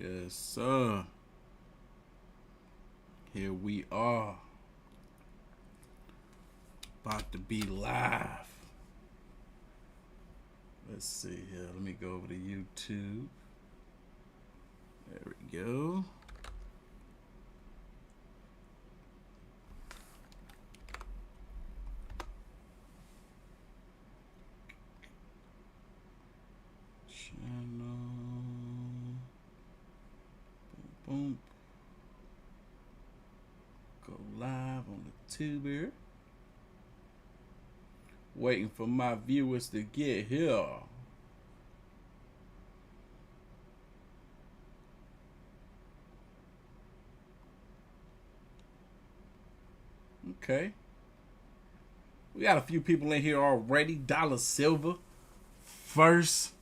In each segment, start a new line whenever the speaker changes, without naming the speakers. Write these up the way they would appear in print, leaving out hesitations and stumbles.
Yes, sir. Here we are. About to be live. Let's see here. Let me go over to YouTube. There we go. Channel. Boom, boom. Go live on the tuber. Waiting for my viewers to get here. Okay. We got a few people in here already. Dollar Silver. First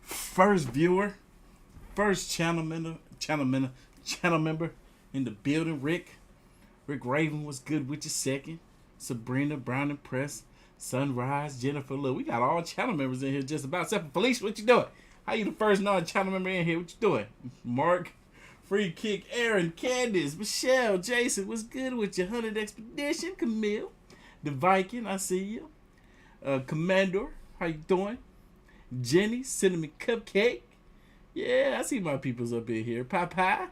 viewer. First channel member in the building. Rick Raven was good with your second. Sabrina Brown and Press. Sunrise, Jennifer, look, we got all channel members in here just about. Except for Felicia, what you doing? How you the first non-channel member in here? What you doing? Mark, Free Kick, Aaron, Candace, Michelle, Jason, what's good with your 100 Expedition? Camille, the Viking, I see you. Commander, how you doing? Jenny, Cinnamon Cupcake. Yeah, I see my peoples up in here. Papa,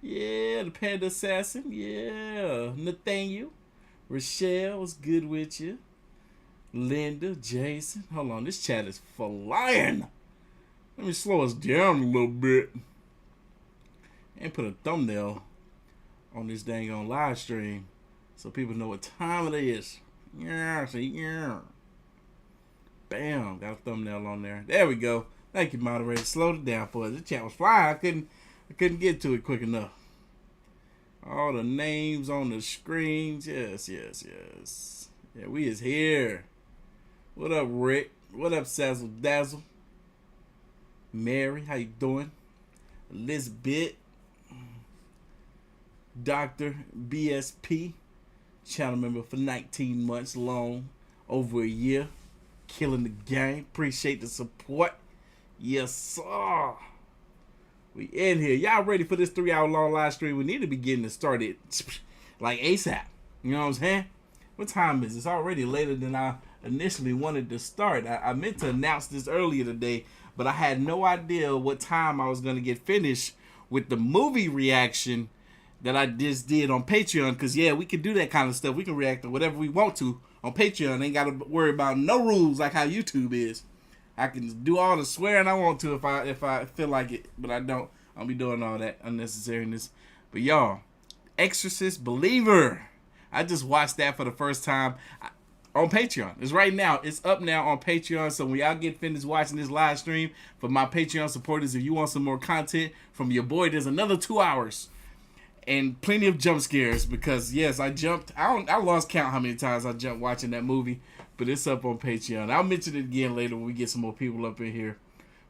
yeah, the Panda Assassin, yeah. Nathaniel, Rochelle, what's good with you? Linda, Jason. Hold on, this chat is flying. Let me slow us down a little bit. And put a thumbnail on this dang on live stream so people know what time it is. Yeah, see, yeah. Bam, got a thumbnail on there. There we go. Thank you, moderator. Slowed it down for us. The chat was flying. I couldn't get to it quick enough. All the names on the screens. Yes. Yeah, we is here. What up, Rick? What up, Sazzle Dazzle? Mary, how you doing? Elizabeth. Dr. BSP. Channel member for 19 months long. Over a year. Killing the game. Appreciate the support. Yes, sir. We in here. Y'all ready for this 3-hour long live stream? We need to be getting it started like ASAP. You know what I'm saying? What time is it? It's already later than I initially wanted to start. I meant to announce this earlier today, but I had no idea what time I was going to get finished with the movie reaction that I just did on Patreon. Because, yeah, we can do that kind of stuff. We can react to whatever we want to on Patreon. Ain't got to worry about no rules like how YouTube is. I can do all the swearing I want to if I feel like it, but I don't. I'll be doing all that unnecessariness. But, y'all, Exorcist Believer. I just watched that for the first time on Patreon. It's right now. It's up now on Patreon. So when y'all get finished watching this live stream, for my Patreon supporters, if you want some more content from your boy, there's another 2 hours and plenty of jump scares. Because yes, I jumped. I lost count how many times I jumped watching that movie. But it's up on Patreon. I'll mention it again later when we get some more people up in here.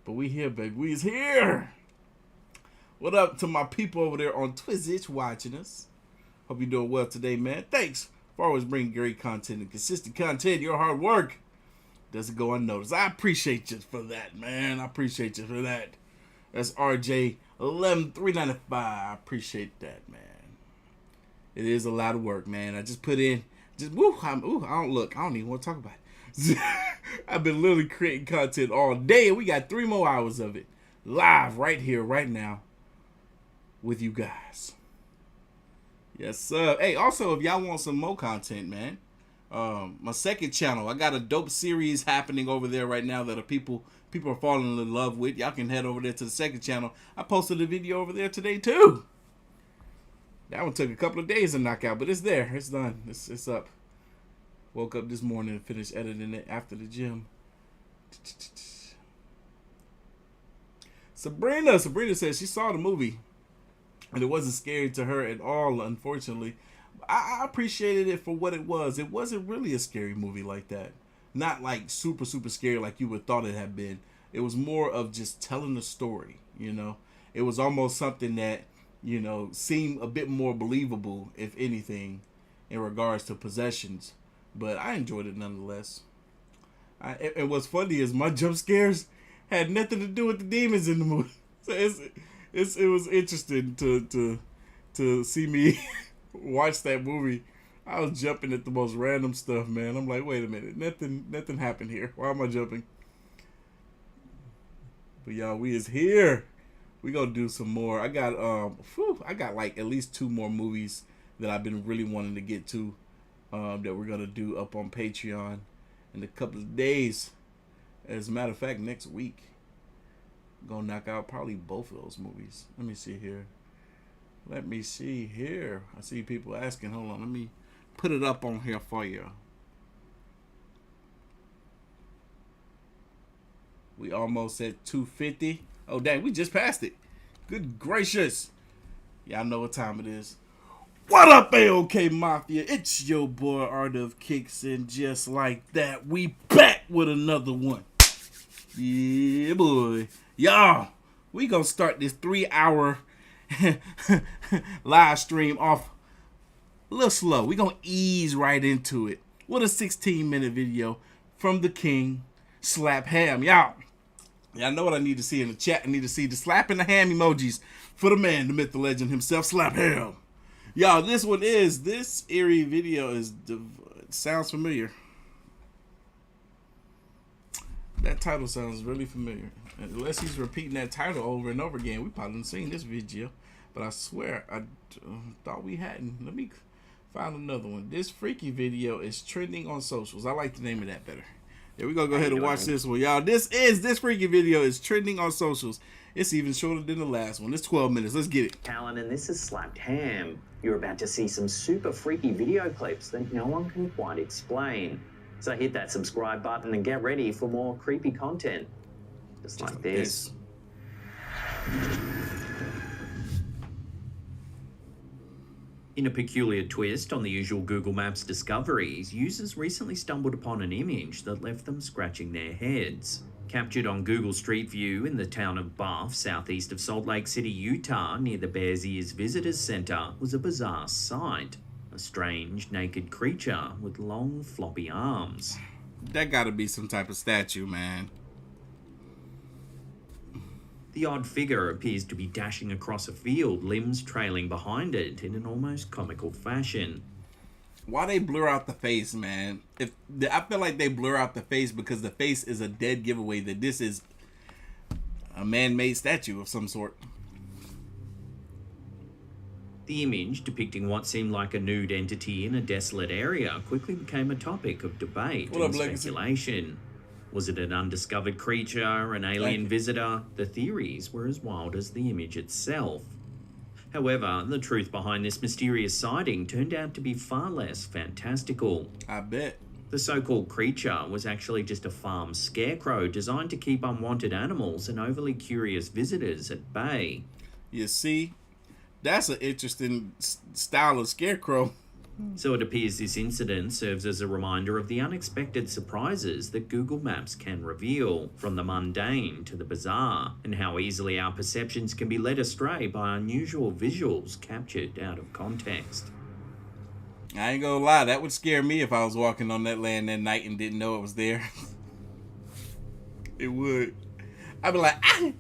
But we here, baby. We is here. What up to my people over there on Twitch watching us? Hope you're doing well today, man. Thanks for always bringing great content and consistent content. Your hard work doesn't go unnoticed. I appreciate you for that, man. I appreciate you for that. That's RJ 11395. I appreciate that, man. It is a lot of work, man. I just put in, I don't even want to talk about it. I've been literally creating content all day, and we got 3 more hours of it live right here, right now, with you guys. Yes, sir. Hey, also, if y'all want some more content, man, my second channel, I got a dope series happening over there right now that people are falling in love with. Y'all can head over there to the second channel. I posted a video over there today, too. That one took a couple of days to knock out, but it's there. It's done. It's up. Woke up this morning and finished editing it after the gym. Sabrina says she saw the movie and it wasn't scary to her at all, unfortunately. I appreciated it for what it was. It wasn't really a scary movie like that. Not like super, super scary like you would thought it had been. It was more of just telling the story, you know. It was almost something that, you know, seemed a bit more believable, if anything, in regards to possessions. But I enjoyed it nonetheless. And what's funny is my jump scares had nothing to do with the demons in the movie. So it was interesting to see me watch that movie. I was jumping at the most random stuff, man. I'm like, wait a minute, nothing happened here. Why am I jumping? But y'all, we is here. We gonna do some more. I got like at least 2 more movies that I've been really wanting to get to, that we're gonna do up on Patreon in a couple of days. As a matter of fact, next week, I'm gonna knock out probably both of those movies. Let me see here. I see people asking. Hold on, let me put it up on here for you. We almost at 250. Oh, dang, we just passed it. Good gracious. Y'all know what time it is. What up, AOK Mafia? It's your boy, Artofkickz, and just like that, we back with another one. Yeah, boy. Y'all, we gonna start this 3-hour live stream off a little slow. We gonna ease right into it with a 16-minute video from the king, Slap Ham. Y'all know what I need to see in the chat. I need to see the slap and the ham emojis for the man, the myth, the legend himself, Slap Ham. Y'all, this eerie video sounds familiar. That title sounds really familiar. Unless he's repeating that title over and over again, we probably haven't seen this video. But I swear, I thought we hadn't. Let me find another one. This freaky video is trending on socials. I like the name of that better. Yeah, we're going to go ahead and watch this one. Y'all, this freaky video is trending on socials. It's even shorter than the last one. It's 12 minutes. Let's get it.
Alan, and this is Slapped Ham. You're about to see some super freaky video clips that no one can quite explain. So hit that subscribe button and get ready for more creepy content. Just like this. In a peculiar twist on the usual Google Maps discoveries, users recently stumbled upon an image that left them scratching their heads. Captured on Google Street View in the town of Buff, southeast of Salt Lake City, Utah, near the Bears Ears Visitors Center, was a bizarre sight. A strange, naked creature with long, floppy arms.
That gotta be some type of statue, man.
The odd figure appears to be dashing across a field, limbs trailing behind it in an almost comical fashion.
Why they blur out the face, man? I feel like they blur out the face because the face is a dead giveaway that this is a man-made statue of some sort.
The image, depicting what seemed like a nude entity in a desolate area, quickly became a topic of debate and speculation. Was it an undiscovered creature, an alien visitor? The theories were as wild as the image itself. However, the truth behind this mysterious sighting turned out to be far less fantastical.
I bet.
The so-called creature was actually just a farm scarecrow designed to keep unwanted animals and overly curious visitors at bay.
You see, that's an interesting style of scarecrow.
So it appears this incident serves as a reminder of the unexpected surprises that Google Maps can reveal, from the mundane to the bizarre, and how easily our perceptions can be led astray by unusual visuals captured out of context.
I ain't gonna lie, that would scare me if I was walking on that land that night and didn't know it was there. It would. I'd be like, ah!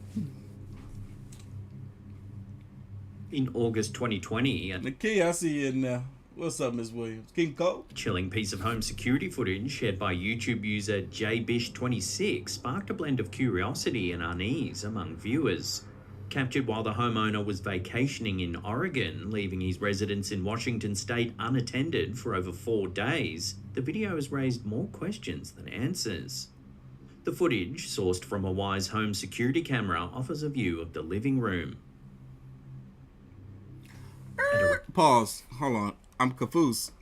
In August 2020,
Nikki, I see you in there. What's up, Ms. Williams? King Cole?
Chilling piece of home security footage shared by YouTube user jbish26 sparked a blend of curiosity and unease among viewers. Captured while the homeowner was vacationing in Oregon, leaving his residence in Washington state unattended for over 4 days, the video has raised more questions than answers. The footage, sourced from a Wise home security camera, offers a view of the living room.
Pause. Hold on. I'm confused.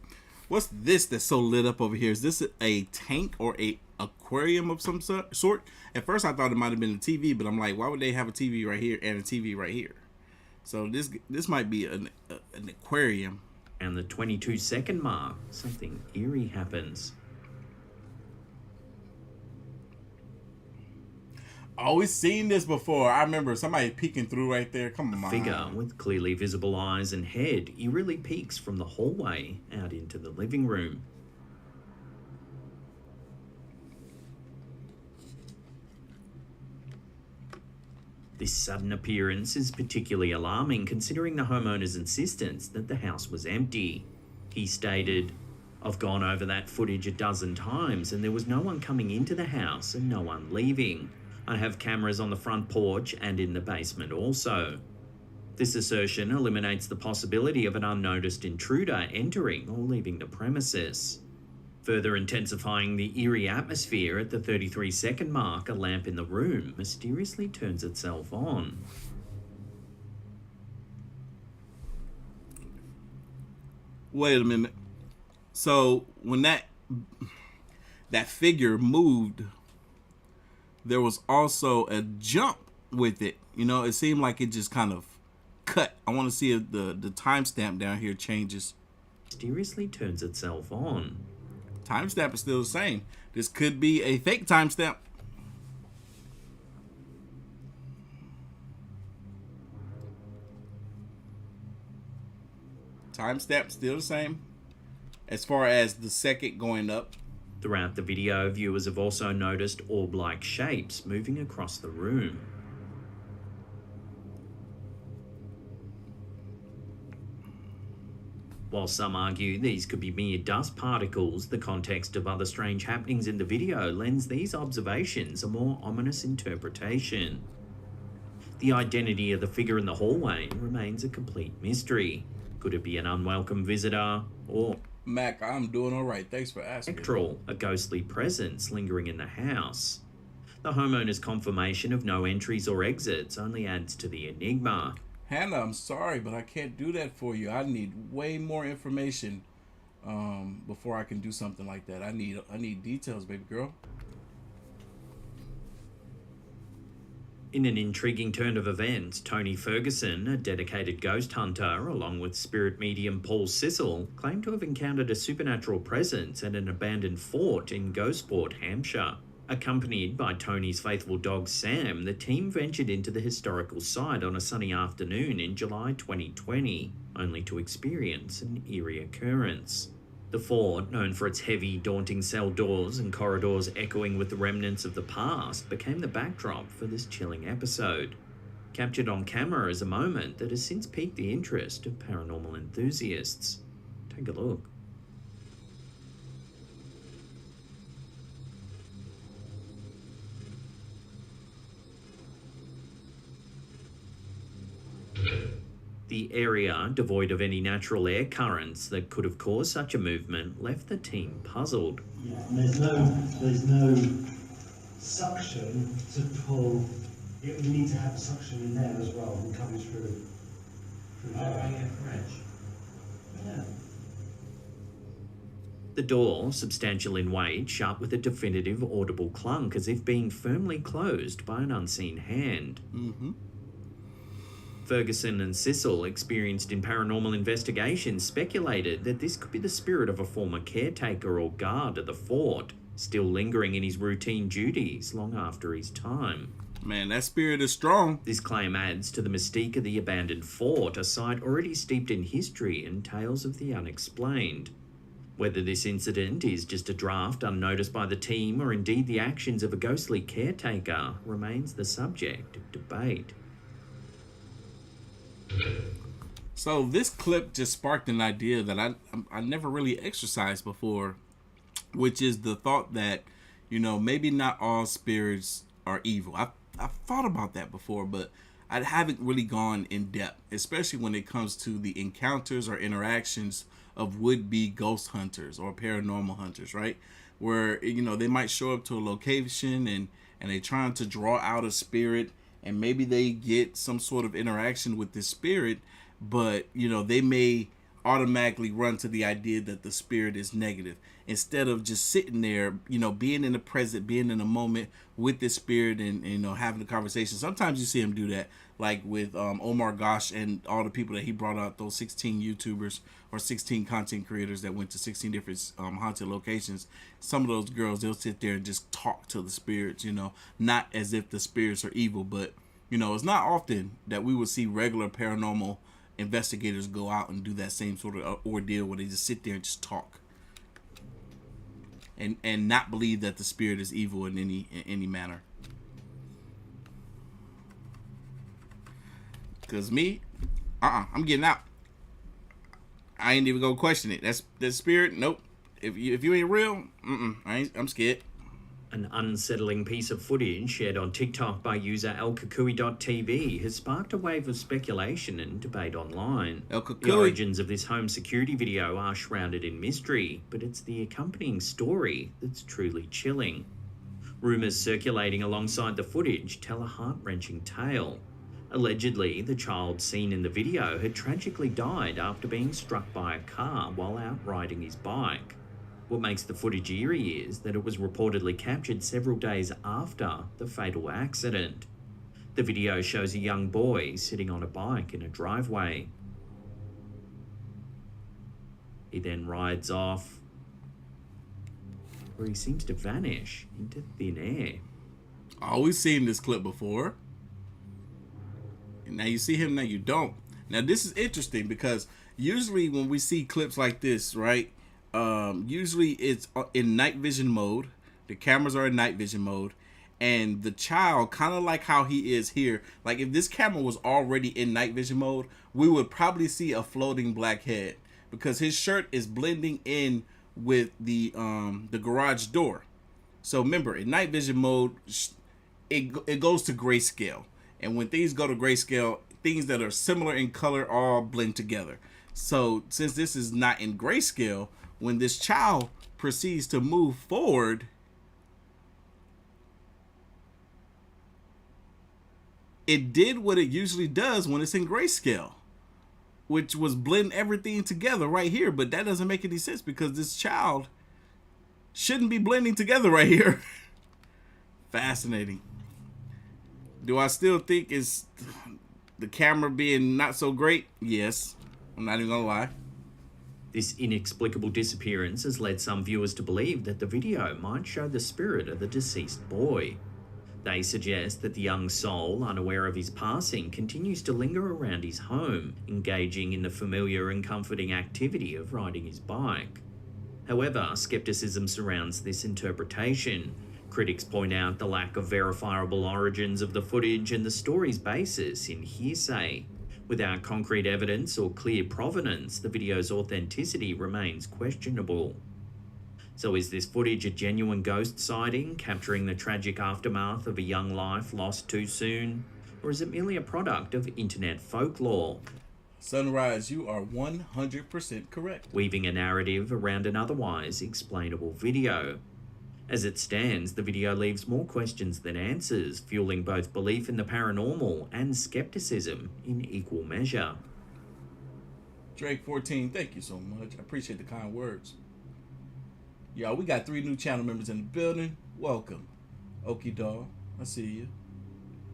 What's this that's so lit up over here? Is this a tank or a aquarium of some sort? At first I thought it might have been a TV, but I'm like, why would they have a TV right here and a TV right here? So this might be an aquarium.
And the 22-second mark, something eerie happens.
Always seen this before. I remember somebody peeking through right there. Come on.
A figure with clearly visible eyes and head eerily peeks from the hallway out into the living room. This This sudden appearance is particularly alarming considering the homeowner's insistence that the house was empty. He stated, "I've gone over that footage a dozen times and there was no one coming into the house and no one leaving. I have cameras on the front porch and in the basement also." This assertion eliminates the possibility of an unnoticed intruder entering or leaving the premises. Further intensifying the eerie atmosphere, at the 33-second mark, a lamp in the room mysteriously turns itself on.
Wait a minute. So when that figure moved, there was also a jump with it. You know, it seemed like it just kind of cut. I want to see if the timestamp down here changes.
Mysteriously turns itself on.
Timestamp is still the same. This could be a fake timestamp. Timestamp still the same as far as the second going up.
Throughout the video, viewers have also noticed orb-like shapes moving across the room. While some argue these could be mere dust particles, the context of other strange happenings in the video lends these observations a more ominous interpretation. The identity of the figure in the hallway remains a complete mystery. Could it be an unwelcome visitor, or
Mac, I'm doing all right. Thanks for asking.
spectral, a ghostly presence lingering in the house? The homeowner's confirmation of no entries or exits only adds to the enigma.
Hannah, I'm sorry, but I can't do that for you. I need way more information before I can do something like that. I need details, baby girl.
In an intriguing turn of events, Tony Ferguson, a dedicated ghost hunter, along with spirit medium Paul Sissel, claimed to have encountered a supernatural presence at an abandoned fort in Gosport, Hampshire. Accompanied by Tony's faithful dog Sam, the team ventured into the historical site on a sunny afternoon in July 2020, only to experience an eerie occurrence. The fort, known for its heavy, daunting cell doors and corridors echoing with the remnants of the past, became the backdrop for this chilling episode. Captured on camera is a moment that has since piqued the interest of paranormal enthusiasts. Take a look. The area, devoid of any natural air currents that could have caused such a movement, left the team puzzled.
Yeah, and there's no suction to pull. You need to have suction in there as well and coming through there.
yeah, French.
Yeah.
The door, substantial in weight, shut with a definitive audible clunk as if being firmly closed by an unseen hand. Ferguson and Sissel, experienced in paranormal investigations, speculated that this could be the spirit of a former caretaker or guard at the fort, still lingering in his routine duties long after his time.
Man, that spirit is strong.
This claim adds to the mystique of the abandoned fort, a site already steeped in history and tales of the unexplained. Whether this incident is just a draft unnoticed by the team or indeed the actions of a ghostly caretaker remains the subject of debate.
So this clip just sparked an idea that I never really exercised before, which is the thought that, you know, maybe not all spirits are evil. I've thought about that before, but I haven't really gone in depth, especially when it comes to the encounters or interactions of would-be ghost hunters or paranormal hunters, right? Where, you know, they might show up to a location and they're trying to draw out a spirit, and maybe they get some sort of interaction with this spirit, but, you know, they may automatically run to the idea that the spirit is negative instead of just sitting there, you know, being in the present, being in the moment with the spirit and you know, having a conversation. Sometimes you see him do that, like with Omar Gosh and all the people that he brought out, those 16 YouTubers or 16 content creators that went to 16 different haunted locations. Some of those girls, they'll sit there and just talk to the spirits, you know, not as if the spirits are evil, but, you know, it's not often that we would see regular paranormal investigators go out and do that same sort of ordeal where they just sit there and just talk and not believe that the spirit is evil in any manner. Cause me, I'm getting out. I ain't even gonna question it. That's the spirit. Nope. If you ain't real, I'm scared.
An unsettling piece of footage shared on TikTok by user elkukui.tv has sparked a wave of speculation and debate online. The origins of this home security video are shrouded in mystery, but it's the accompanying story that's truly chilling. Rumours circulating alongside the footage tell a heart-wrenching tale. Allegedly, the child seen in the video had tragically died after being struck by a car while out riding his bike. What makes the footage eerie is that it was reportedly captured several days after the fatal accident. The video shows a young boy sitting on a bike in a driveway. He then rides off, where he seems to vanish into thin air.
Always seen this clip before. And now you see him, now you don't. Now this is interesting because usually when we see clips like this, right? Usually it's in night vision mode. The cameras are in night vision mode, and the child, kind of like how he is here, like if this camera was already in night vision mode, we would probably see a floating black head because his shirt is blending in with the garage door. So remember, in night vision mode, it goes to grayscale, and when things go to grayscale, things that are similar in color all blend together. So since this is not in grayscale, when this child proceeds to move forward, it did what it usually does when it's in grayscale, which was blend everything together right here. But that doesn't make any sense because this child shouldn't be blending together right here. Fascinating. Do I still think it's the camera being not so great? Yes. I'm not even gonna lie.
This inexplicable disappearance has led some viewers to believe that the video might show the spirit of the deceased boy. They suggest that the young soul, unaware of his passing, continues to linger around his home, engaging in the familiar and comforting activity of riding his bike. However, skepticism surrounds this interpretation. Critics point out the lack of verifiable origins of the footage and the story's basis in hearsay. Without concrete evidence or clear provenance, the video's authenticity remains questionable. So is this footage a genuine ghost sighting, capturing the tragic aftermath of a young life lost too soon? Or is it merely a product of internet folklore?
Sunrise, you are 100% correct.
Weaving a narrative around an otherwise explainable video. As it stands, the video leaves more questions than answers, fueling both belief in the paranormal and skepticism in equal measure.
Drake14, thank you so much. I appreciate the kind words. Y'all, we got 3 new channel members in the building. Welcome. Okie Dog, I see you.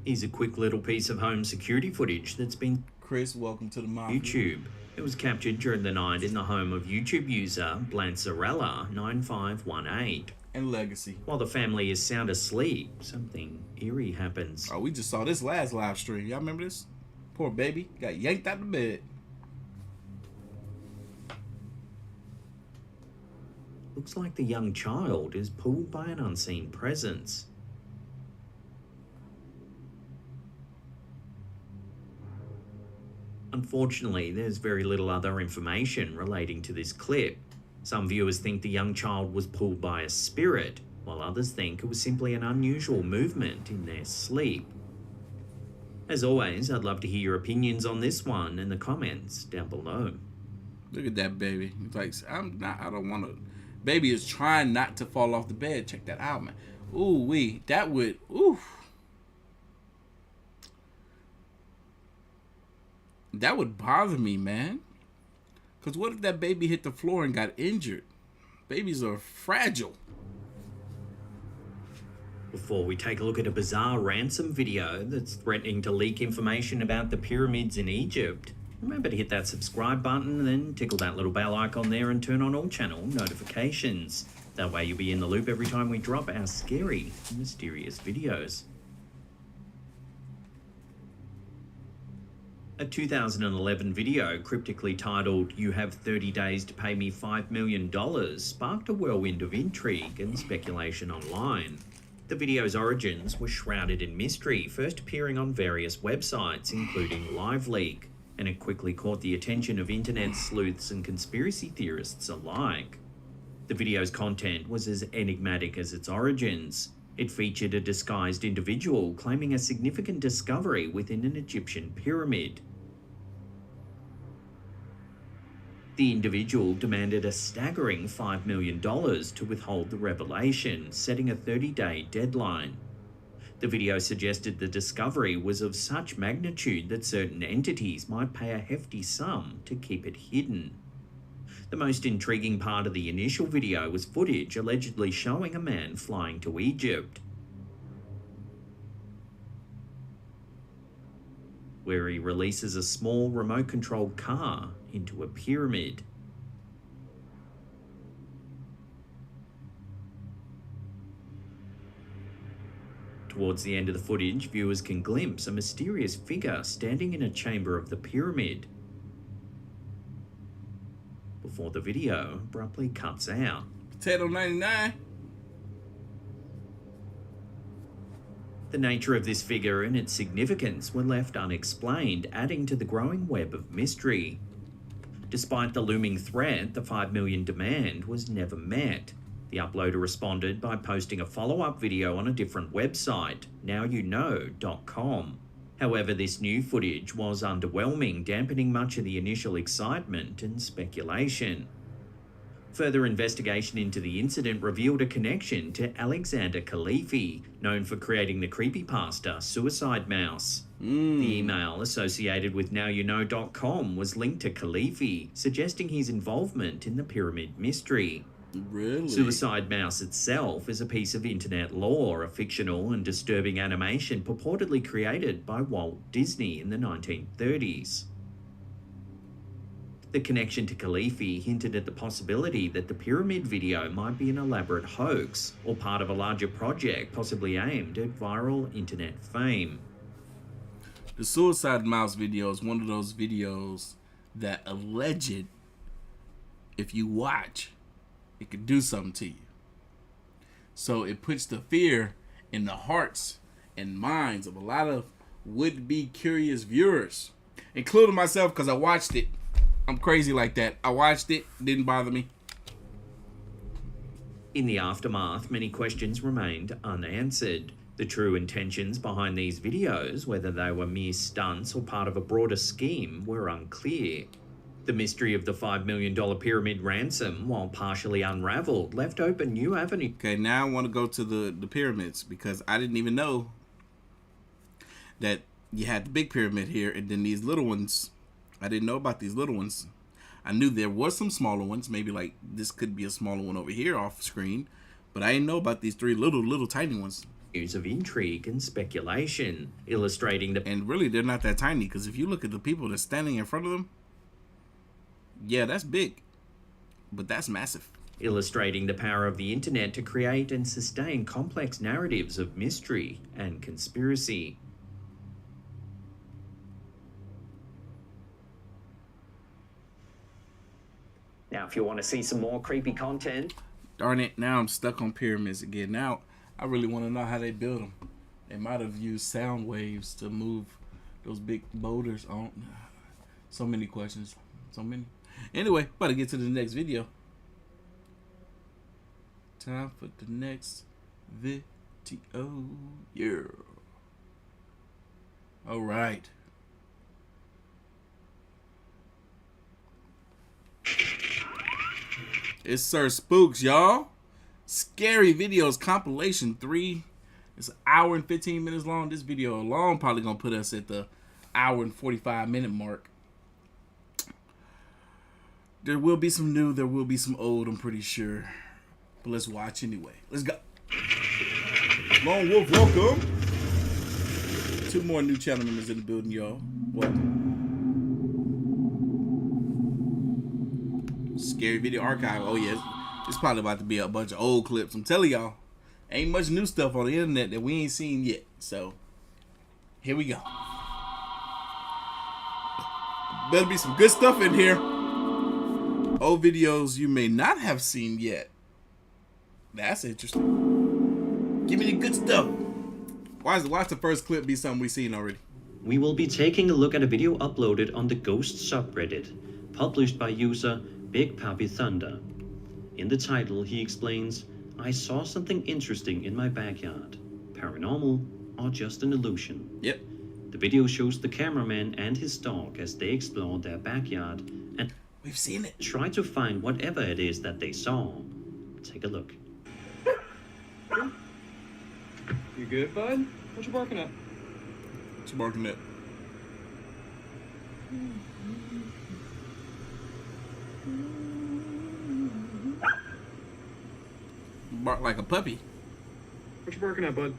Here's a quick little piece of home security footage that's been...
Chris, welcome to the mafia.
YouTube. It was captured during the night in the home of YouTube user Blancerella9518.
And Legacy.
While the family is sound asleep, something eerie happens.
Oh, we just saw this last live stream. Y'all remember this? Poor baby got yanked out of bed.
Looks like the young child is pulled by an unseen presence. Unfortunately, there's very little other information relating to this clip. Some viewers think the young child was pulled by a spirit, while others think it was simply an unusual movement in their sleep. As always, I'd love to hear your opinions on this one in the comments down below.
Look at that baby. He's like, I don't want to. Baby is trying not to fall off the bed. Check that out, man. Ooh, that would, that would bother me, man. Because what if that baby hit the floor and got injured? Babies are fragile.
Before we take a look at a bizarre ransom video that's threatening to leak information about the pyramids in Egypt, remember to hit that subscribe button and then tickle that little bell icon there and turn on all channel notifications. That way you'll be in the loop every time we drop our scary and mysterious videos. A 2011 video cryptically titled "You have 30 days to pay me $5 million" sparked a whirlwind of intrigue and speculation online. The video's origins were shrouded in mystery, first appearing on various websites, including LiveLeak, and it quickly caught the attention of internet sleuths and conspiracy theorists alike. The video's content was as enigmatic as its origins. It featured a disguised individual claiming a significant discovery within an Egyptian pyramid. The individual demanded a staggering $5 million to withhold the revelation, setting a 30-day deadline. The video suggested the discovery was of such magnitude that certain entities might pay a hefty sum to keep it hidden. The most intriguing part of the initial video was footage allegedly showing a man flying to Egypt, where he releases a small remote-controlled car into a pyramid. Towards the end of the footage, viewers can glimpse a mysterious figure standing in a chamber of the pyramid, before the video abruptly cuts out.
Potato 99.
The nature of this figure and its significance were left unexplained, adding to the growing web of mystery. Despite the looming threat, the $5 million demand was never met. The uploader responded by posting a follow-up video on a different website, nowyouknow.com. However, this new footage was underwhelming, dampening much of the initial excitement and speculation. Further investigation into the incident revealed a connection to Alexander Khalifi, known for creating the creepypasta Suicide Mouse. The email associated with nowyouknow.com was linked to Khalifi, suggesting his involvement in the pyramid mystery.
Really?
Suicide Mouse itself is a piece of internet lore, a fictional and disturbing animation purportedly created by Walt Disney in the 1930s. The connection to Khalifi hinted at the possibility that the pyramid video might be an elaborate hoax or part of a larger project possibly aimed at viral internet fame.
The Suicide Mouse video is one of those videos that alleged, if you watch, it could do something to you. So it puts the fear in the hearts and minds of a lot of would-be curious viewers, including myself, because I watched it. I'm crazy like that. I watched it, didn't bother me.
In the aftermath, many questions remained unanswered. The true intentions behind these videos, whether they were mere stunts or part of a broader scheme, were unclear. The mystery of the $5 million pyramid ransom, while partially unraveled, left open new avenues.
Okay, now I want to go to the pyramids, because I didn't even know that you had the big pyramid here and then these little ones. I didn't know about these little ones. I knew there was some smaller ones, maybe like this could be a smaller one over here off screen, but I didn't know about these three little tiny ones.
News of intrigue and speculation, illustrating the...
And really, they're not that tiny, because if you look at the people that's standing in front of them, yeah, that's big, but that's massive.
Illustrating the power of the internet to create and sustain complex narratives of mystery and conspiracy. Now, if you want to see some more creepy content...
Darn it, now I'm stuck on pyramids again. Now, I really want to know how they build them. They might have used sound waves to move those big boulders on. So many questions. So many. Anyway, about to get to the next video. Time for the next video. Yeah. All right. It's Sir Spooks, y'all. Scary Videos Compilation 3. It's an hour and 15 minutes long. This video alone probably gonna put us at the hour and 45-minute mark. There will be some new, there will be some old, I'm pretty sure. But let's watch anyway. Let's go. Lone Wolf, welcome. 2 more new channel members in the building, y'all. Welcome. Scary Video Archive. Oh, yeah. It's probably about to be a bunch of old clips. I'm telling y'all. Ain't much new stuff on the internet that we ain't seen yet. So, here we go. Better be some good stuff in here. Old videos you may not have seen yet. That's interesting. Give me the good stuff. Why the first clip be something we've seen already?
We will be taking a look at a video uploaded on the Ghost subreddit, published by user Big Papi Thunder. In the title, he explains, "I saw something interesting in my backyard. Paranormal or just an illusion?"
Yep.
The video shows the cameraman and his dog as they explore their backyard and
we've seen it.
Try to find whatever it is that they saw. Take a look.
You good, bud? What you barking at?
What you barking at? Bark like a puppy.
What you barking at, bud?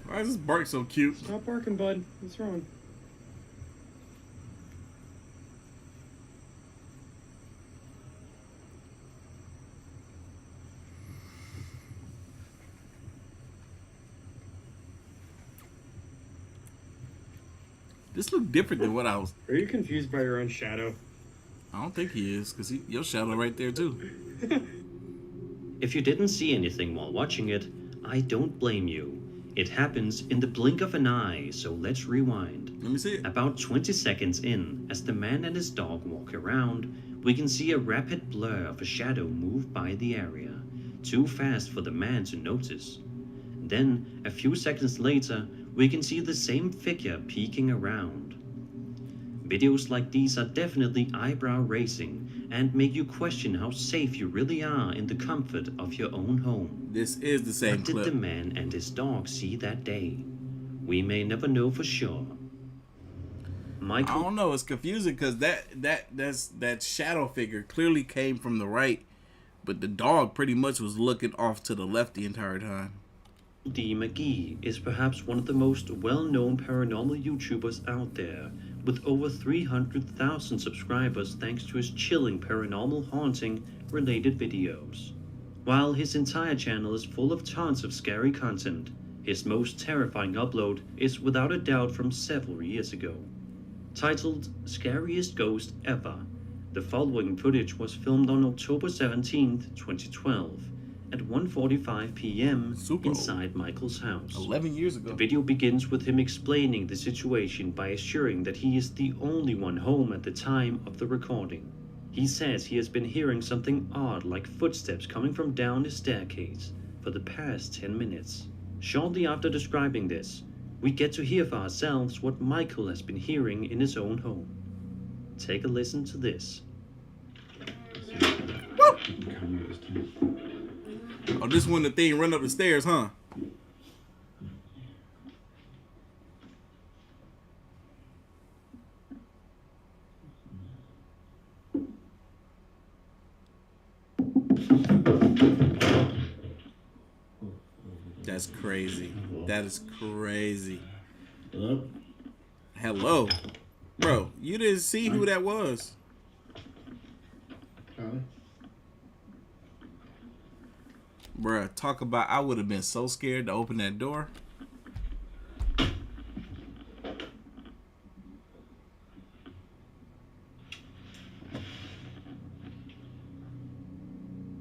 Why is this bark so cute?
Stop barking, bud. What's wrong?
This look different than what I was.
Are you confused by your own shadow?
I don't think he is, because your shadow right there too.
If you didn't see anything while watching it, I don't blame you. It happens in the blink of an eye, so let's rewind.
Let me see it.
About 20 seconds in, as the man and his dog walk around, we can see a rapid blur of a shadow move by the area, too fast for the man to notice. Then, a few seconds later, we can see the same figure peeking around. Videos like these are definitely eyebrow-raising and make you question how safe you really are in the comfort of your own home.
This is the same
What did
clip.
the man and his dog see that day? We may never know for sure.
I
Michael
don't know. It's confusing because that shadow figure clearly came from the right, but the dog pretty much was looking off to the left the entire time.
D. McGee is perhaps one of the most well-known paranormal YouTubers out there, with over 300,000 subscribers thanks to his chilling paranormal haunting-related videos. While his entire channel is full of tons of scary content, his most terrifying upload is without a doubt from several years ago. Titled Scariest Ghost Ever, the following footage was filmed on October 17, 2012, at 1:45 p.m.
Super
inside Michael's house.
11 years
The
ago.
video begins with him explaining the situation by assuring that he is the only one home at the time of the recording. He says he has been hearing something odd like footsteps coming from down the staircase for the past 10 minutes. Shortly after describing this, we get to hear for ourselves what Michael has been hearing in his own home. Take a listen to this.
Oh, this one the thing run up the stairs, huh? That's crazy. That is crazy.
Hello?
Hello. Bro, you didn't see who that was.
Charlie?
Bruh, talk about I would have been so scared to open that door.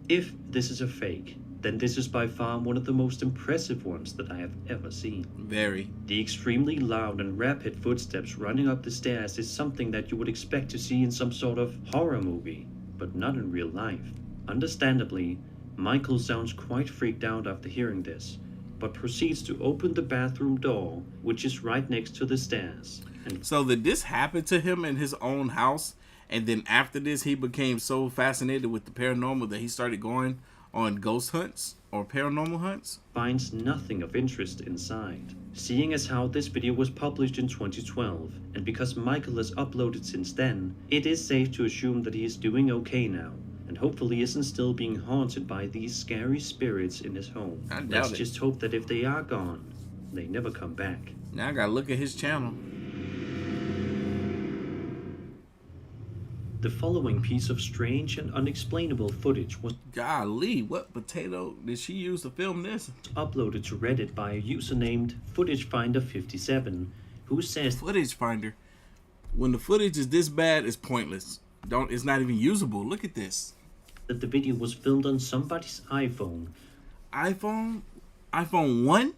If this is a fake, then this is by far one of the most impressive ones that I have ever seen.
Very.
The extremely loud and rapid footsteps running up the stairs is something that you would expect to see in some sort of horror movie, but not in real life. Understandably, Michael sounds quite freaked out after hearing this, but proceeds to open the bathroom door, which is right next to the stairs. And
So did this happen to him in his own house? And then after this, he became so fascinated with the paranormal that he started going on ghost hunts or paranormal hunts?
finds nothing of interest inside. Seeing as how this video was published in 2012, and because Michael has uploaded since then, it is safe to assume that he is doing okay now, and hopefully isn't still being haunted by these scary spirits in his home.
I doubt
Let's
it.
just hope that if they are gone, they never come back.
Now I gotta look at his channel.
The following piece of strange and unexplainable footage was
Golly, what potato did she use to film this?
uploaded to Reddit by a user named FootageFinder57, who says
Footage finder. When the footage is this bad, it's pointless. It's not even usable. Look at this.
That the video was filmed on somebody's iPhone
iPhone 1?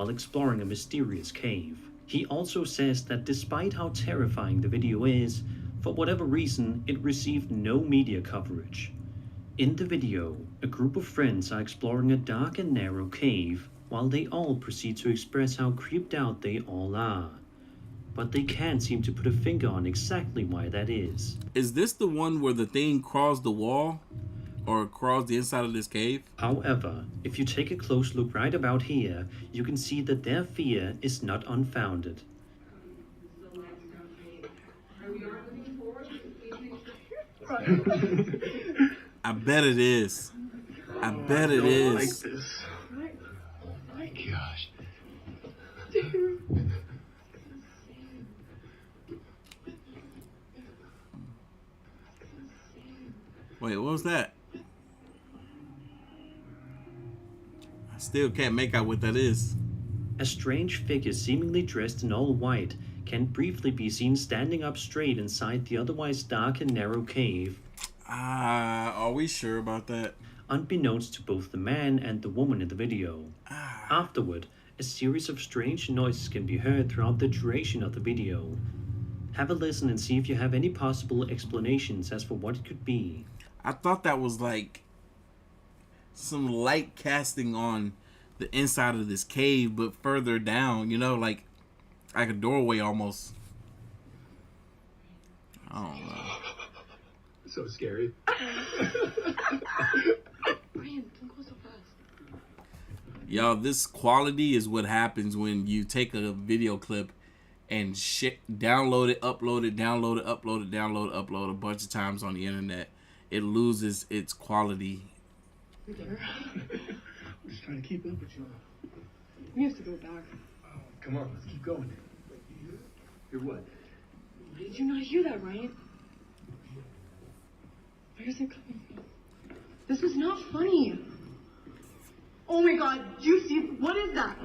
while exploring a mysterious cave. He also says that despite how terrifying the video is, for whatever reason, it received no media coverage. In the video, a group of friends are exploring a dark and narrow cave, while they all proceed to express how creeped out they all are. But they can't seem to put a finger on exactly why that is.
Is this the one where the thing crawls the wall? Or crawls the inside of this cave?
However, if you take a close look right about here, you can see that their fear is not unfounded.
I bet it is. I bet it is.
Like this. Oh my gosh.
Wait, what was that? I still can't make out what that is.
A strange figure seemingly dressed in all white can briefly be seen standing up straight inside the otherwise dark and narrow cave.
Are we sure about that?
Unbeknownst to both the man and the woman in the video. Afterward, a series of strange noises can be heard throughout the duration of the video. Have a listen and see if you have any possible explanations as for what it could be.
I thought that was like some light casting on the inside of this cave, but further down, you know, like a doorway almost. I don't know.
So scary.
Brian, don't go so fast.
Y'all, this quality is what happens when you take a video clip and download it, upload it, download it, upload it, download it, upload a bunch of times on the internet. It loses its quality.
You there?
I'm just trying to keep up with you.
We have to go back.
Oh, come on, let's keep going. Hear what?
Did you not hear that, Ryan? Where's it coming from? This is not funny. Oh my god, do you see? What is that?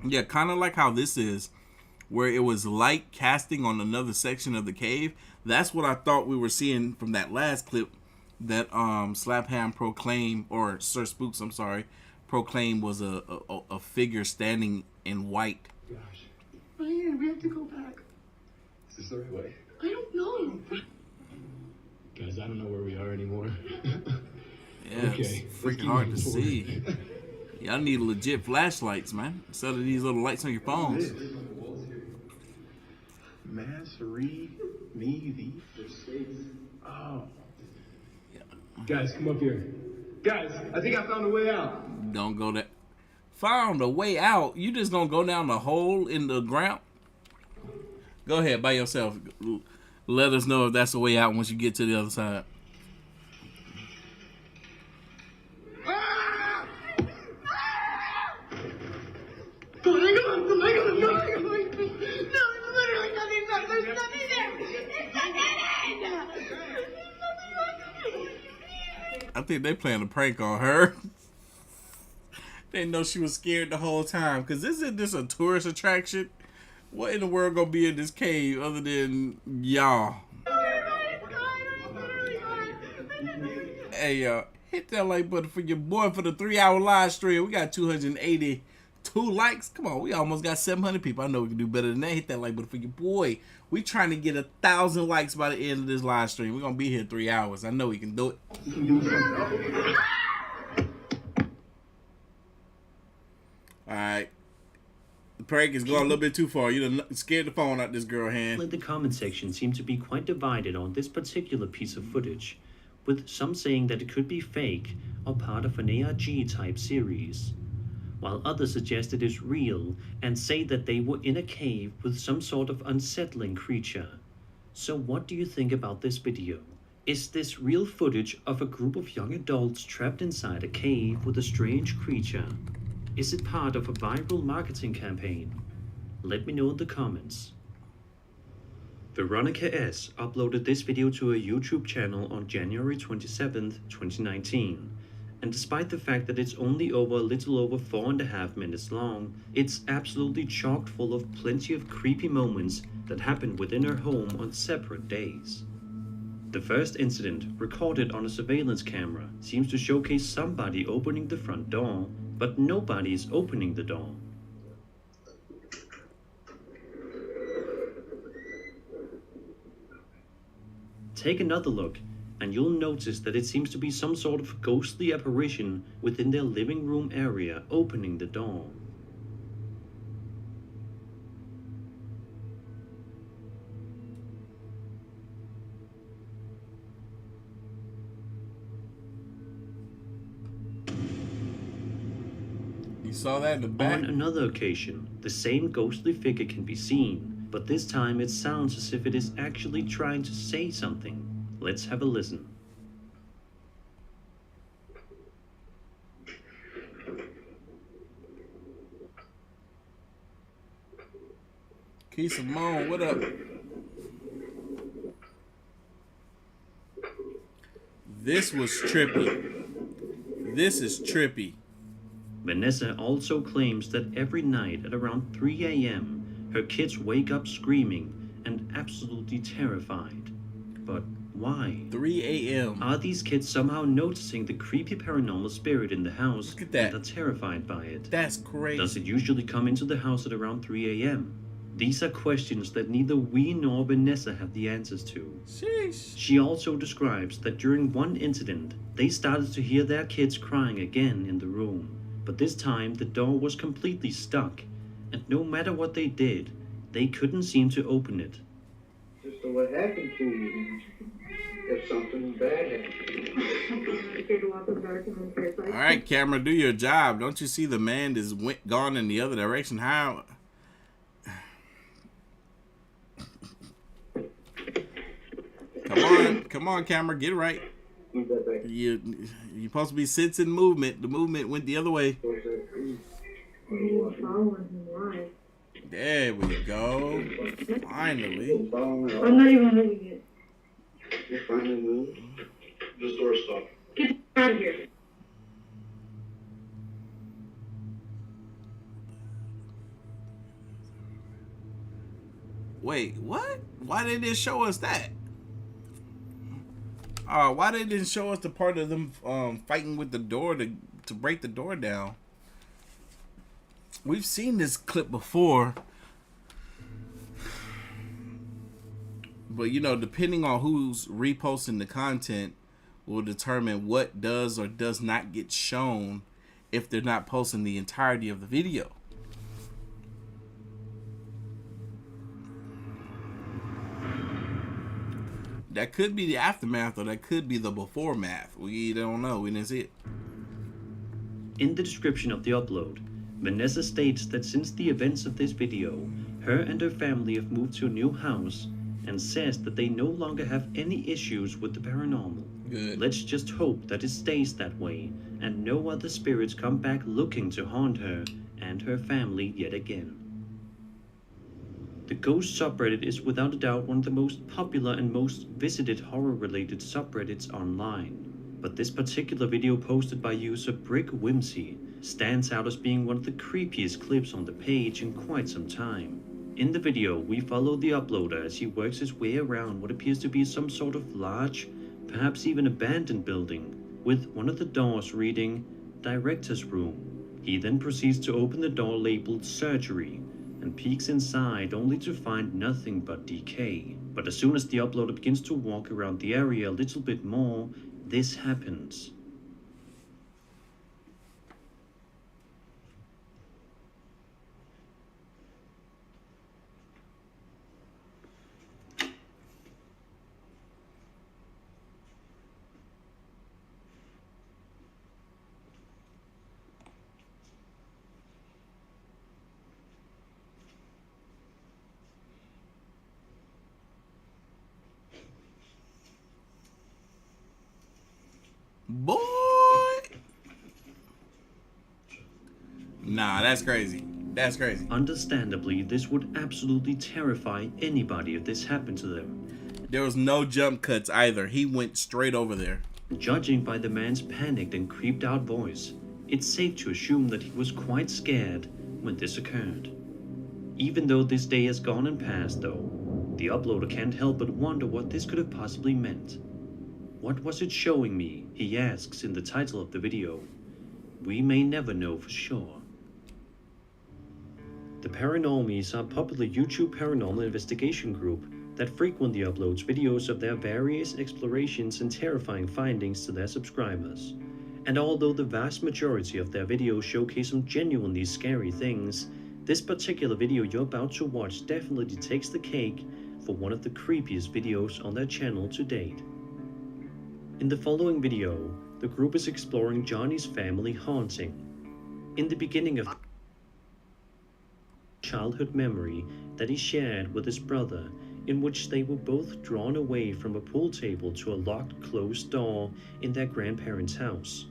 Yeah, kind of like how this is, where it was light casting on another section of the cave. That's what I thought we were seeing from that last clip that Slapham proclaimed, or Sir Spooks, I'm sorry, proclaimed was a figure standing in white.
Gosh,
Ryan, we have to go back.
is this the right way?
I don't know.
Guys, I don't know where we are anymore.
Yeah,
Okay,
it's
let's
freaking
keep
hard to
moving forward.
see. Y'all need legit flashlights, man, instead of these little lights on your phones.
Mass, read, me, the. Oh. Guys, come up here. Guys, I think I found a way out.
Don't go that. Found a way out. You just gonna go down the hole in the ground? Go ahead by yourself. Let us know if that's the way out once you get to the other side.
Come on, no, it's literally nothing. There's nothing there. It's nothing.
I think they playing a prank on her. They know she was scared the whole time. Cause isn't this a tourist attraction? What in the world gonna be in this cave other than y'all? Hey, hit that like button for your boy for the 3-hour live stream. We got 282 likes. Come on, we almost got 700 people. I know we can do better than that. Hit that like button for your boy. We trying to get 1,000 likes by the end of this live stream. We're gonna be here 3 hours. I know we can do it. All right. The prank is going a little bit too far. You done scared the phone out this girl's hand.
The comment section seemed to be quite divided on this particular piece of footage, with some saying that it could be fake or part of an ARG type series, while others suggest it is real and say that they were in a cave with some sort of unsettling creature. So what do you think about this video? Is this real footage of a group of young adults trapped inside a cave with a strange creature? Is it part of a viral marketing campaign? Let me know in the comments. Veronica S. uploaded this video to her YouTube channel on January 27th, 2019. And despite the fact that it's only a little over 4.5 minutes long, it's absolutely chock full of plenty of creepy moments that happened within her home on separate days. The first incident, recorded on a surveillance camera, seems to showcase somebody opening the front door, but nobody is opening the door. Take another look, and you'll notice that it seems to be some sort of ghostly apparition within their living room area opening the door.
You saw that in the back?
On another occasion, the same ghostly figure can be seen, but this time it sounds as if it is actually trying to say something. Let's have a listen.
Key Simone, what up? This was trippy. This is trippy.
Vanessa also claims that every night at around 3 a.m., her kids wake up screaming and absolutely terrified. But why?
3 a.m.
Are these kids somehow noticing the creepy paranormal spirit in the house
Look at that.
and are terrified by it?
That's crazy.
Does it usually come into the house at around 3 a.m.? These are questions that neither we nor Vanessa have the answers to.
Sheesh.
She also describes that during one incident, they started to hear their kids crying again in the room. But this time, the door was completely stuck, and no matter what they did, they couldn't seem to open it.
Just what happened to you if something bad happened.
All right, camera, do your job. Don't you see the man is gone in the other direction? How? Come on, camera, get it right. You're supposed to be sensing movement. The movement went the other way. There we go. Finally.
I'm not even moving it.
You finally moved?
This door's stuck.
Get out of here.
Wait, what? Why they didn't show us that? Why they didn't show us the part of them fighting with the door to break the door down? We've seen this clip before. But, you know, depending on who's reposting the content will determine what does or does not get shown if they're not posting the entirety of the video. That could be the aftermath or that could be the before math. We don't know. We didn't see it.
In the description of the upload, Vanessa states that since the events of this video, her and her family have moved to a new house and says that they no longer have any issues with the paranormal.
Good.
Let's just hope that it stays that way and no other spirits come back looking to haunt her and her family yet again. The Ghost subreddit is without a doubt one of the most popular and most visited horror-related subreddits online. But this particular video posted by user Brick Whimsy stands out as being one of the creepiest clips on the page in quite some time. In the video, we follow the uploader as he works his way around what appears to be some sort of large, perhaps even abandoned building, with one of the doors reading, Director's Room. He then proceeds to open the door labeled Surgery, and peeks inside only to find nothing but decay. But as soon as the uploader begins to walk around the area a little bit more, this happens.
Boy. Nah, that's crazy. That's crazy.
Understandably, this would absolutely terrify anybody if this happened to them.
There was no jump cuts either. He went straight over there.
Judging by the man's panicked and creeped out voice, it's safe to assume that he was quite scared when this occurred. Even though this day has gone and passed though, The uploader can't help but wonder what this could have possibly meant. What was it showing me, he asks in the title of the video. We may never know for sure. The Paranormies are a popular YouTube paranormal investigation group that frequently uploads videos of their various explorations and terrifying findings to their subscribers. And although the vast majority of their videos showcase some genuinely scary things, this particular video you're about to watch definitely takes the cake for one of the creepiest videos on their channel to date. In the following video, the group is exploring Johnny's family haunting. In the beginning of childhood memory that he shared with his brother, in which they were both drawn away from a pool table to a locked closed door in their grandparents' house.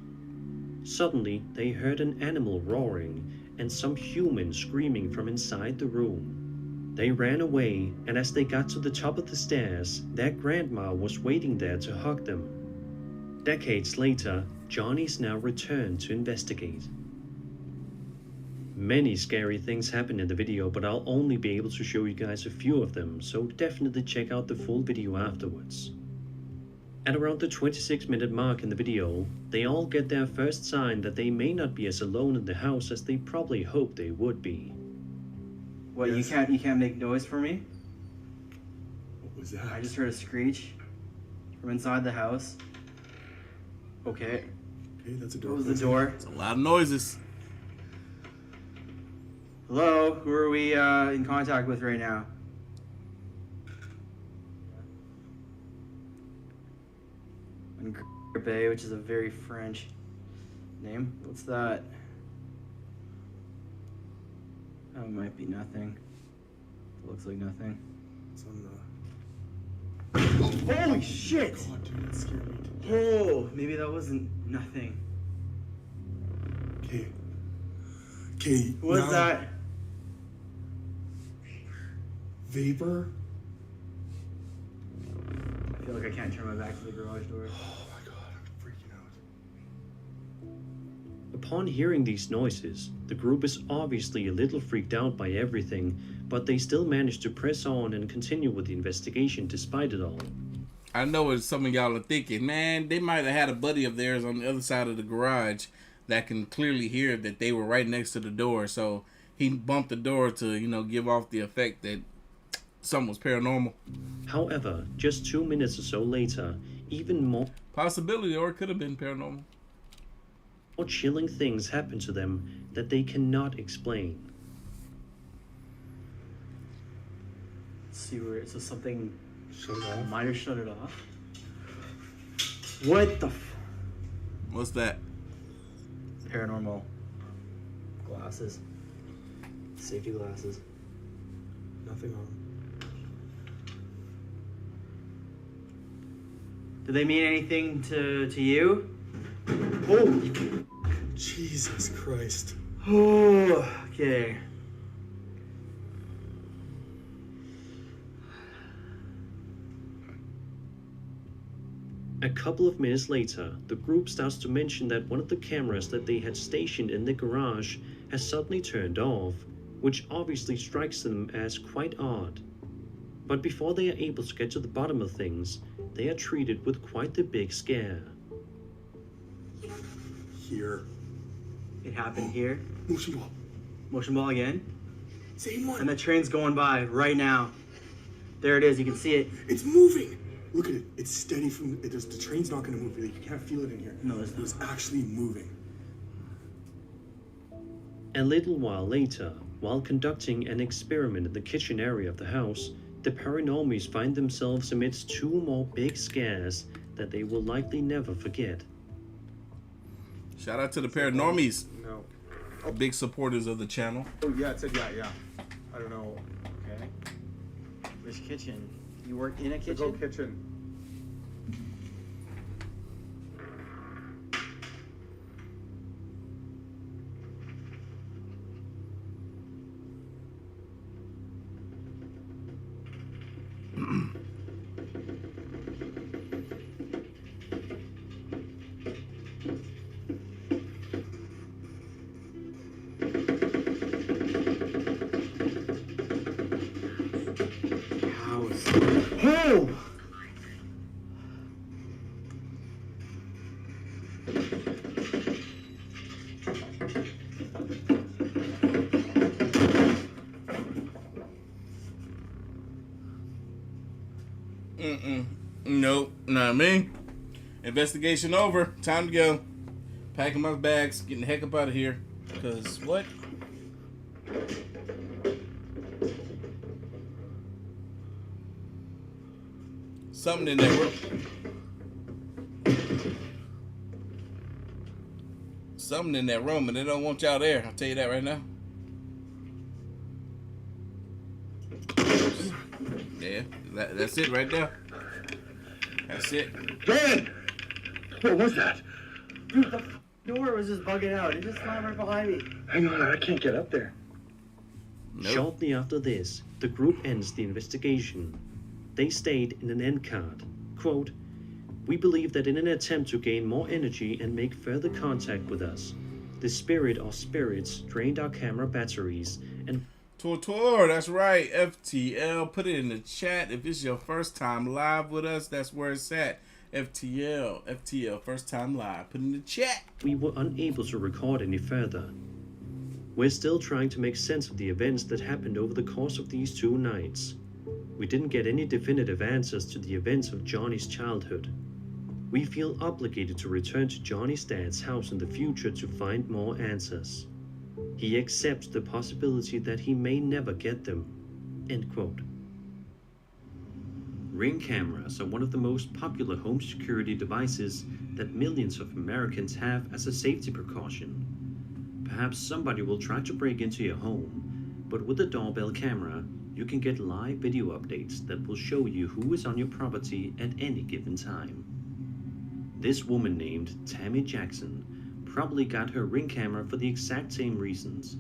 Suddenly, they heard an animal roaring and some human screaming from inside the room. They ran away, and as they got to the top of the stairs, their grandma was waiting there to hug them. Decades later, Johnny's now returned to investigate. Many scary things happen in the video, but I'll only be able to show you guys a few of them, so definitely check out the full video afterwards. At around the 26-minute mark in the video, they all get their first sign that they may not be as alone in the house as they probably hoped they would be.
What, yes. You can't make noise for me?
What was that?
I just heard a screech from inside the house. Okay.
Okay, that's a door.
What was the door?
It's a lot of noises.
Hello, who are we in contact with right now? Bay, which is a very French name. What's that? Oh, it might be nothing. It looks like nothing.
It's on the...
Holy shit!
God, dude, that scared me.
Oh, maybe that wasn't nothing.
Okay. Okay.
What's that?
Vapor?
I feel like I can't turn my back to the garage door.
Oh my god, I'm freaking out.
Upon hearing these noises, the group is obviously a little freaked out by everything, but they still manage to press on and continue with the investigation despite it all.
I know what some of y'all are thinking, man, they might have had a buddy of theirs on the other side of the garage that can clearly hear that they were right next to the door, so he bumped the door to, you know, give off the effect that something was paranormal.
However, just 2 minutes or so later, even more
Possibility, or it could have been paranormal.
chilling things happen to them that they cannot explain.
Let's see where it's just something.
Shut it off.
Miner shut it off. What the
What's that?
paranormal glasses. Safety glasses.
Nothing on.
Do they mean anything to you? Oh!
Jesus Christ.
Oh, okay.
A couple of minutes later, the group starts to mention that one of the cameras that they had stationed in the garage has suddenly turned off, which obviously strikes them as quite odd. But before they are able to get to the bottom of things, they are treated with quite the big scare.
Here.
It happened here.
Motion wall.
Motion ball again.
Same one.
And the train's going by right now. There it is, you can see it.
It's moving. Look at it. It's steady from. The train's not going to move. You can't feel it in here.
No, it's not.
It's actually moving.
A little while later, while conducting an experiment in the kitchen area of the house, the Paranormies find themselves amidst 2 more big scares that they will likely never forget.
Shout out to the Paranormies,
No.
big supporters of the channel.
Oh, yeah, it said yeah. I don't know. Okay.
Which kitchen? You work in a
To go
kitchen?
kitchen.
House. Oh!
Nope, not me. Investigation over. Time to go. Packing my bags, getting the heck up out of here. Because what? Something in that room. Something in that room, and they don't want y'all there. I'll tell you that right now. Yeah, that's it right there. That's it.
Dan! What was that?
Dude, the door was just bugging out. It just slammed right behind me.
Hang on, I can't get up there.
Nope.
Shortly after this, the group ends the investigation. They state in an end card, quote, "We believe that in an attempt to gain more energy and make further contact with us, the spirit or spirits drained our camera batteries and..."
Tortor, that's right. FTL, put it in the chat. If it's your first time live with us, that's where it's at. FTL, first time live. Put it in the chat.
We were unable to record any further. We're still trying to make sense of the events that happened over the course of these 2 nights. We didn't get any definitive answers to the events of Johnny's childhood. We feel obligated to return to Johnny's dad's house in the future to find more answers. He accepts the possibility that he may never get them." End quote. Ring cameras are one of the most popular home security devices that millions of Americans have as a safety precaution. Perhaps somebody will try to break into your home, but with a doorbell camera, you can get live video updates that will show you who is on your property at any given time. This woman named Tammy Jackson probably got her Ring camera for the exact same reasons,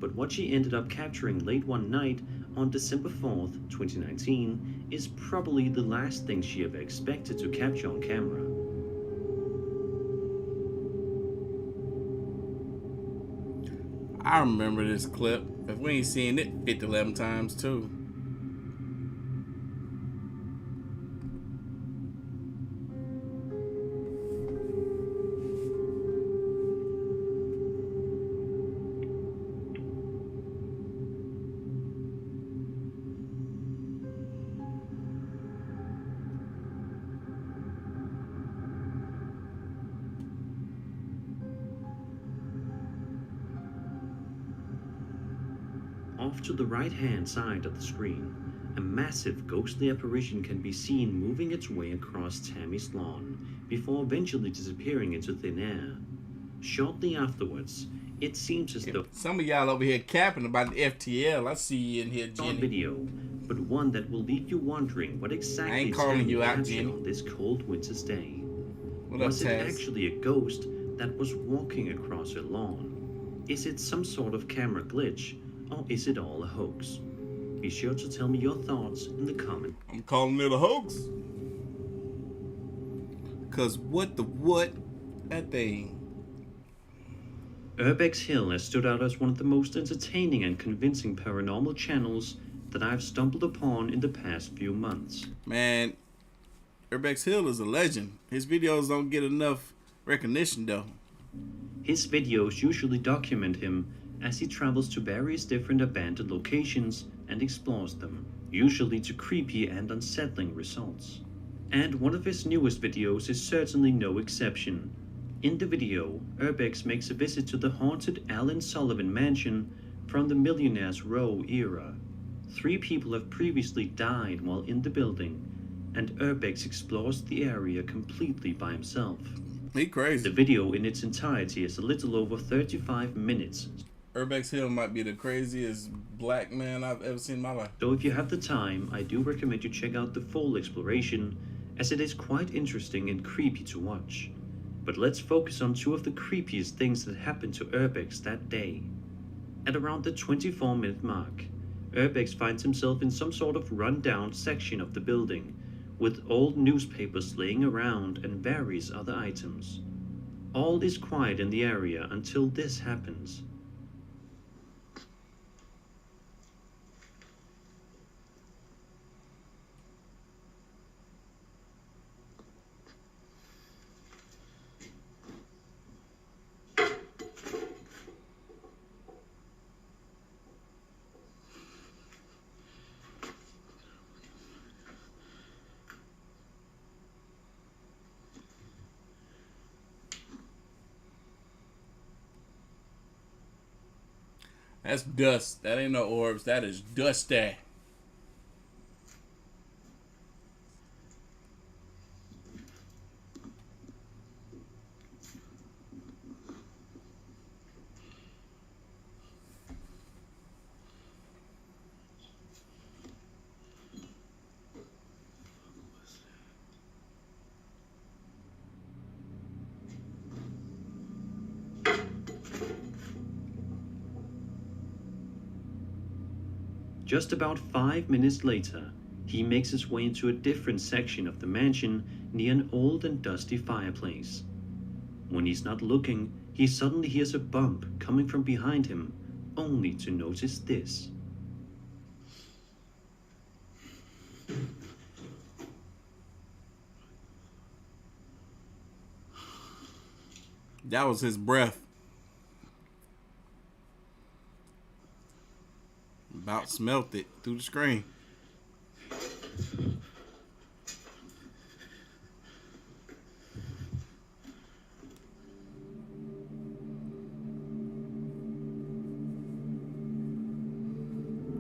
but what she ended up capturing late one night on December 4th, 2019 is probably the last thing she ever expected to capture on camera.
I remember this clip. If we ain't seen it 50-11 times too.
Off to the right-hand side of the screen, a massive ghostly apparition can be seen moving its way across Tammy's lawn before eventually disappearing into thin air. Shortly afterwards, it seems as though
Some of y'all over here capping about the FTL. I see you in here,
it's on
Jenny.
video, but one that will leave you wondering what exactly
I ain't calling
Tammy
you out,
captured
Jenny.
on this cold winter's day.
What up,
Was it
Taz?
actually a ghost that was walking across her lawn? Is it some sort of camera glitch, or is it all a hoax? Be sure to tell me your thoughts in the comments.
I'm calling it a hoax. Cause what that thing.
Urbex Hill has stood out as one of the most entertaining and convincing paranormal channels that I've stumbled upon in the past few months.
Man, Urbex Hill is a legend. His videos don't get enough recognition though.
His videos usually document him as he travels to various different abandoned locations and explores them, usually to creepy and unsettling results. And one of his newest videos is certainly no exception. In the video, Urbex makes a visit to the haunted Alan Sullivan mansion from the Millionaire's Row era. 3 people have previously died while in the building, and Urbex explores the area completely by himself.
He crazy.
The video in its entirety is a little over 35 minutes.
Urbex Hill might be the craziest black man I've ever seen in my life.
So if you have the time, I do recommend you check out the full exploration, as it is quite interesting and creepy to watch. But let's focus on 2 of the creepiest things that happened to Urbex that day. At around the 24-minute mark, Urbex finds himself in some sort of run-down section of the building, with old newspapers laying around and various other items. All is quiet in the area until this happens.
That's dust. That ain't no orbs. That is dusty.
Just about 5 minutes later, he makes his way into a different section of the mansion near an old and dusty fireplace. When he's not looking, he suddenly hears a bump coming from behind him, only to notice this.
That was his breath. About smelt it through the screen. It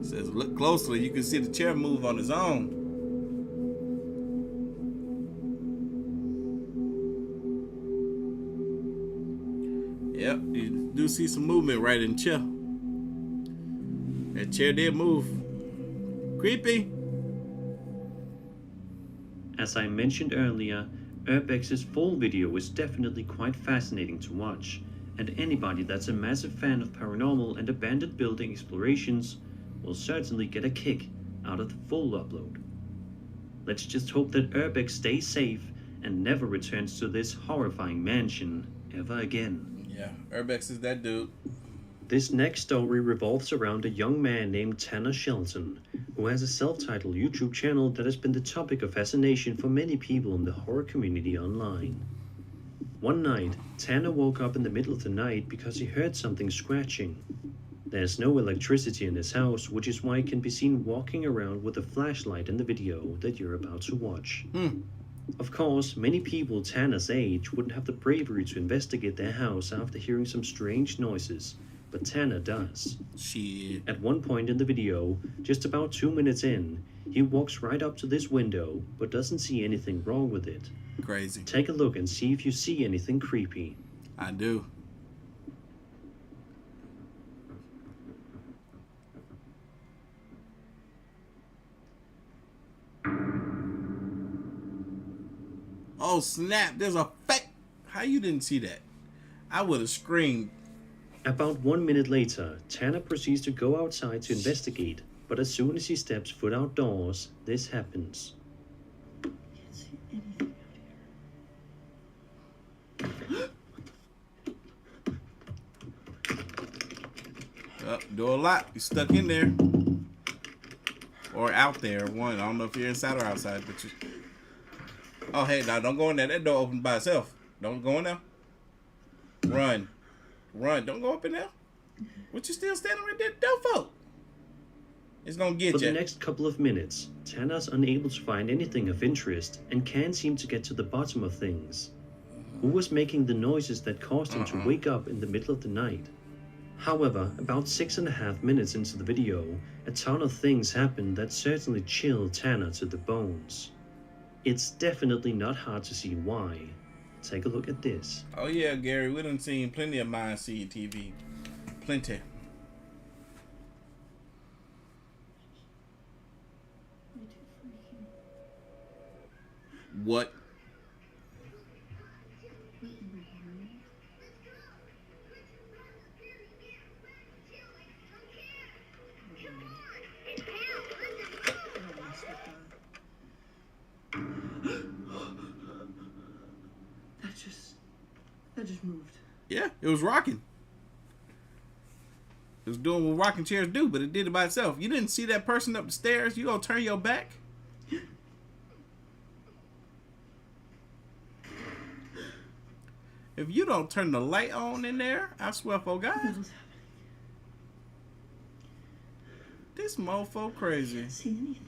says, look closely, you can see the chair move on its own. Yep, you do see some movement right in the chair. That chair did move. Creepy.
As I mentioned earlier, Urbex's full video is definitely quite fascinating to watch, and anybody that's a massive fan of paranormal and abandoned building explorations will certainly get a kick out of the full upload. Let's just hope that Urbex stays safe and never returns to this horrifying mansion ever again.
Yeah, Urbex is that dude.
This next story revolves around a young man named Tanner Shelton, who has a self-titled YouTube channel that has been the topic of fascination for many people in the horror community online. One night, Tanner woke up in the middle of the night because he heard something scratching. There's no electricity in his house, which is why he can be seen walking around with a flashlight in the video that you're about to watch. Of course, many people Tanner's age wouldn't have the bravery to investigate their house after hearing some strange noises, but Tanner does.
Shit.
At one point in the video, just about 2 minutes in, he walks right up to this window, but doesn't see anything wrong with it.
Crazy.
Take a look and see if you see anything creepy.
I do. Oh snap, there's a fake. How you didn't see that? I would have screamed.
About 1 minute later, Tanner proceeds to go outside to investigate, but as soon as he steps foot outdoors, this happens.
Can't see anything out here.
Door locked. You stuck in there. Or out there. One. I don't know if you're inside or outside, but you. Oh, hey, now don't go in there. That door opened by itself. Don't go in there. Run. Run. Don't go up in there. What you still standing right there? Don't folk. It's gonna get you.
For the next couple of minutes, Tanner's unable to find anything of interest and can't seem to get to the bottom of things. Who was making the noises that caused him to wake up in the middle of the night? However, about 6.5 minutes into the video, a ton of things happened that certainly chilled Tanner to the bones. It's definitely not hard to see why. Take a look at this.
Oh yeah, Gary, we done seen plenty of mine CCTV. Plenty. What?
That just moved.
Yeah, it was rocking. It was doing what rocking chairs do, but it did it by itself. You didn't see that person up the stairs. You gonna turn your back? If you don't turn the light on in there, I swear for God.
What was happening?
This mofo crazy.
I can't see anything.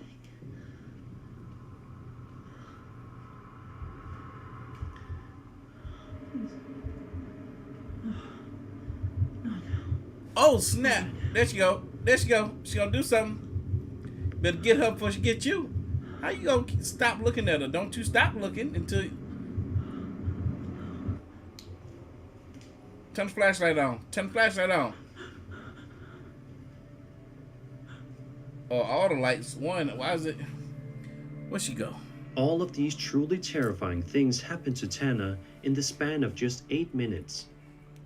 Oh, Oh, snap. There she go. There she go. She gonna do something. Better get her before she get you. How you gonna stop looking at her? Don't you stop looking until... Turn the flashlight on. Turn the flashlight on. Oh, all the lights. One. Why is it... Where'd she go?
All of these truly terrifying things happened to Tanner in the span of just 8 minutes,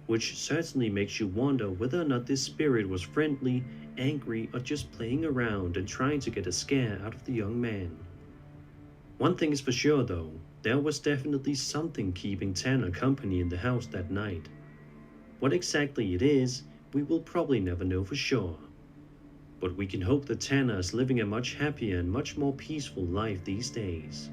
which certainly makes you wonder whether or not this spirit was friendly, angry, or just playing around and trying to get a scare out of the young man. One thing is for sure though, there was definitely something keeping Tanner company in the house that night. What exactly it is, we will probably never know for sure. But we can hope that Tanner is living a much happier and much more peaceful life these days.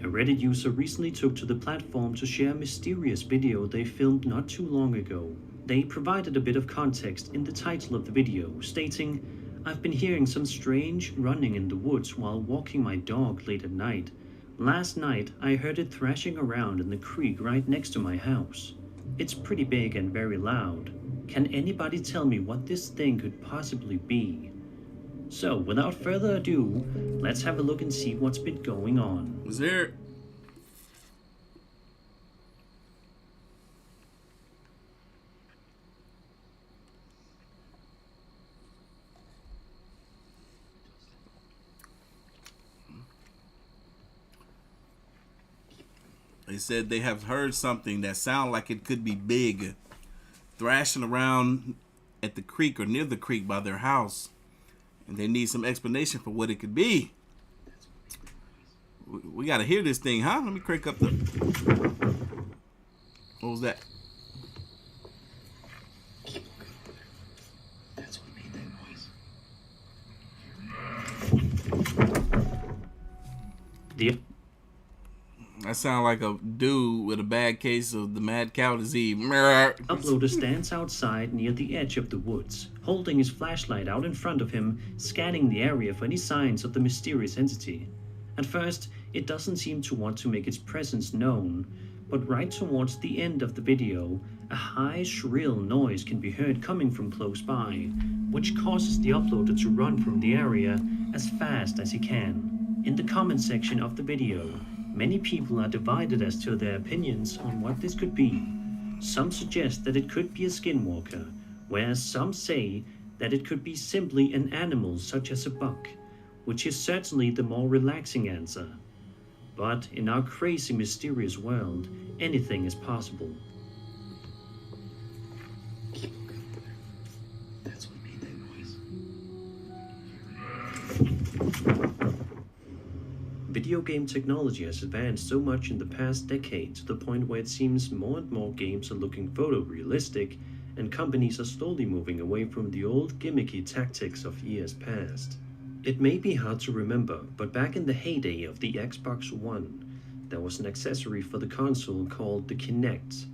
A Reddit user recently took to the platform to share a mysterious video they filmed not too long ago. They provided a bit of context in the title of the video, stating, "I've been hearing some strange running in the woods while walking my dog late at night. Last night, I heard it thrashing around in the creek right next to my house. It's pretty big and very loud. Can anybody tell me what this thing could possibly be?" So, without further ado, let's have a look and see what's been going on.
Was there... They said they have heard something that sounds like it could be big, thrashing around at the creek or near the creek by their house. And they need some explanation for what it could be. We gotta hear this thing, huh? Let me crank up the... What was that?
That's what made that noise.
That sounds like a dude with a bad case of the mad cow disease.
Uploader stands outside near the edge of the woods, holding his flashlight out in front of him, scanning the area for any signs of the mysterious entity. At first, it doesn't seem to want to make its presence known, but right towards the end of the video, a high, shrill noise can be heard coming from close by, which causes the uploader to run from the area as fast as he can. In the comment section of the video, many people are divided as to their opinions on what this could be. Some suggest that it could be a skinwalker, whereas some say that it could be simply an animal such as a buck, which is certainly the more relaxing answer. But in our crazy, mysterious world, anything is possible. That's what made that noise. Video game technology has advanced so much in the past decade to the point where it seems more and more games are looking photorealistic, and companies are slowly moving away from the old gimmicky tactics of years past. It may be hard to remember, but back in the heyday of the Xbox One, there was an accessory for the console called the Kinect,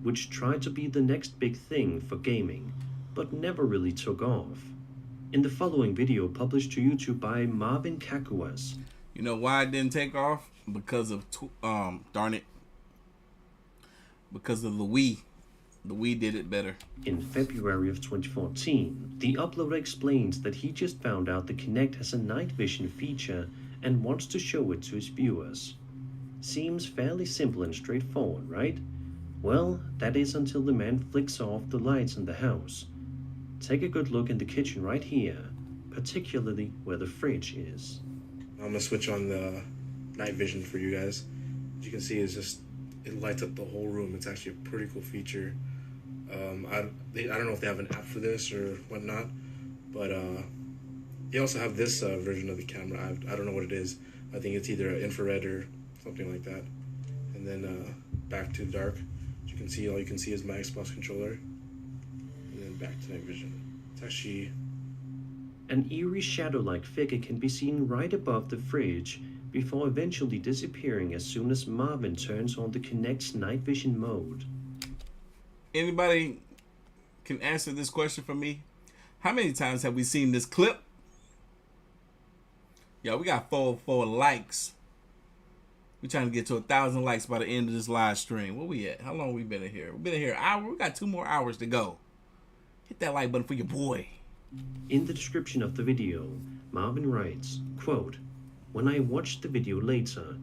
which tried to be the next big thing for gaming, but never really took off. In the following video published to YouTube by Marvin Kakuas,
You know why it didn't take off? Because of, darn it. Because of the Wii. The Wii did it better.
In February of 2014, the uploader explains that he just found out the Kinect has a night vision feature and wants to show it to his viewers. Seems fairly simple and straightforward, right? Well, that is until the man flicks off the lights in the house. Take a good look in the kitchen right here, particularly where the fridge is.
I'm gonna switch on the night vision for you guys. As you can see, it lights up the whole room. It's actually a pretty cool feature. I don't know if they have an app for this or whatnot, but they also have this version of the camera. I don't know what it is. I think it's either infrared or something like that. And then back to dark. As you can see, all you can see is my Xbox controller. And then back to night vision. It's actually...
An eerie shadow-like figure can be seen right above the fridge before eventually disappearing as soon as Marvin turns on the Kinect's night vision mode.
Anybody can answer this question for me? How many times have we seen this clip? Yeah, we got four likes. We're trying to get to 1,000 likes by the end of this live stream. Where we at? How long we been in here? We've been in here an hour. We got 2 more hours to go. Hit that like button for your boy.
In the description of the video, Marvin writes, quote, "When I watched the video later,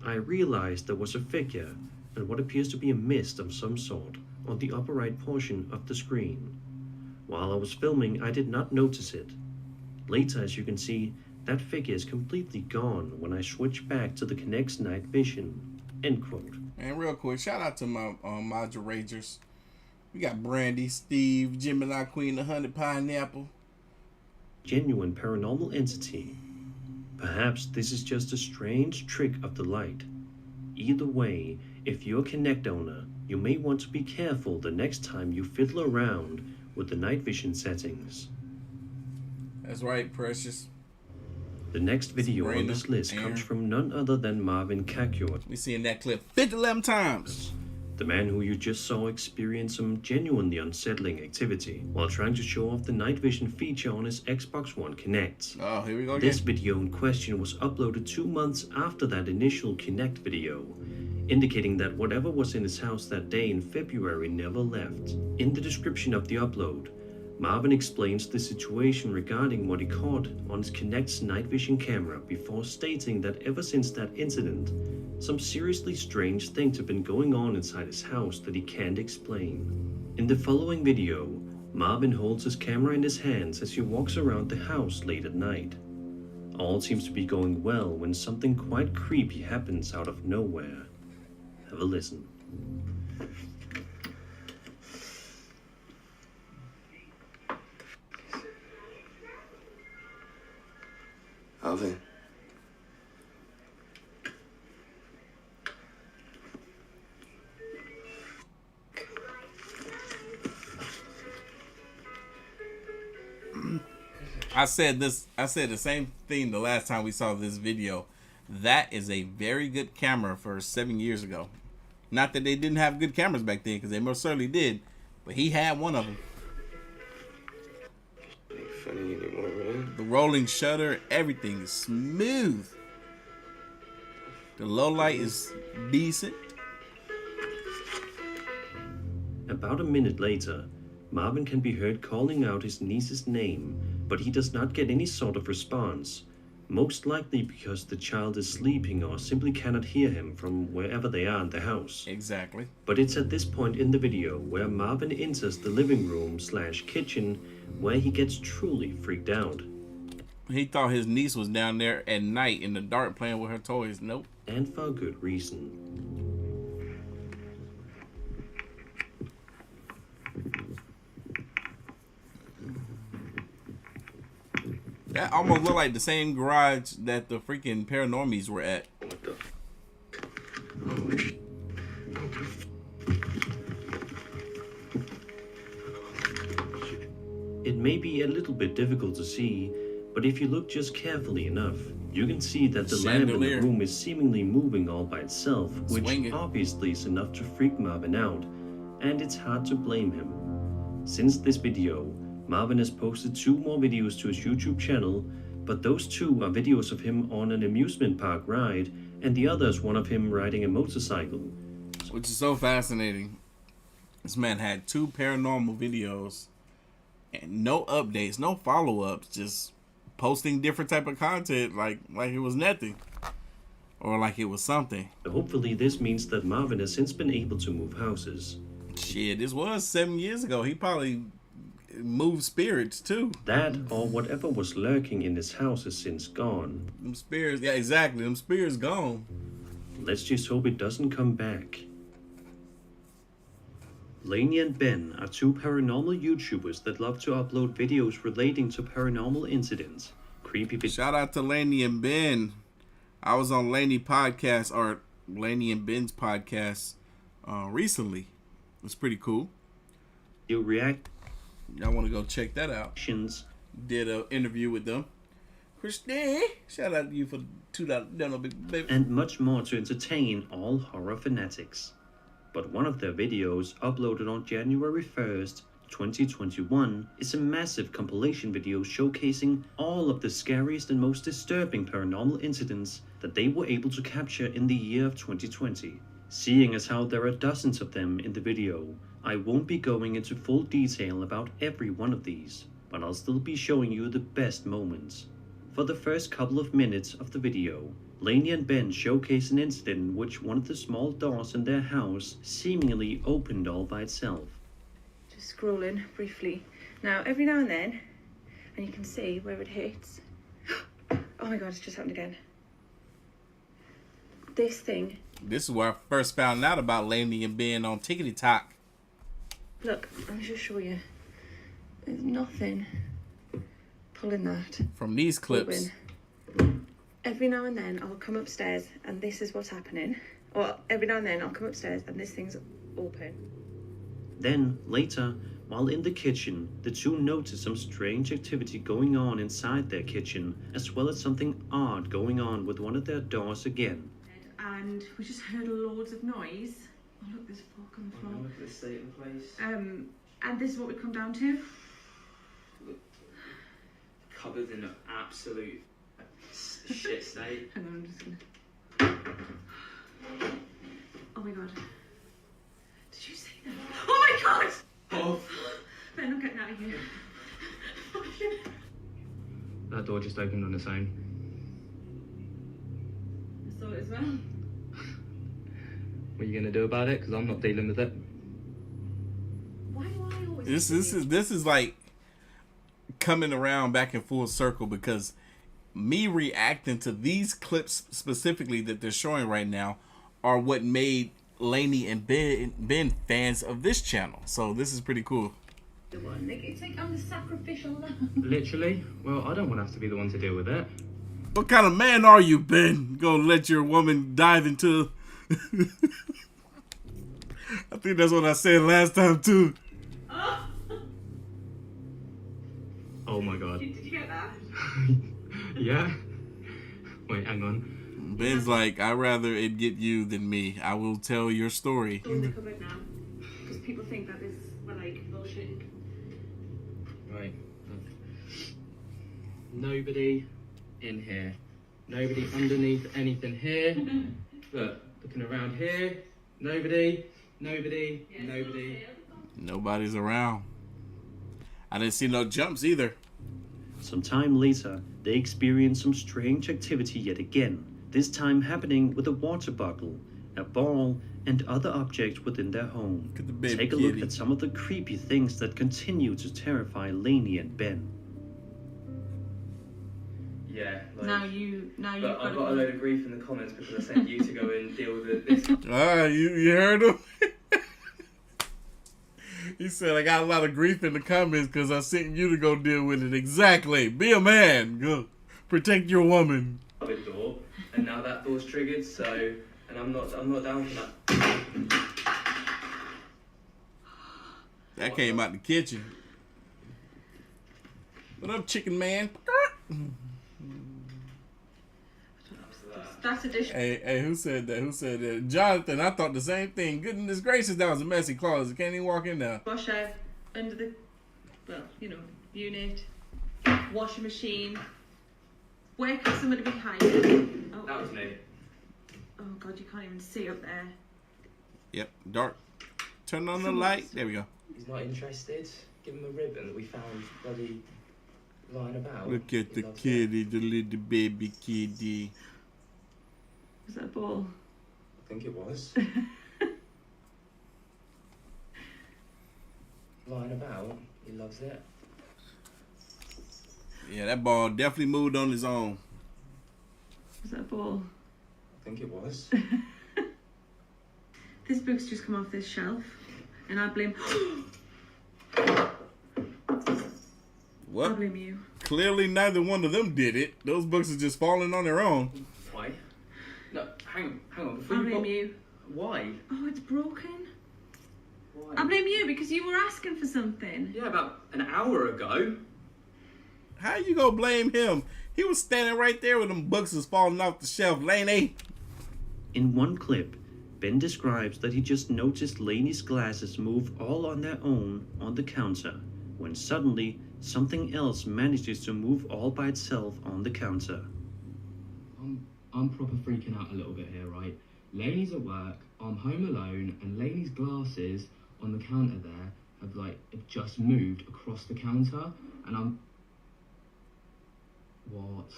I realized there was a figure and what appears to be a mist of some sort on the upper right portion of the screen. While I was filming, I did not notice it. Later, as you can see, that figure is completely gone when I switch back to the Kinect's night vision." End quote.
And real quick, shout out to my moderators. We got Brandy, Steve, Gemini Queen, the Honey Pineapple.
Genuine paranormal entity. Perhaps this is just a strange trick of the light. Either way, if you're a Kinect owner, you may want to be careful the next time you fiddle around with the night vision settings.
That's right, Precious.
The next video
Sabrina,
on this list
Aaron.
comes from none other than Marvin Kakyor,
We seen that clip 11 times.
the man who you just saw experience some genuinely unsettling activity while trying to show off the night vision feature on his Xbox One Kinect.
Oh, here we go again.
This video in question was uploaded 2 months after that initial Kinect video, indicating that whatever was in his house that day in February never left. In the description of the upload, Marvin explains the situation regarding what he caught on his Kinect's night vision camera before stating that ever since that incident, some seriously strange things have been going on inside his house that he can't explain. In the following video, Marvin holds his camera in his hands as he walks around the house late at night. All seems to be going well when something quite creepy happens out of nowhere. Have a listen.
Alvin.
I said the same thing the last time we saw this video. That is a very good camera for 7 years ago. Not that they didn't have good cameras back then, because they most certainly did. But he had one of them.
Ain't funny anymore, man.
The rolling shutter, everything is smooth. The low light is decent.
About a minute later, Marvin can be heard calling out his niece's name, but he does not get any sort of response, most likely because the child is sleeping or simply cannot hear him from wherever they are in the house.
Exactly.
But it's at this point in the video where Marvin enters the living room / kitchen where he gets truly freaked out.
He thought his niece was down there at night in the dark playing with her toys. Nope.
And for good reason.
That almost looked like the same garage that the freaking Paranormies were at.
What the?
It may be a little bit difficult to see, but if you look just carefully enough, you can see that the lamp in the
Chandelier.
room is seemingly moving all by itself, which
Swinging.
obviously is enough to freak Marvin out, and it's hard to blame him. Since this video, Marvin has posted 2 more videos to his YouTube channel, but those 2 are videos of him on an amusement park ride, and the other is one of him riding a motorcycle.
Which is so fascinating. This man had 2 paranormal videos and no updates, no follow-ups, just posting different type of content like it was nothing. Or like it was something.
Hopefully this means that Marvin has since been able to move houses.
Shit, this was 7 years ago. He probably moved spirits too.
That, or whatever was lurking in his house, is since gone.
Them spirits, yeah, exactly. Them spirits gone.
Let's just hope it doesn't come back. Lainey and Ben are 2 paranormal YouTubers that love to upload videos relating to paranormal incidents. Creepy
Shout out to Lainey and Ben. I was on Lainey podcast, or Lainey and Ben's podcast recently. It was pretty cool.
video reactions,
Y'all want to go check that out. Did an interview with them. Christine, shout out to you for $2 big baby.
and much more to entertain all horror fanatics. But one of their videos, uploaded on January 1st, 2021 is a massive compilation video showcasing all of the scariest and most disturbing paranormal incidents that they were able to capture in the year of 2020. Seeing as how there are dozens of them in the video, I won't be going into full detail about every one of these, but I'll still be showing you the best moments. For the first couple of minutes of the video, Lainey and Ben showcase an incident in which one of the small doors in their house seemingly opened all by itself.
Just scrolling briefly. Now, every now and then, and you can see where it hits. Oh my god, it's just happened again. This thing.
This is where I first found out about Lainey and Ben on Tickety Talk.
Look, I'll just show you. There's nothing pulling that.
From these clips.
Open. Every now and then I'll come upstairs and this is what's happening. Or every now and then I'll come upstairs and this thing's open.
Then, later, while in the kitchen, the two notice some strange activity going on inside their kitchen, as well as something odd going on with one of their doors again.
And we just heard loads of noise. Oh look, there's a fork on the floor.
Look at the state of the place.
And this is what we come down to.
Cupboards in an absolute shit state.
Hang on, I'm just gonna... Oh my god. Did you see that? Oh my god!
Oh.
Ben, I'm getting out of here.
That door just opened on its own.
I saw it as well.
What are you gonna do about it? Because I'm not dealing with it.
Why do I always...
This is like coming around back in full circle, because me reacting to these clips specifically that they're showing right now are what made Lainey and Ben fans of this channel. So this is pretty cool.
It's like I'm the sacrificial lamb.
Literally? Well, I don't want to have to be the one to deal with it.
What kind of man are you, Ben? Gonna let your woman dive into... I think that's what I said last time too.
Oh my god.
Did you get that?
Yeah? Wait, hang on.
Ben's like, I'd rather it get you than me. I will tell your story.
Go in the cupboard now. Because people think that this, we're like bullshitting.
Right. Nobody in here. Nobody underneath anything here. Look, looking around here. Nobody. Nobody. Nobody.
Nobody's around. I didn't see no jumps either.
Some time later, they experience some strange activity yet again, this time happening with a water bottle, a ball, and other objects within their home.
Look at the baby
Take a
kitty.
look at some of the creepy things that continue to terrify Lainey and Ben.
Yeah. Like,
Now you've
but
got
I got a load of grief in the comments because I sent you to go and deal with this.
You heard him? He said, I got a lot of grief in the comments because I sent you to go deal with it. Exactly. Be a man. Go protect your woman.
Door, and now that door's triggered, so, and I'm not down for that.
That came out the kitchen. What up, chicken man?
That's a dish.
Hey, who said that? Who said that? Jonathan, I thought the same thing. Goodness gracious, that was a messy closet. Can't even walk in there.
Washer under the, well, you know, unit. Washing machine. Where could somebody be hiding? Oh.
That was me.
Oh god, you can't even see up there.
Yep, dark. Turn on the light. There we go.
He's not interested. Give him a ribbon that we found bloody lying about.
Look at the kitty, the little baby kitty.
Was that a ball?
I think it was. Lying about. He loves it.
Yeah, that ball definitely moved on his own.
Was that a ball?
I think it was.
This book's just come off this shelf, and I blame.
What?
I blame you.
Clearly, neither one of them did it. Those books are just falling on their own.
Why? No, hang on. Before
I
you
blame you.
Why?
Oh, it's broken.
Why?
I blame you because you were asking for something.
Yeah, about an hour ago.
How you gonna blame him? He was standing right there with them books was falling off the shelf. Lainey.
In one clip, Ben describes that he just noticed Lainey's glasses move all on their own on the counter, when suddenly something else manages to move all by itself on the counter.
I'm proper freaking out a little bit here, right? Lainey's at work, I'm home alone, and Lainey's glasses on the counter there have just moved across the counter, and I'm... What?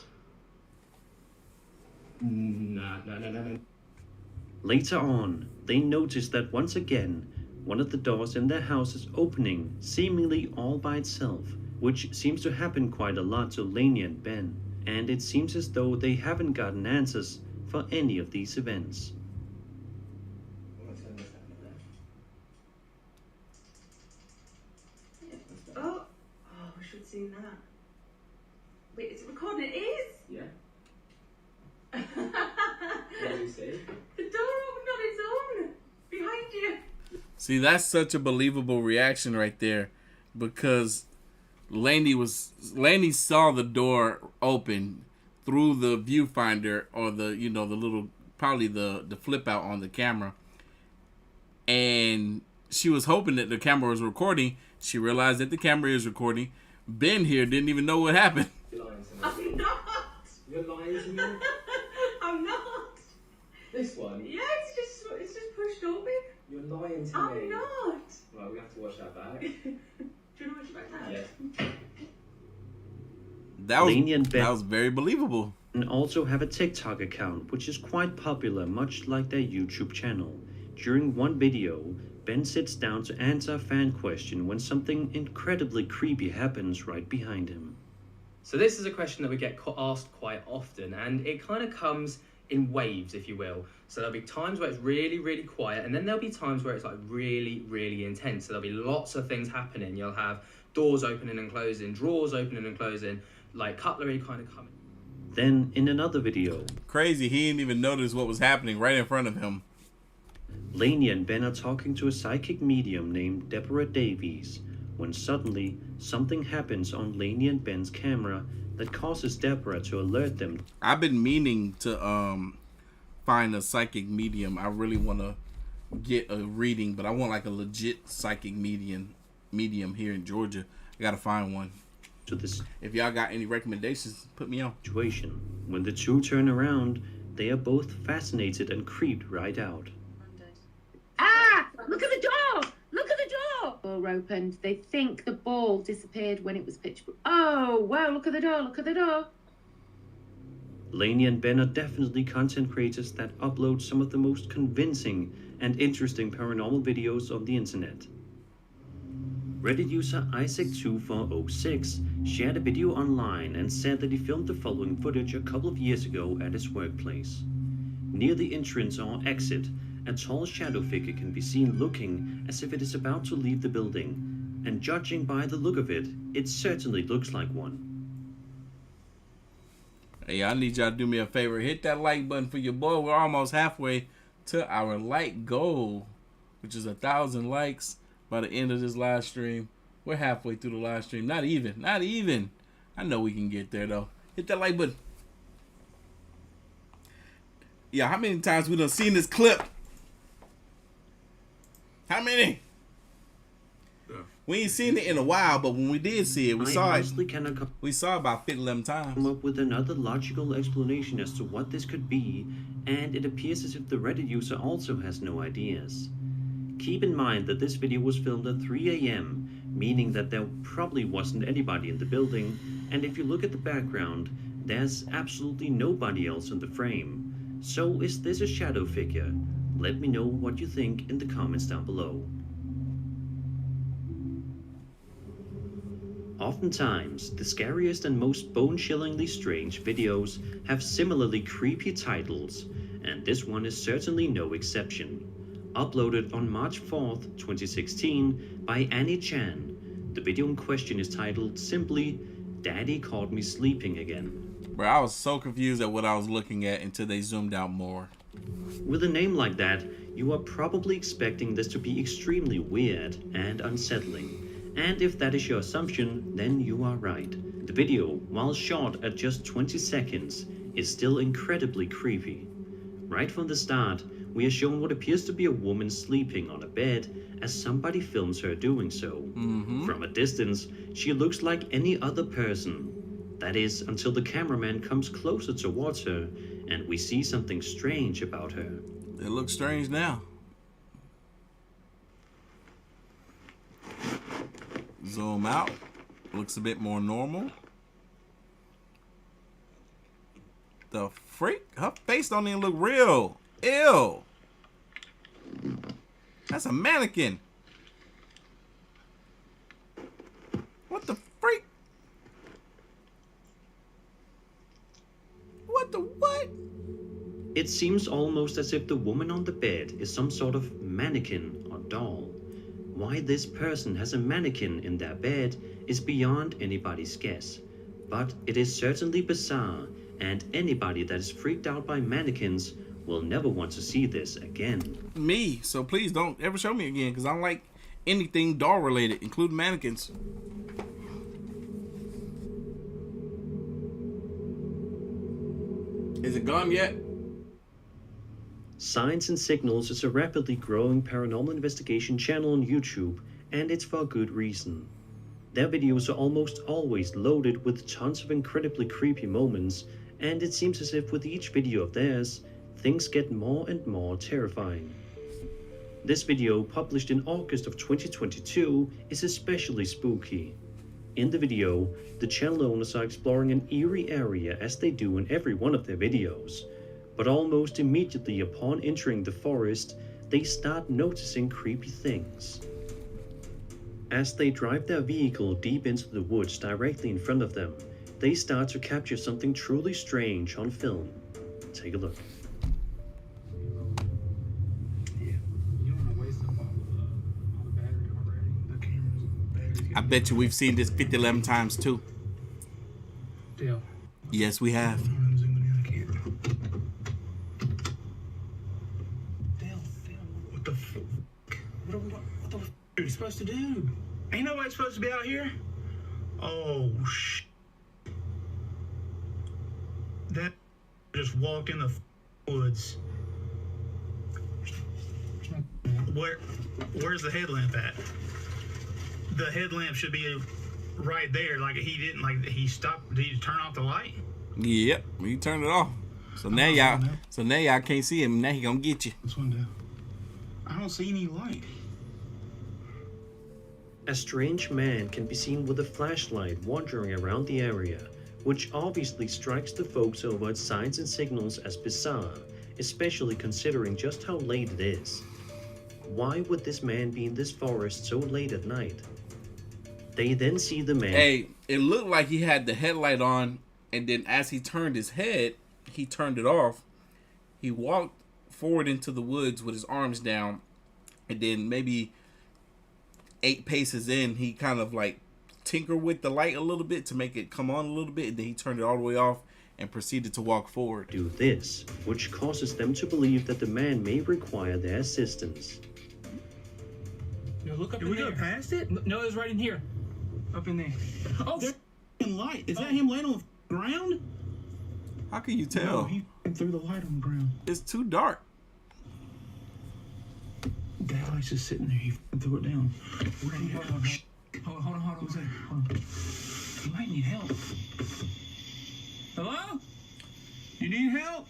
Nah.
Later on, they notice that once again, one of the doors in their house is opening, seemingly all by itself, which seems to happen quite a lot to Lainey and Ben, and it seems as though they haven't gotten answers for any of these events.
Oh, we should have seen that. Wait, is it recording? It is?
Yeah. What do you say?
The door opened on its own behind you.
See, that's such a believable reaction right there, because Lainey saw the door open through the viewfinder, or the little, probably the flip out on the camera, and she was hoping that the camera was recording. She realized that the camera is recording. Ben here didn't even know what happened.
You're lying to me.
I'm not.
You're lying to me?
I'm not.
This one?
Yeah, it's just pushed open.
You're lying to me.
I'm not.
Right, we have to watch that back.
Do you want to watch it back now?
Yeah.
That was very believable.
And also have a TikTok account, which is quite popular, much like their YouTube channel. During one video, Ben sits down to answer a fan question when something incredibly creepy happens right behind him.
So this is a question that we get asked quite often, and it kind of comes in waves, if you will. So there'll be times where it's really, really quiet, and then there'll be times where it's like really, really intense. So there'll be lots of things happening. You'll have doors opening and closing, drawers opening and closing, like cutlery kind of coming.
Then in another video,
crazy, he didn't even notice what was happening right in front of him.
Lainey and Ben are talking to a psychic medium named Deborah Davies, when suddenly something happens on Lainey and Ben's camera that causes Deborah to alert them.
I've been meaning to find a psychic medium. I really want to get a reading, but I want like a legit psychic medium here in Georgia. I gotta find one.
To this,
if y'all got any recommendations, put me on.
Situation. When the two turn around, they are both fascinated and creeped right out.
Ah! Look at the door! Look at the door! Door opened. They think the ball disappeared when it was pitch black. Oh, wow, look at the door, look at the door.
Lainey and Ben are definitely content creators that upload some of the most convincing and interesting paranormal videos on the internet. Reddit user Isaac2406 shared a video online and said that he filmed the following footage a couple of years ago at his workplace. Near the entrance or exit, a tall shadow figure can be seen looking as if it is about to leave the building, and judging by the look of it, it certainly looks like one.
Hey, I need y'all to do me a favor. Hit that like button for your boy. We're almost halfway to our like goal, which is 1,000 likes by the end of this live stream. We're halfway through the live stream. Not even. I know we can get there, though. Hit that like button. Yeah, how many times we done seen this clip? How many? We ain't seen it in a while, but when we did see it, we saw about 50 times.
Come up with another logical explanation as to what this could be, and it appears as if the Reddit user also has no ideas. Keep in mind that this video was filmed at 3 a.m., meaning that there probably wasn't anybody in the building, and if you look at the background, there's absolutely nobody else in the frame. So is this a shadow figure? Let me know what you think in the comments down below. Oftentimes, the scariest and most bone-chillingly strange videos have similarly creepy titles, and this one is certainly no exception. Uploaded on March 4th, 2016 by Annie Chan, the video in question is titled simply, "Daddy Caught Me Sleeping Again."
Bro, I was so confused at what I was looking at until they zoomed out more.
With a name like that, you are probably expecting this to be extremely weird and unsettling. And if that is your assumption, then you are right. The video, while shot at just 20 seconds, is still incredibly creepy. Right from the start, we are shown what appears to be a woman sleeping on a bed as somebody films her doing so. From a distance, she looks like any other person. That is, until the cameraman comes closer towards her and we see something strange about her.
It looks strange now. Zoom out. Looks a bit more normal. The freak? Her face don't even look real. Ew. That's a mannequin. What the freak? What the what?
It seems almost as if the woman on the bed is some sort of mannequin or doll. Why this person has a mannequin in their bed is beyond anybody's guess. But it is certainly bizarre, and anybody that is freaked out by mannequins will never want to see this again.
Me, so please don't ever show me again, because I don't like anything doll related, including mannequins. Is it gone yet?
Signs and Signals is a rapidly growing paranormal investigation channel on YouTube, and it's for a good reason. Their videos are almost always loaded with tons of incredibly creepy moments, and it seems as if with each video of theirs, things get more and more terrifying. This video, published in August of 2022, is especially spooky. In the video, the channel owners are exploring an eerie area as they do in every one of their videos. But almost immediately upon entering the forest, they start noticing creepy things. As they drive their vehicle deep into the woods directly in front of them, they start to capture something truly strange on film. Take a look.
I bet you we've seen this 50-11 times too.
Deal.
Yes, we have.
What the f? What the f are you supposed to do? Ain't nobody supposed to be out here. Oh sh. That just walked in the woods. Where's the headlamp at? The headlamp should be right there. Like he stopped. Did he turn off the light?
Yep, he turned it off. So now y'all can't see him. Now he gonna get you.
This one down. I don't see any light.
A strange man can be seen with a flashlight wandering around the area, which obviously strikes the folks over at Signs and Signals as bizarre, especially considering just how late it is. Why would this man be in this forest so late at night? They then see the man.
Hey, it looked like he had the headlight on, and then as he turned his head, he turned it off. He walked forward into the woods with his arms down, and then maybe 8 paces in, he kind of like tinkered with the light a little bit to make it come on a little bit, and then he turned it all the way off and proceeded to walk forward.
Do this, which causes them to believe that the man may require their assistance.
No, look up in there. Did we go past it? No, it's right in here. Up in there. Oh, there's light. Is that him laying on the ground?
How can you tell?
No, he threw the light on the ground.
It's too dark.
That light's just sitting there. He threw it down. Hold on. What's that? Hold on. You might need help. Hello? You need help?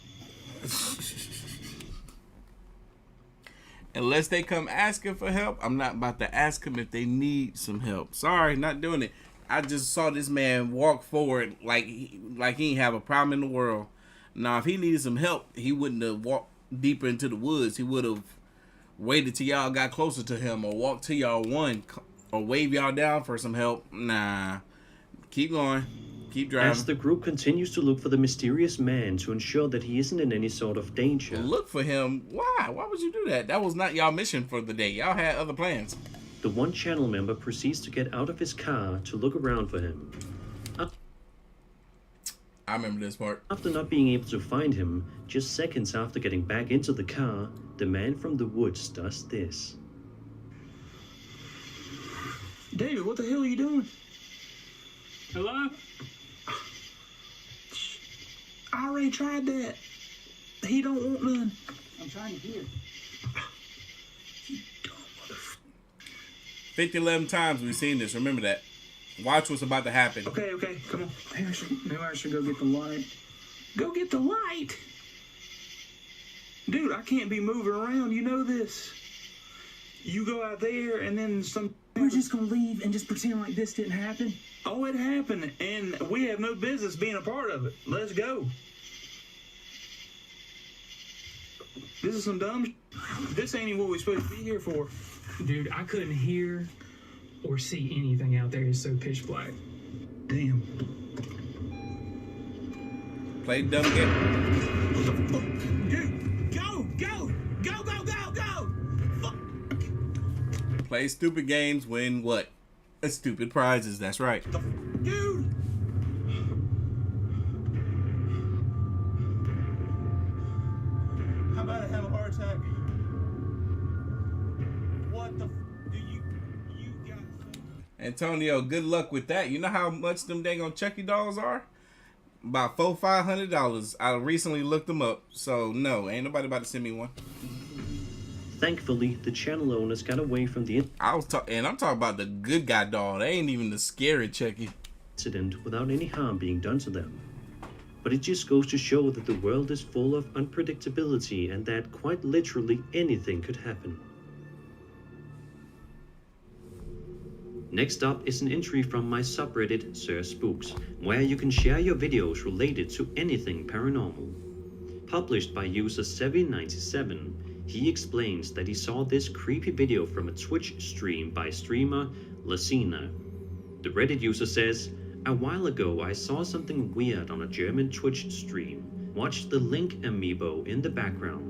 Unless they come asking for help, I'm not about to ask them if they need some help. Sorry, not doing it. I just saw this man walk forward like he ain't have a problem in the world. Now, if he needed some help, he wouldn't have walked deeper into the woods. He would have waited till y'all got closer to him, or walked till y'all won, or wave y'all down for some help. Nah, keep going. Keep driving.
As the group continues to look for the mysterious man to ensure that he isn't in any sort of danger.
Look for him? Why? Why would you do that? That was not y'all mission for the day. Y'all had other plans.
The one channel member proceeds to get out of his car to look around for him.
I remember this part.
After not being able to find him, just seconds after getting back into the car, the man from the woods does this.
David, what the hell are you doing? Hello? I already tried that. He don't want none. I'm trying to hear.
50-11 times we've seen this. Remember that. Watch what's about to happen.
Okay, come on. Maybe I should go get the light. Go get the light? Dude, I can't be moving around. You know this. You go out there and then some... We're just gonna leave and just pretend like this didn't happen? Oh, it happened, and we have no business being a part of it. Let's go. This is some dumb This ain't even what we're supposed to be here for.
Dude, I couldn't hear or see anything out there. It's so pitch black.
Damn.
Play dumb game.
Dude, go!
Play stupid games, win what? Stupid prizes, that's right.
Dude! How about I have a heart attack? What the do you got?
Antonio, good luck with that. You know how much them dang on Chucky dolls are? About $400-500. I recently looked them up, so no, ain't nobody about to send me one.
Thankfully, the channel owners got away from the
I'm talking about the good guy doll. They ain't even the scary Chucky
incident without any harm being done to them. But it just goes to show that the world is full of unpredictability and that quite literally anything could happen. Next up is an entry from my subreddit Sir Spooks, where you can share your videos related to anything paranormal. Published by user 797, he explains that he saw this creepy video from a Twitch stream by streamer Lacina. The Reddit user says, "A while ago I saw something weird on a German Twitch stream. Watch the Link amiibo in the background."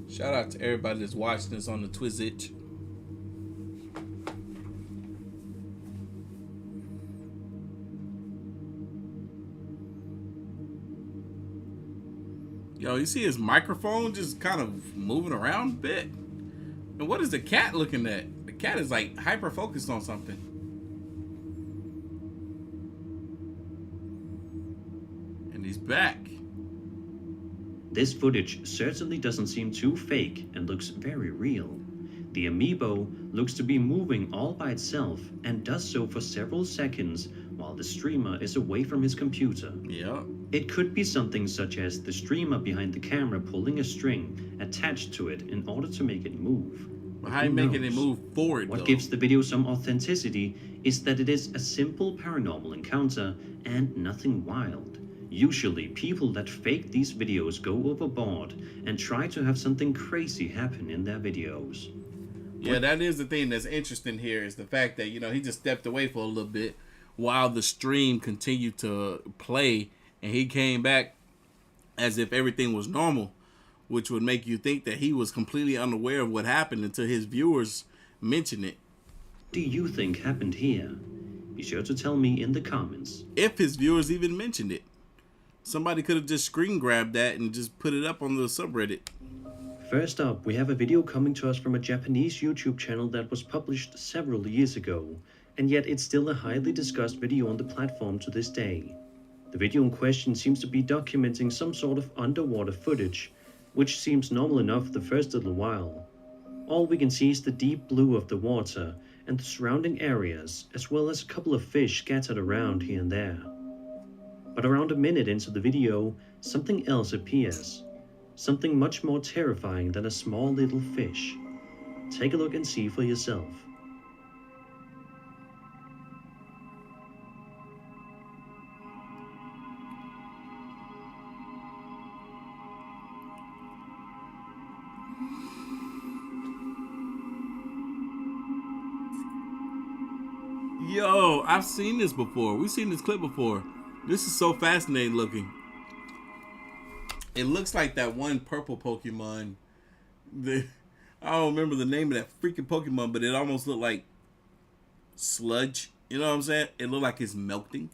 Shout out to everybody that's watching this on the Twizit. Yo, you see his microphone just kind of moving around a bit? And what is the cat looking at? The cat is like hyper focused on something. And he's back.
This footage certainly doesn't seem too fake and looks very real. The amiibo looks to be moving all by itself and does so for several seconds while the streamer is away from his computer.
Yeah.
It could be something such as the streamer behind the camera pulling a string attached to it in order to make it move.
But how are you making it move forward,
What
though?
gives the video some authenticity is that it is a simple paranormal encounter and nothing wild. Usually, people that fake these videos go overboard and try to have something crazy happen in their videos.
Yeah, that is the thing that's interesting here, is the fact that, you know, he just stepped away for a little bit while the stream continued to play, and he came back as if everything was normal, which would make you think that he was completely unaware of what happened until his viewers mentioned it.
What do you think happened here? Be sure to tell me in the comments.
If his viewers even mentioned it. Somebody could have just screen grabbed that and just put it up on the subreddit.
First up, we have a video coming to us from a Japanese YouTube channel that was published several years ago, and yet it's still a highly discussed video on the platform to this day. The video in question seems to be documenting some sort of underwater footage, which seems normal enough the first little while. All we can see is the deep blue of the water and the surrounding areas, as well as a couple of fish scattered around here and there. But around a minute into the video, something else appears. Something much more terrifying than a small little fish. Take a look and see for yourself.
Yo, I've seen this before. We've seen this clip before. This is so fascinating looking. It looks like that one purple Pokemon. I don't remember the name of that freaking Pokemon, but it almost looked like sludge. You know what I'm saying? It looked like it's melting.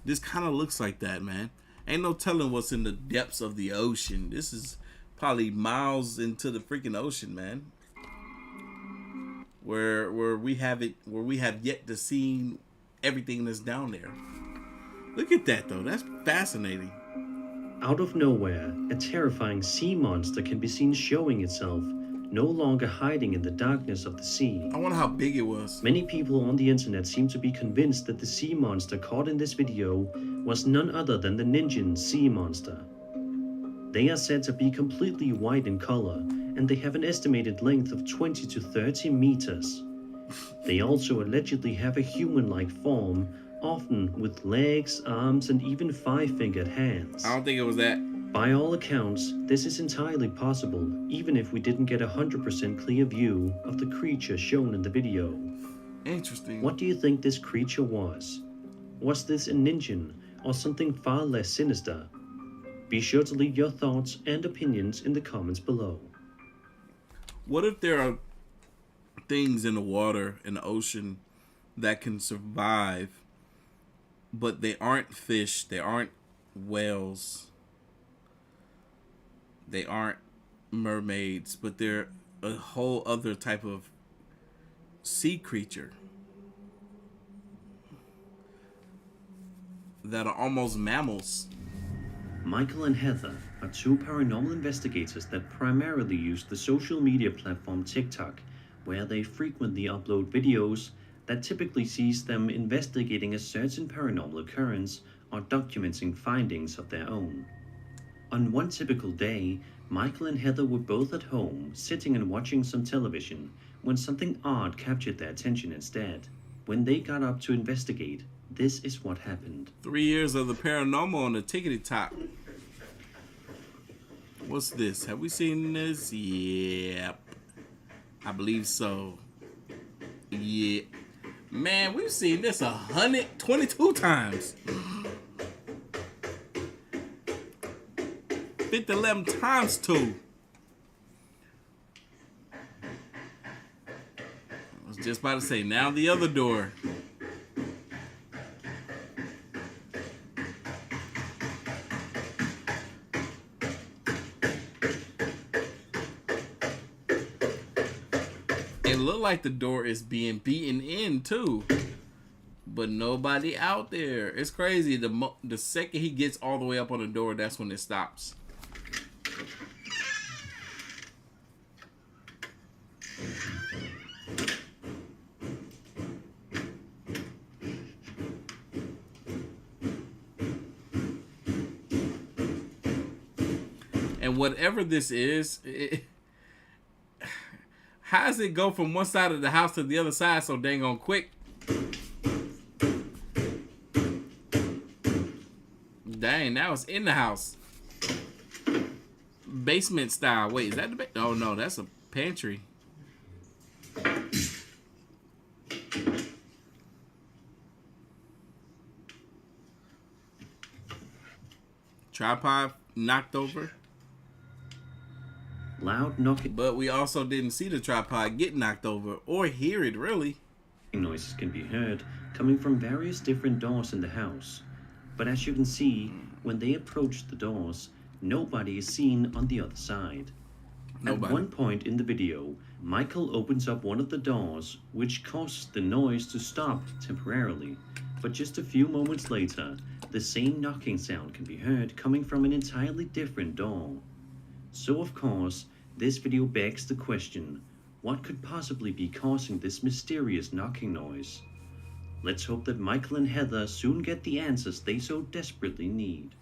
This kind of looks like that, man. Ain't no telling what's in the depths of the ocean. This is probably miles into the freaking ocean, man. Where we have yet to see everything that's down there. Look at that though. That's fascinating.
Out of nowhere, a terrifying sea monster can be seen showing itself, no longer hiding in the darkness of the sea.
I wonder how big it was.
Many people on the internet seem to be convinced that the sea monster caught in this video was none other than the Ninjin sea monster. They are said to be completely white in color, and they have an estimated length of 20 to 30 meters. They also allegedly have a human-like form, often with legs, arms, and even 5-fingered hands.
I don't think it was that.
By all accounts, this is entirely possible, even if we didn't get a 100% clear view of the creature shown in the video.
Interesting.
What do you think this creature was? Was this a ninja, or something far less sinister? Be sure to leave your thoughts and opinions in the comments below.
What if there are things in the water, in the ocean, that can survive, but they aren't fish, they aren't whales, they aren't mermaids, but they're a whole other type of sea creature that are almost mammals?
Michael and Heather are two paranormal investigators that primarily use the social media platform TikTok, where they frequently upload videos that typically sees them investigating a certain paranormal occurrence or documenting findings of their own. On one typical day, Michael and Heather were both at home, sitting and watching some television, when something odd captured their attention instead. When they got up to investigate, this is what happened.
3 years of the paranormal on the tickety top. What's this? Have we seen this? Yep. I believe so. Yeah. Man, we've seen this 122 times. 11 times 2. I was just about to say, now the other door. It looked like the door is being beaten in too, but nobody out there. It's crazy. The second he gets all the way up on the door, that's when it stops. And whatever this is, how does it go from one side of the house to the other side so dang on quick? Dang, now it's in the house. Basement style. Wait, is that the oh no, that's a pantry. Tripod knocked over.
Loud knocking.
But we also didn't see the tripod get knocked over or hear it really.
Noises can be heard coming from various different doors in the house. But as you can see, when they approach the doors, nobody is seen on the other side. At one point in the video, Michael opens up one of the doors, which causes the noise to stop temporarily. But just a few moments later, the same knocking sound can be heard coming from an entirely different door. So of course, this video begs the question, what could possibly be causing this mysterious knocking noise? Let's hope that Michael and Heather soon get the answers they so desperately need.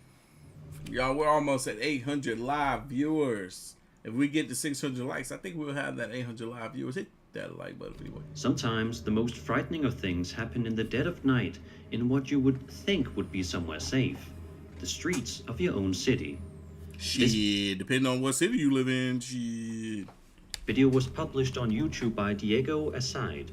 Y'all, we're almost at 800 live viewers. If we get to 600 likes, I think we'll have that 800 live viewers. Hit that like button anyway.
Sometimes the most frightening of things happen in the dead of night in what you would think would be somewhere safe. The streets of your own city.
Shit, depending on what city you live in, shit.
Video was published on YouTube by Diego Aside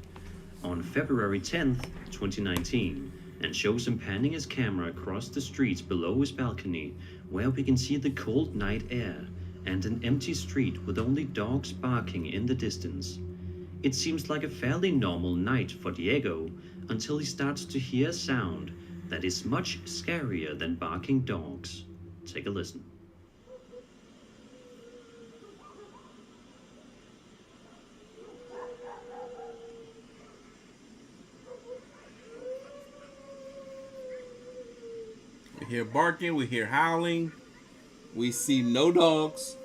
on February 10th, 2019, and shows him panning his camera across the streets below his balcony, where we can see the cold night air and an empty street with only dogs barking in the distance. It seems like a fairly normal night for Diego until he starts to hear a sound that is much scarier than barking dogs. Take a listen.
We hear barking, we hear howling, we see no dogs.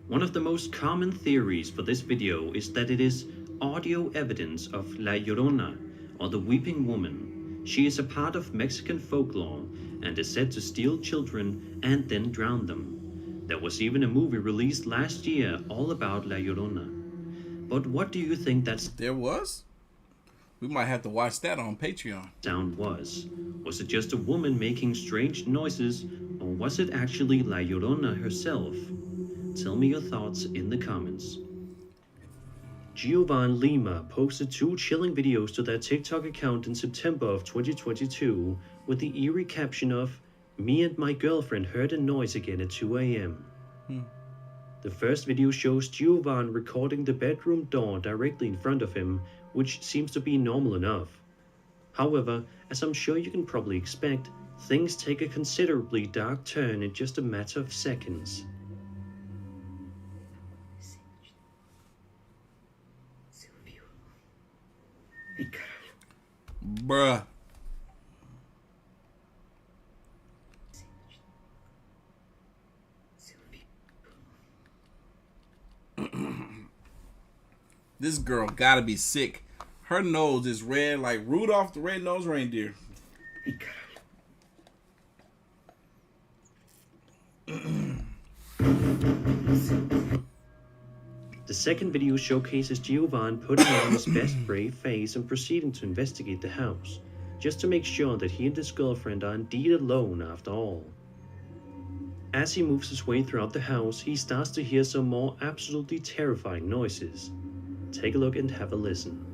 One of the most common theories for this video is that it is audio evidence of La Llorona, or the Weeping Woman. She is a part of Mexican folklore and is said to steal children and then drown them. There was even a movie released last year all about La Llorona. But what do you think that
There was? We might have to watch that on Patreon.
sound was? Was it just a woman making strange noises, or was it actually La Llorona herself? Tell me your thoughts in the comments. Giovanni Lima posted 2 chilling videos to their TikTok account in September of 2022 with the eerie caption of, "Me and my girlfriend heard a noise again at 2 a.m. The first video shows Giovanni recording the bedroom door directly in front of him, which seems to be normal enough. However, as I'm sure you can probably expect, things take a considerably dark turn in just a matter of seconds.
Bruh. This girl gotta be sick. Her nose is red like Rudolph the Red-Nosed Reindeer.
The second video showcases Giovanni putting on his best brave face and proceeding to investigate the house, just to make sure that he and his girlfriend are indeed alone after all. As he moves his way throughout the house, he starts to hear some more absolutely terrifying noises. Take a look and have a listen.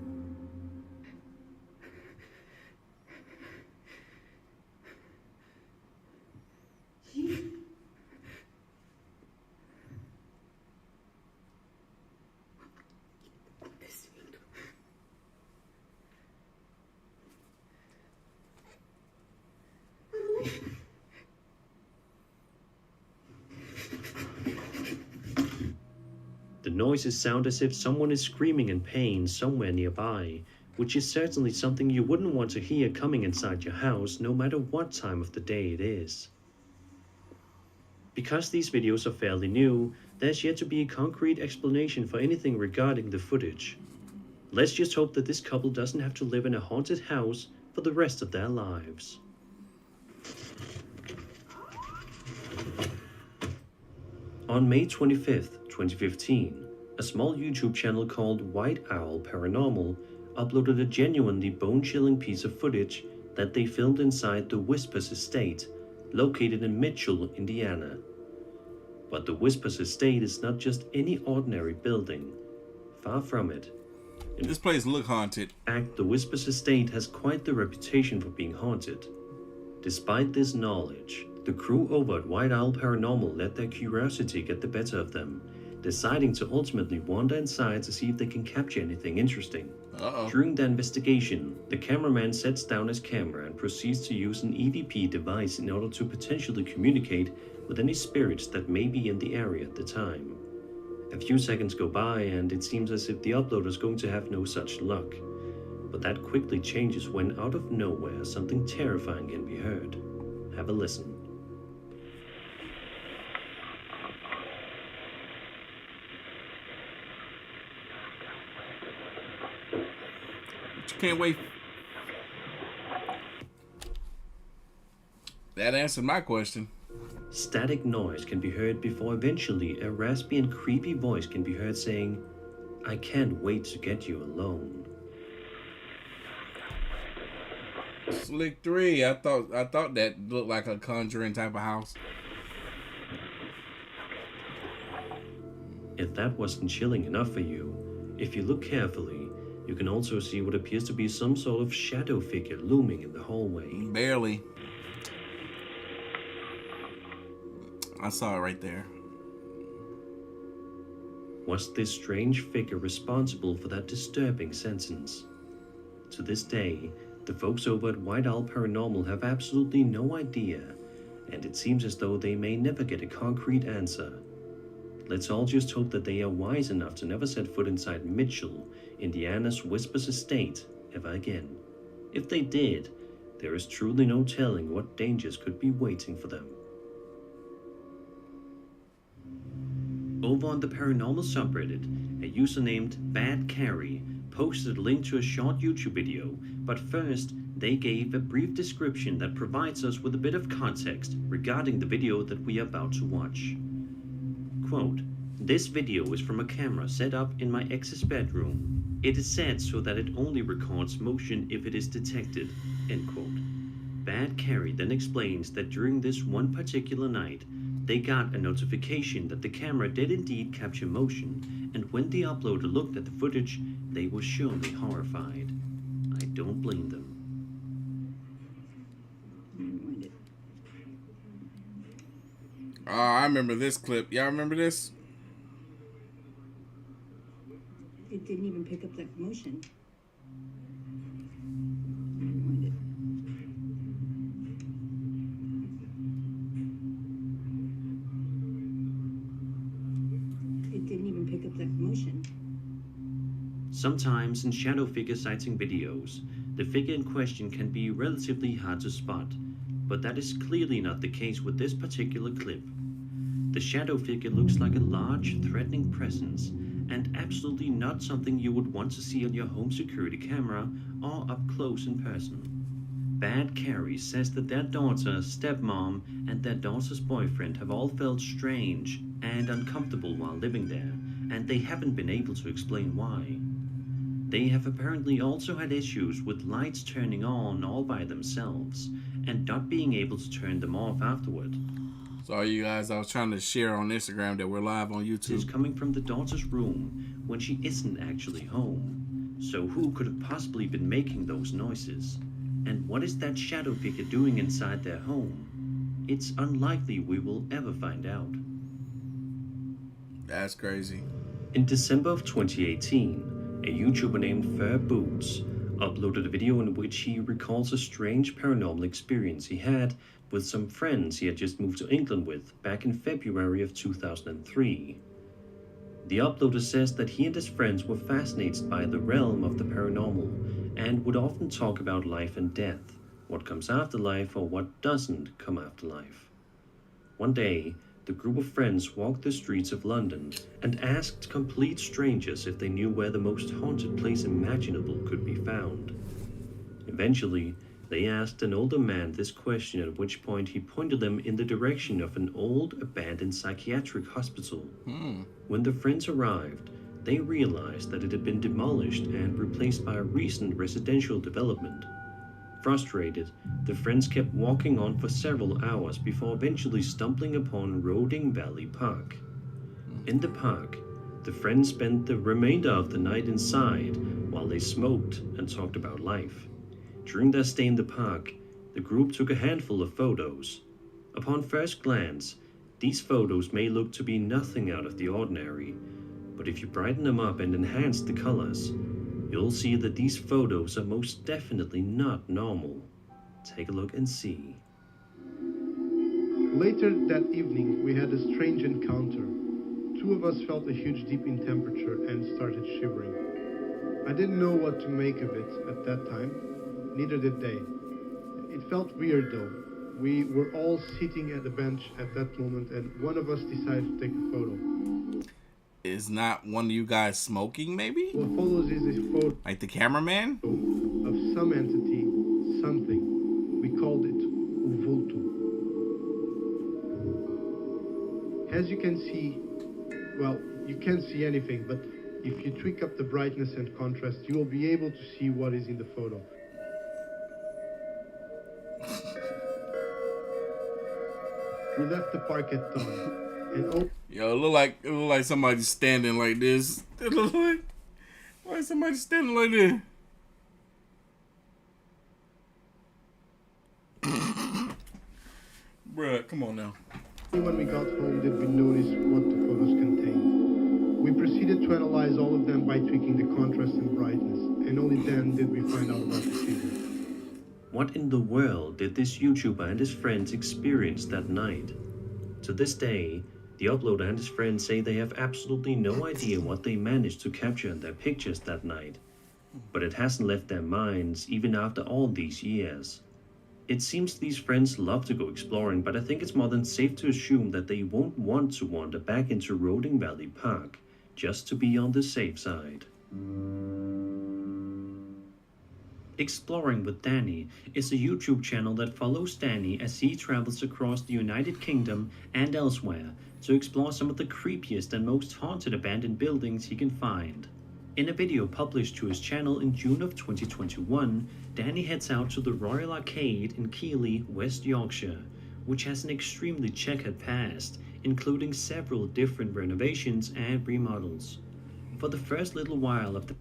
The noises sound as if someone is screaming in pain somewhere nearby, which is certainly something you wouldn't want to hear coming inside your house no matter what time of the day it is. Because these videos are fairly new, there's yet to be a concrete explanation for anything regarding the footage. Let's just hope that this couple doesn't have to live in a haunted house for the rest of their lives. On May 25th, 2015, a small YouTube channel called White Owl Paranormal uploaded a genuinely bone-chilling piece of footage that they filmed inside the Whispers Estate, located in Mitchell, Indiana. But the Whispers Estate is not just any ordinary building. Far from it.
This place look haunted.
In fact, the Whispers Estate has quite the reputation for being haunted. Despite this knowledge, the crew over at White Owl Paranormal let their curiosity get the better of them, deciding to ultimately wander inside to see if they can capture anything interesting. During the investigation, the cameraman sets down his camera and proceeds to use an EVP device in order to potentially communicate with any spirits that may be in the area at the time. A few seconds go by and it seems as if the uploader is going to have no such luck. But that quickly changes when out of nowhere something terrifying can be heard. Have a listen.
Can't wait. That answered my question.
Static noise can be heard before eventually a raspy and creepy voice can be heard saying, "I can't wait to get you alone."
Slick 3. I thought that looked like a Conjuring type of house.
If that wasn't chilling enough for you, if you look carefully, you can also see what appears to be some sort of shadow figure looming in the hallway.
Barely. I saw it right there.
Was this strange figure responsible for that disturbing sentence? To this day, the folks over at White Owl Paranormal have absolutely no idea, and it seems as though they may never get a concrete answer. Let's all just hope that they are wise enough to never set foot inside Mitchell, Indiana's Whispers estate ever again. If they did, there is truly no telling what dangers could be waiting for them. Over on the paranormal subreddit, a user named Bad Carrie posted a link to a short YouTube video, but first they gave a brief description that provides us with a bit of context regarding the video that we are about to watch. Quote, "This video is from a camera set up in my ex's bedroom. It is set so that it only records motion if it is detected." End quote. Bad Carrie then explains that during this one particular night, they got a notification that the camera did indeed capture motion, and when the uploader looked at the footage, they were surely horrified. I don't blame them.
I remember this clip. Y'all remember this?
It didn't even pick up that motion. It didn't even pick up that motion.
Sometimes in shadow figure sighting videos, the figure in question can be relatively hard to spot, but that is clearly not the case with this particular clip. The shadow figure looks like a large, threatening presence, and absolutely not something you would want to see on your home security camera or up close in person. Bad Carrie says that their daughter, stepmom, and their daughter's boyfriend have all felt strange and uncomfortable while living there, and they haven't been able to explain why. They have apparently also had issues with lights turning on all by themselves, and not being able to turn them off afterward.
So you guys, I was trying to share on Instagram that we're live on YouTube.
Is coming from the daughter's room when she isn't actually home. So who could have possibly been making those noises? And what is that shadow figure doing inside their home? It's unlikely we will ever find out.
That's crazy.
In December of 2018, a YouTuber named Fur Boots uploaded a video in which he recalls a strange paranormal experience he had with some friends he had just moved to England with back in February of 2003. The uploader says that he and his friends were fascinated by the realm of the paranormal and would often talk about life and death, what comes after life or what doesn't come after life. One day, the group of friends walked the streets of London and asked complete strangers if they knew where the most haunted place imaginable could be found. Eventually, they asked an older man this question, at which point he pointed them in the direction of an old, abandoned psychiatric hospital. When the friends arrived, they realized that it had been demolished and replaced by a recent residential development. Frustrated, the friends kept walking on for several hours before eventually stumbling upon Roding Valley Park. In the park, the friends spent the remainder of the night inside while they smoked and talked about life. During their stay in the park, the group took a handful of photos. Upon first glance, these photos may look to be nothing out of the ordinary, but if you brighten them up and enhance the colors, you'll see that these photos are most definitely not normal. Take a look and see.
Later that evening, we had a strange encounter. Two of us felt a huge dip in temperature and started shivering. I didn't know what to make of it at that time, neither did they. It felt weird though. We were all sitting at a bench at that moment and one of us decided to take a photo.
Is not one of you guys smoking, maybe?
What follows is a photo
like the cameraman?
Of some entity, something. We called it Uvultu. As you can see, well, you can't see anything, but if you tweak up the brightness and contrast, you will be able to see what is in the photo. We left the park at dawn, and
yo, it look like somebody standing like this. It look like somebody standing like this. Bruh, come on now.
When we got home, did we notice what the photos contained. We proceeded to analyze all of them by tweaking the contrast and brightness, and only then did we find out about the figure.
What in the world did this YouTuber and his friends experience that night? To this day, the uploader and his friends say they have absolutely no idea what they managed to capture in their pictures that night. But it hasn't left their minds even after all these years. It seems these friends love to go exploring, but I think it's more than safe to assume that they won't want to wander back into Roding Valley Park, just to be on the safe side. Exploring with Danny is a YouTube channel that follows Danny as he travels across the United Kingdom and elsewhere to explore some of the creepiest and most haunted abandoned buildings he can find. In a video published to his channel in June of 2021, Danny heads out to the Royal Arcade in Keighley, West Yorkshire, which has an extremely checkered past, including several different renovations and remodels. For the first little while of the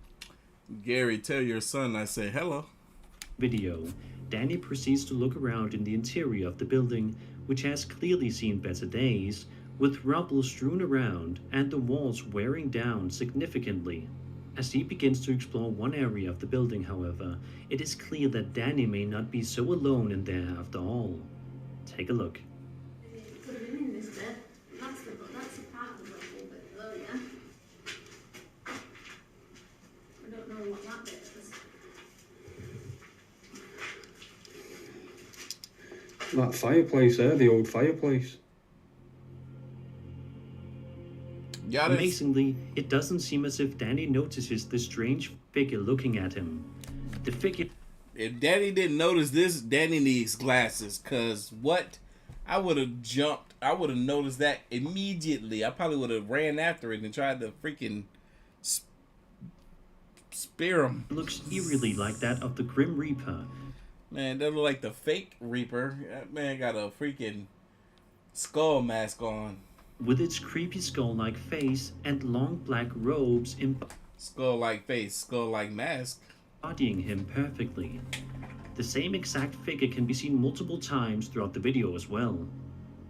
Gary, tell your son I say hello.
Video, Danny proceeds to look around in the interior of the building, which has clearly seen better days, with rubble strewn around and the walls wearing down significantly. As he begins to explore one area of the building, however, it is clear that Danny may not be so alone in there after all. Take a look.
Could have been in this bit. That's the part of the rubble bit though, yeah? I don't know what that bit is.
That fireplace there, the old fireplace.
Amazingly, it doesn't seem as if Danny notices the strange figure looking at him. The figure...
If Danny didn't notice this, Danny needs glasses, cause what? I would have jumped. I would have noticed that immediately. I probably would have ran after it and tried to freaking spear him.
Looks eerily like that of the Grim Reaper.
Man, that look like the fake Reaper. That man got a freaking skull mask on.
With its creepy skull-like face and long black robes
skull-like face, skull-like mask,
embodying him perfectly. The same exact figure can be seen multiple times throughout the video as well.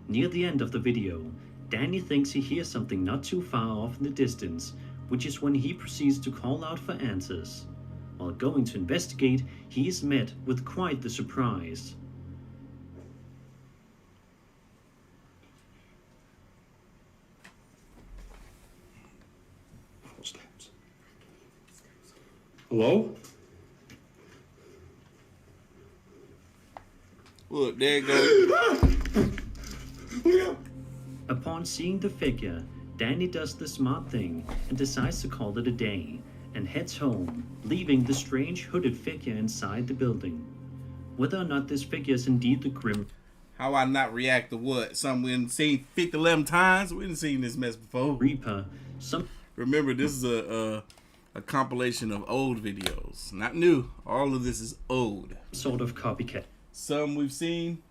Near the end of the video, Danny thinks he hears something not too far off in the distance, which is when he proceeds to call out for answers. While going to investigate, he is met with quite the surprise.
Hello?
Look, there it goes.
Upon seeing the figure, Danny does the smart thing and decides to call it a day and heads home, leaving the strange hooded figure inside the building. Whether or not this figure is indeed the Grim...
How I not react to what? Something we didn't seen 50-11 times? We didn't seen this mess before.
Reaper.
Remember, this is a compilation of old videos. Not new. All of this is old.
Sort of copycat.
Some we've seen.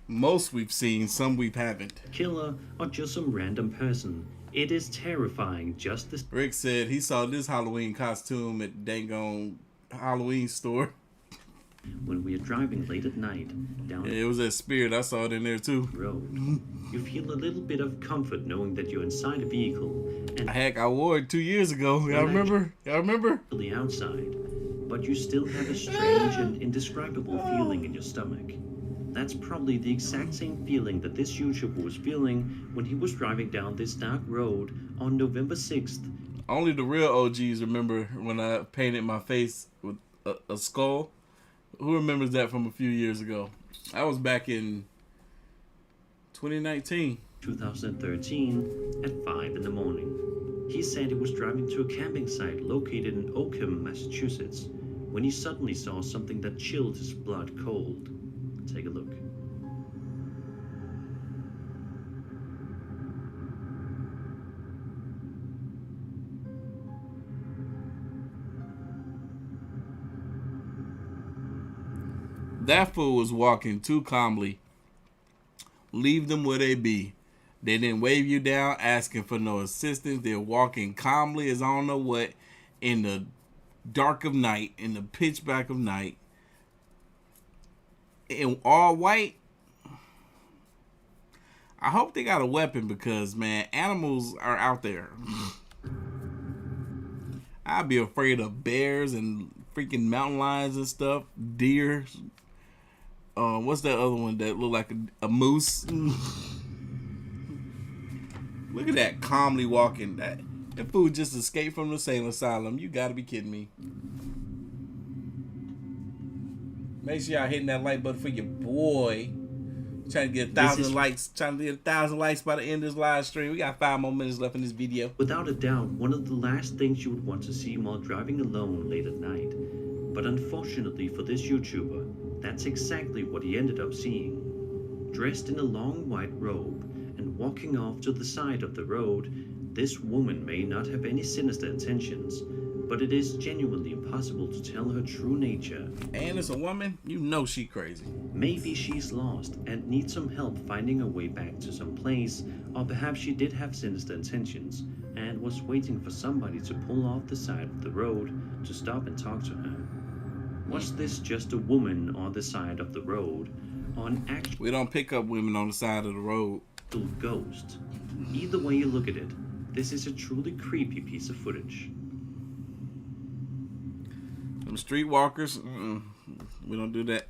Most we've seen. Some we haven't.
Killer or just some random person. It is terrifying just this.
Rick said he saw this Halloween costume at dang-on Halloween store.
When we are driving late at night down
it was that Spirit. I saw it in there too.
Road, you feel a little bit of comfort knowing that you're inside a vehicle. And
heck, I wore it 2 years ago. Y'all remember? Y'all remember?
The outside, but you still have a strange and indescribable feeling in your stomach. That's probably the exact same feeling that this YouTuber was feeling when he was driving down this dark road on November 6th.
Only the real OGs remember when I painted my face with a skull. Who remembers that from a few years ago? I was back in 2019.
2013 at 5 in the morning. He said he was driving to a camping site located in Oakham, Massachusetts, when he suddenly saw something that chilled his blood cold. Take a look.
That fool was walking too calmly. Leave them where they be. They didn't wave you down asking for no assistance. They're walking calmly as I don't know what in the dark of night, in the pitch black of night. In all white. I hope they got a weapon because, man, animals are out there. I'd be afraid of bears and freaking mountain lions and stuff. Deer. What's that other one that look like a moose? Look at that calmly walking. That fool just escaped from the insane asylum. You gotta be kidding me. Make sure y'all hitting that like button for your boy. Trying to get 1,000 likes. Trying to get 1,000 likes by the end of this live stream. We got 5 more minutes left in this video.
Without a doubt, one of the last things you would want to see while driving alone late at night. But unfortunately for this YouTuber, that's exactly what he ended up seeing. Dressed in a long white robe and walking off to the side of the road, this woman may not have any sinister intentions, but it is genuinely impossible to tell her true nature.
And as a woman, you know she crazy.
Maybe she's lost and needs some help finding her way back to some place, or perhaps she did have sinister intentions and was waiting for somebody to pull off the side of the road to stop and talk to her. Was this just a woman on the side of the road, or an actual...
We don't pick up women on the side of the road.
...ghost? Either way you look at it, this is a truly creepy piece of footage.
Them streetwalkers, we don't do that.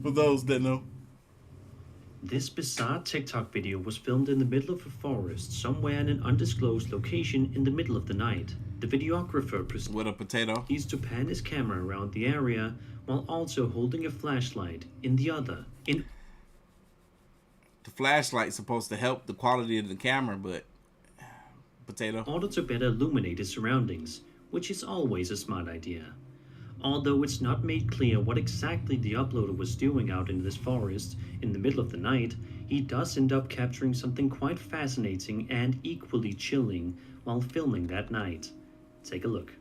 For those that know.
This bizarre TikTok video was filmed in the middle of a forest, somewhere in an undisclosed location in the middle of the night. The videographer proceeds to pan his camera around the area while also holding a flashlight in the other. The
flashlight's supposed to help the quality of the camera, but
in order to better illuminate his surroundings, which is always a smart idea. Although it's not made clear what exactly the uploader was doing out in this forest in the middle of the night, he does end up capturing something quite fascinating and equally chilling while filming that night. Take a look.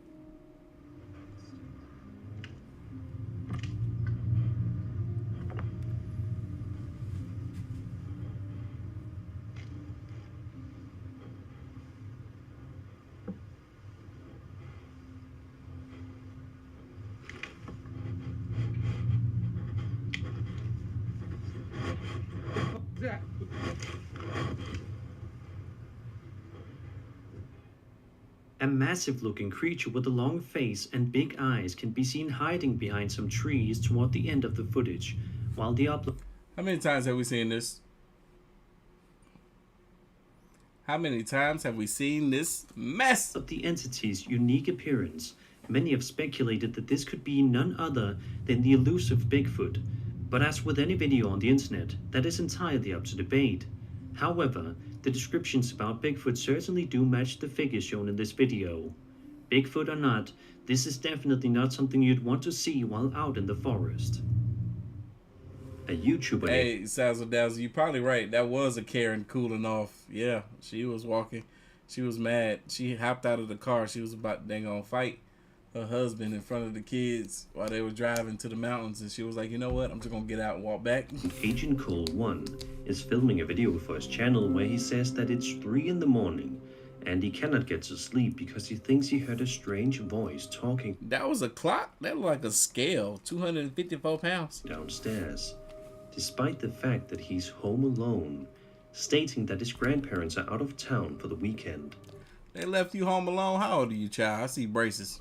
A massive-looking creature with a long face and big eyes can be seen hiding behind some trees toward the end of the footage, while the upload...
How many times have we seen this? How many times have we seen this mess?
Of the entity's unique appearance, many have speculated that this could be none other than the elusive Bigfoot. But as with any video on the internet, that is entirely up to debate. However, the descriptions about Bigfoot certainly do match the figures shown in this video. Bigfoot or not, this is definitely not something you'd want to see while out in the forest. A YouTuber...
Hey, Sazzle Dazzle, you're probably right. That was a Karen cooling off. Yeah, she was walking. She was mad. She hopped out of the car. She was about to dang on fight her husband in front of the kids while they were driving to the mountains, and she was like, you know what, I'm just gonna get out and walk back.
Agent Cole 1 is filming a video for his channel where he says that it's 3 in the morning and he cannot get to sleep because he thinks he heard a strange voice talking.
That was a clock? That looked like a scale. 254 pounds.
Downstairs, despite the fact that he's home alone, stating that his grandparents are out of town for the weekend.
They left you home alone? How old are you, child? I see braces.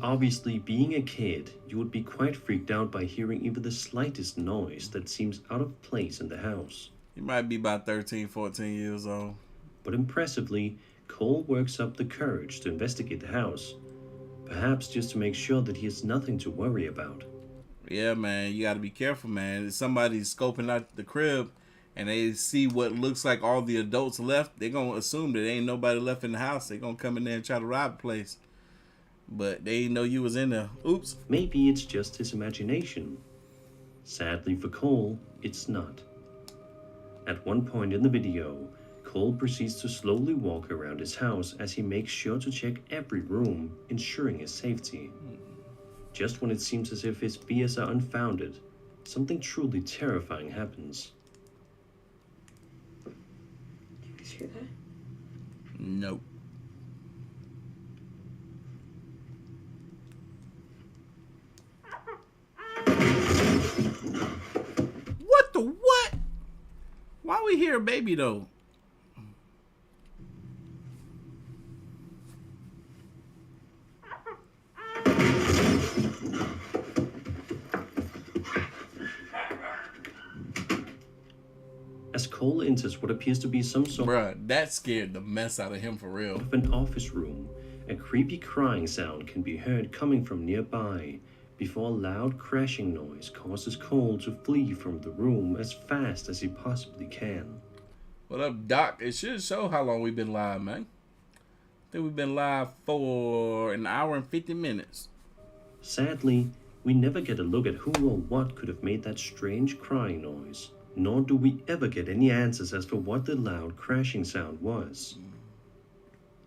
Obviously, being a kid, you would be quite freaked out by hearing even the slightest noise that seems out of place in the house.
You might be about 13, 14 years old.
But impressively, Cole works up the courage to investigate the house. Perhaps just to make sure that he has nothing to worry about.
Yeah, man, you gotta be careful, man. If somebody's scoping out the crib and they see what looks like all the adults left, they're gonna assume that there ain't nobody left in the house. They're gonna come in there and try to rob the place. But they didn't know you was in there. Oops.
Maybe it's just his imagination. Sadly for Cole, it's not. At one point in the video, Cole proceeds to slowly walk around his house as he makes sure to check every room, ensuring his safety.
Just when it seems as if his fears are unfounded, something truly terrifying happens.
Is he there?
Nope. What the what? Why we hear a baby though?
As Cole enters what appears to be some sort
Bruh, that scared the mess out of him for real.
of an office room, a creepy crying sound can be heard coming from nearby, before a loud crashing noise causes Cole to flee from the room as fast as he possibly can.
What up, Doc? It should show how long we've been live, man. I think we've been live for an hour and 50 minutes.
Sadly, we never get a look at who or what could have made that strange crying noise, nor do we ever get any answers as to what the loud crashing sound was.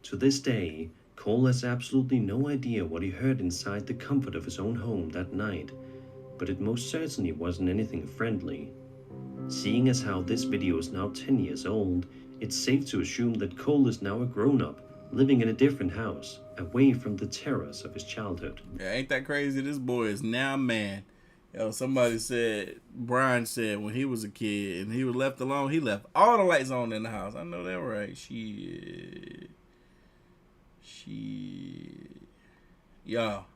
To this day, Cole has absolutely no idea what he heard inside the comfort of his own home that night, but it most certainly wasn't anything friendly. Seeing as how this video is now 10 years old, it's safe to assume that Cole is now a grown-up, living in a different house, away from the terrors of his childhood.
Yeah, ain't that crazy? This boy is now a man. Yo, somebody said, Brian said when he was a kid and he was left alone, he left all the lights on in the house. I know that right. Shit. Y'all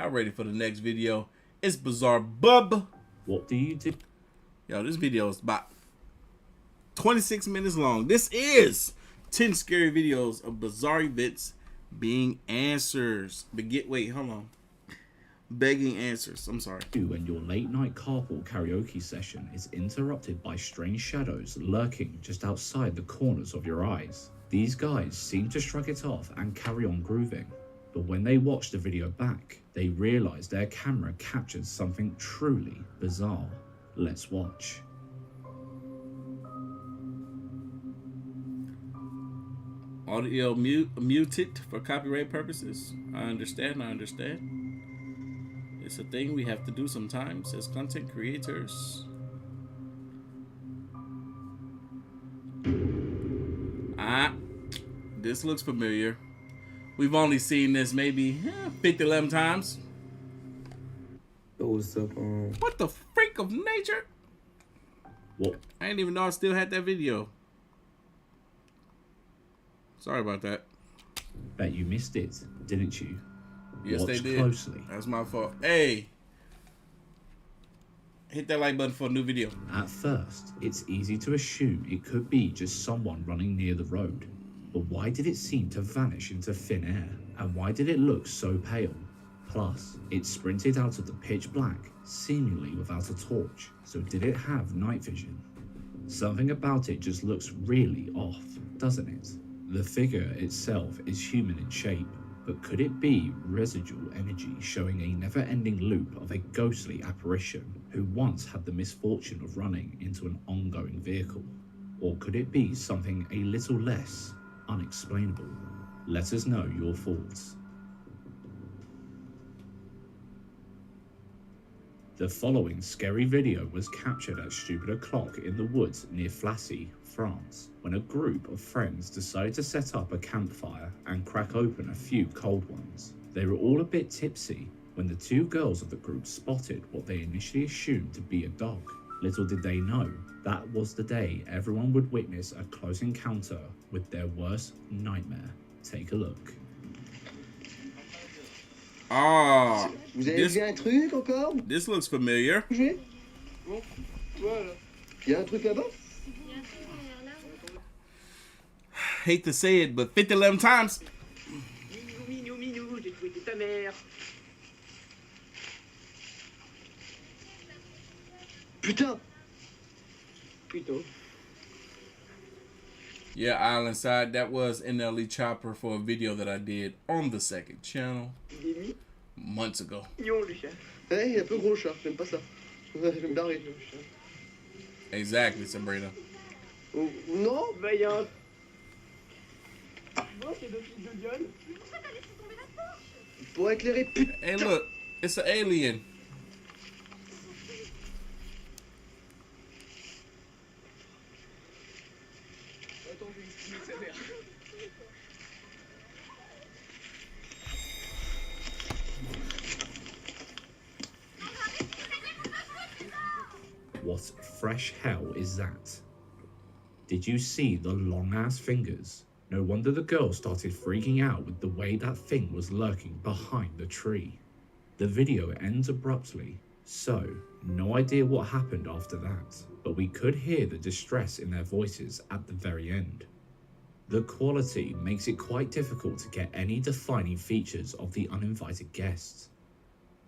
ready for the next video? It's Bizarre Bub.
What do you do?
Yo, this video is about 26 minutes long. This is 10 scary videos of bizarre events being answers. Wait, hold on. Begging answers. I'm sorry.
When your late night carpool karaoke session is interrupted by strange shadows lurking just outside the corners of your eyes. These guys seem to shrug it off and carry on grooving, but when they watch the video back, they realize their camera captured something truly bizarre. Let's watch.
Audio muted for copyright purposes. I understand. It's a thing we have to do sometimes as content creators. This looks familiar. We've only seen this maybe 50, 11 times.
What's up,
What the freak of nature?
What?
I didn't even know I still had that video. Sorry about that.
Bet you missed it, didn't you?
Yes,
Watch
they did.
Closely.
That's my fault. Hey, hit that like button for a new video.
At first, it's easy to assume it could be just someone running near the road. But why did it seem to vanish into thin air? And why did it look so pale? Plus, it sprinted out of the pitch black, seemingly without a torch. So did it have night vision? Something about it just looks really off, doesn't it? The figure itself is human in shape, but could it be residual energy showing a never-ending loop of a ghostly apparition who once had the misfortune of running into an ongoing vehicle? Or could it be something a little less unexplainable? Let us know your thoughts. The following scary video was captured at stupid o'clock in the woods near Flassy, France, when a group of friends decided to set up a campfire and crack open a few cold ones. They were all a bit tipsy when the two girls of the group spotted what they initially assumed to be a dog. Little did they know, that was the day everyone would witness a close encounter with their worst nightmare. Take a look.
Ah,
Vous avez vu un truc encore?
This looks familiar.
Bon, voilà. Il y a un truc là-bas?
Hate to say it, but 50, 11 times.
Minou, j'ai trouvé ta mère. Putain! Putain.
Yeah, Island Side, that was NLE Chopper for a video that I did on the second channel months ago.
Mignon le chien. Hey, il est un peu gros chat, j'aime pas ça. Je vais me barrer.
Exactly, Sabrina.
Oh, non, bah il y a un... Non, c'est deux fils de gueule. Pour éclairer putain.
Hey, look. It's an alien.
What fresh hell is that? Did you see the long ass fingers? No wonder the girl started freaking out with the way that thing was lurking behind the tree. The video ends abruptly, so no idea what happened after that, but we could hear the distress in their voices at the very end. The quality makes it quite difficult to get any defining features of the uninvited guests.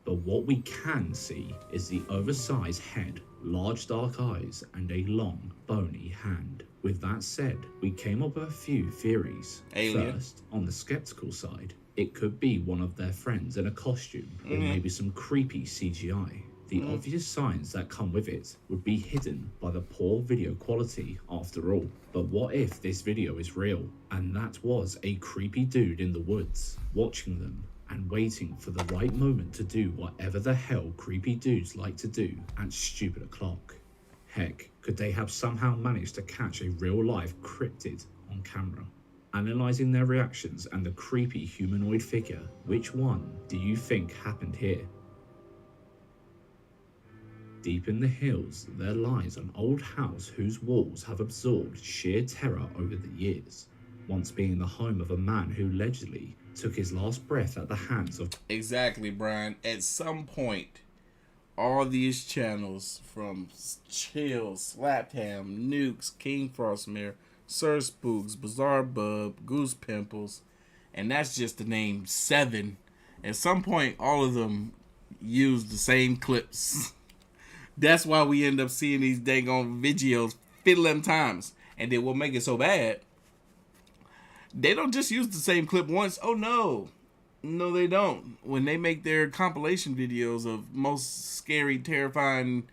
But what we can see is the oversized head, large dark eyes, and a long, bony hand. With that said, we came up with a few theories.
Alien.
First, on the skeptical side, it could be one of their friends in a costume, or maybe some creepy CGI. The obvious signs that come with it would be hidden by the poor video quality after all. But what if this video is real, and that was a creepy dude in the woods, watching them, and waiting for the right moment to do whatever the hell creepy dudes like to do at stupid o'clock. Heck, could they have somehow managed to catch a real-life cryptid on camera? Analysing their reactions and the creepy humanoid figure, which one do you think happened here? Deep in the hills, there lies an old house whose walls have absorbed sheer terror over the years, once being the home of a man who allegedly took his last breath at the hands of...
Exactly, Brian. At some point, all these channels from Chill, Slaptam, Nukes, King Frostmere, Sir Spooks, Bizarre Bub, Goose Pimples, and that's just to name 7. At some point, all of them use the same clips. That's why we end up seeing these dang on videos 50 times. And then what make it so bad, they don't just use the same clip once. Oh no. No, they don't. When they make their compilation videos of most scary, terrifying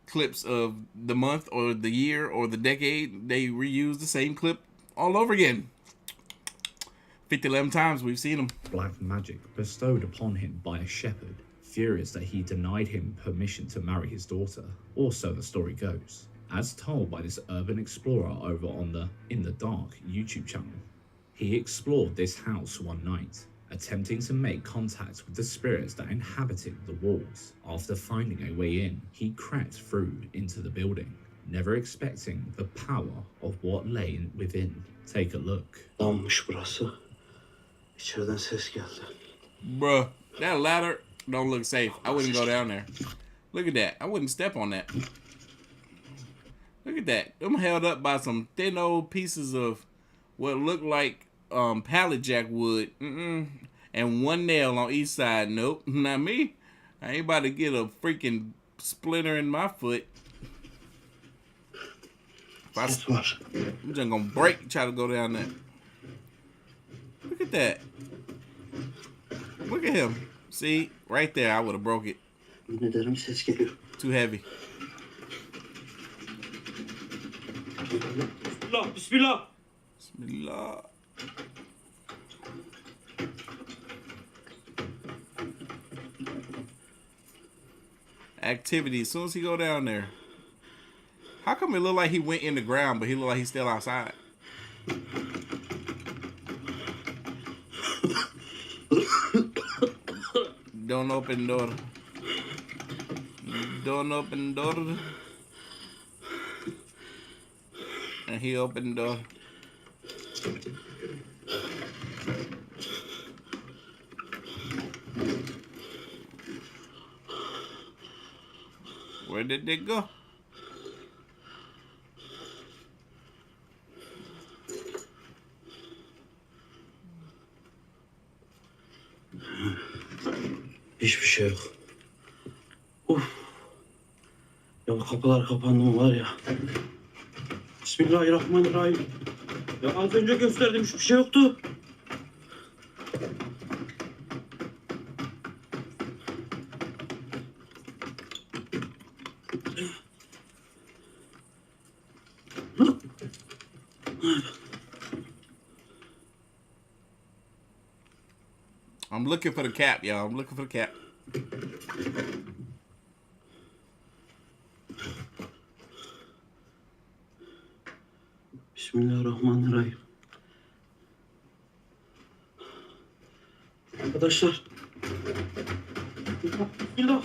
clips of the month or the year or the decade, they reuse the same clip all over again. 50 times we've seen them.
Black magic bestowed upon him by a shepherd, furious that he denied him permission to marry his daughter, or so the story goes, as told by this urban explorer over on the In the Dark YouTube channel. He explored this house one night, attempting to make contact with the spirits that inhabited the walls. After finding a way in, he crept through into the building, never expecting the power of what lay within. Take a look.
burası. İçeriden ses geldi.
Bruh, that ladder don't look safe. I wouldn't go down there. Look at that. I wouldn't step on that. Look at that. Them held up by some thin old pieces of what looked like pallet jack wood. And one nail on each side. Nope, not me. I ain't about to get a freaking splinter in my foot. I'm just gonna break, try to go down there. Look at that. Look at him. See, right there, I would have broke it. Too heavy.
Bismillah, bismillah.
Bismillah. Activity. As soon as he go down there. How come it look like he went in the ground, but he look like he's still outside? Don't open door. Don't open door. And he opened the door. Where did they go?
Hiçbir şey yok. Ya bu kapılar kapandı mı var ya. Bismillahirrahmanirrahim. Ya az önce gösterdim, hiçbir şey yoktu.
I'm looking for the cap, y'all. I'm looking for the cap.
Bismillahirrahmanirrahim. Arkadaşlar. Bismillah.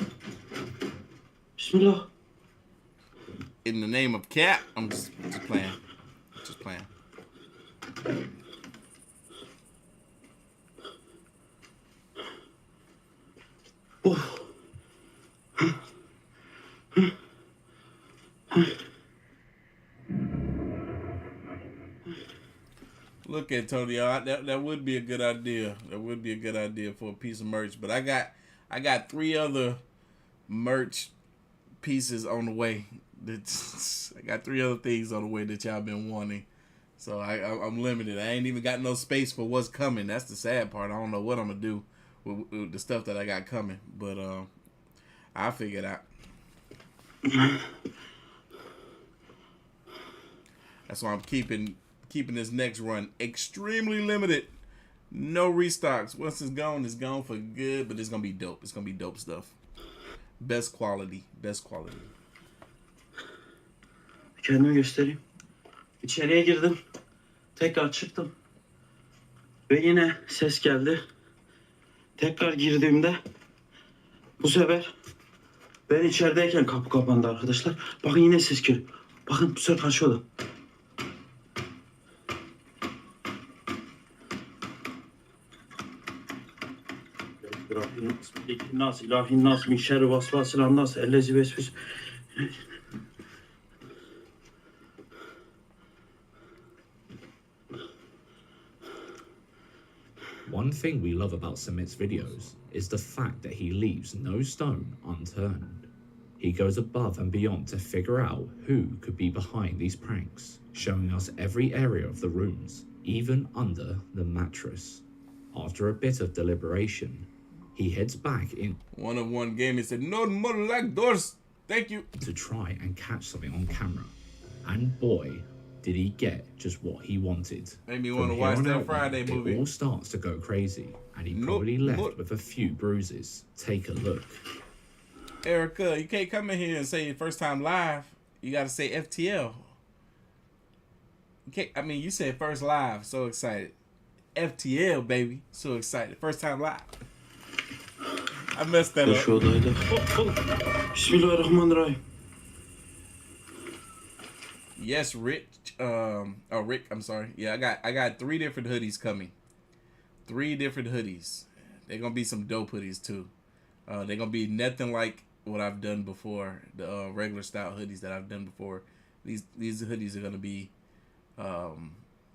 Bismillah.
In the name of cat, I'm just playing. Just playing. Look, Antonio, that would be a good idea. That would be a good idea for a piece of merch. But I got 3 other merch pieces on the way. I got 3 other things on the way that y'all been wanting. So I'm limited. I ain't even got no space for what's coming. That's the sad part. I don't know what I'm gonna do with the stuff that I got coming. But I'll figure it out. That's why I'm keeping this next run extremely limited. No restocks. Once it's gone for good. But it's gonna be dope. It's gonna be dope stuff. Best quality. Best quality.
Kendimi göstereyim. İçeriye girdim. Tekrar çıktım. Ve yine ses geldi. Tekrar girdiğimde bu sefer ben içerideyken kapı kapandı arkadaşlar. Bakın yine ses geliyor. Bakın bu sefer karşı oda. Nas ilahin nas min şerri vasvasil nas ellezi vesvis.
One thing we love about Sumit's videos is the fact that he leaves no stone unturned. He goes above and beyond to figure out who could be behind these pranks, showing us every area of the rooms, even under the mattress. After a bit of deliberation, he heads back in
one game and said, "No more like doors. Thank you."
To try and catch something on camera. And boy, did he get just what he wanted.
Made me want to watch that Friday movie.
It all starts to go crazy, and he probably left with a few bruises. Take a look.
Erica, you can't come in here and say first time live. You got to say FTL. You can't. I mean, you said first live. So excited. FTL, baby. So excited. First time live. I messed that up.
Bismillahirrahmanirrahim.
Yes, Rick. Rick, I'm sorry. Yeah, I got 3 different hoodies coming. 3 different hoodies. They're gonna be some dope hoodies too. They're gonna be nothing like what I've done before. The regular style hoodies that I've done before. These hoodies are gonna be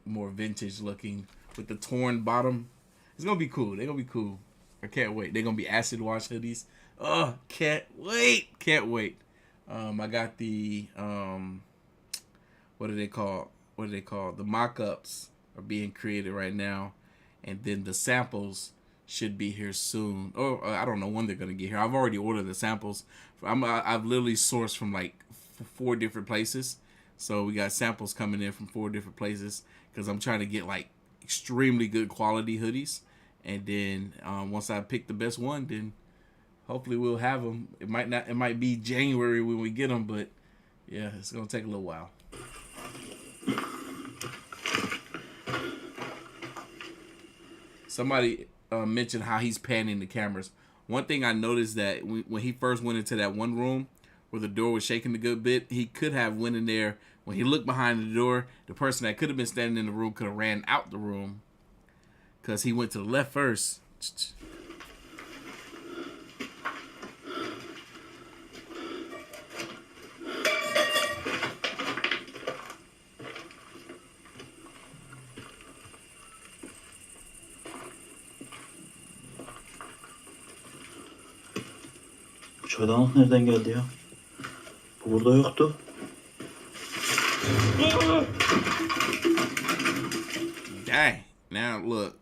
more vintage looking with the torn bottom. It's gonna be cool. They're gonna be cool. I can't wait. They're gonna be acid wash hoodies. Oh, can't wait. Can't wait. I got the what are they called? The mock-ups are being created right now, and then the samples should be here soon. Or I don't know when they're gonna get here. I've already ordered the samples. I've literally sourced from like 4 different places. So we got samples coming in from 4 different places because I'm trying to get like extremely good quality hoodies. And then once I pick the best one, then hopefully we'll have them. It might be January when we get them, but yeah, it's gonna take a little while. Somebody mentioned how he's panning the cameras. One thing I noticed that when he first went into that one room where the door was shaking a good bit, he could have went in there. When he looked behind the door, the person that could have been standing in the room could have ran out the room because he went to the left first.
Çaydanlık nereden geldi ya? Bu burada yoktu.
Dang. Now look,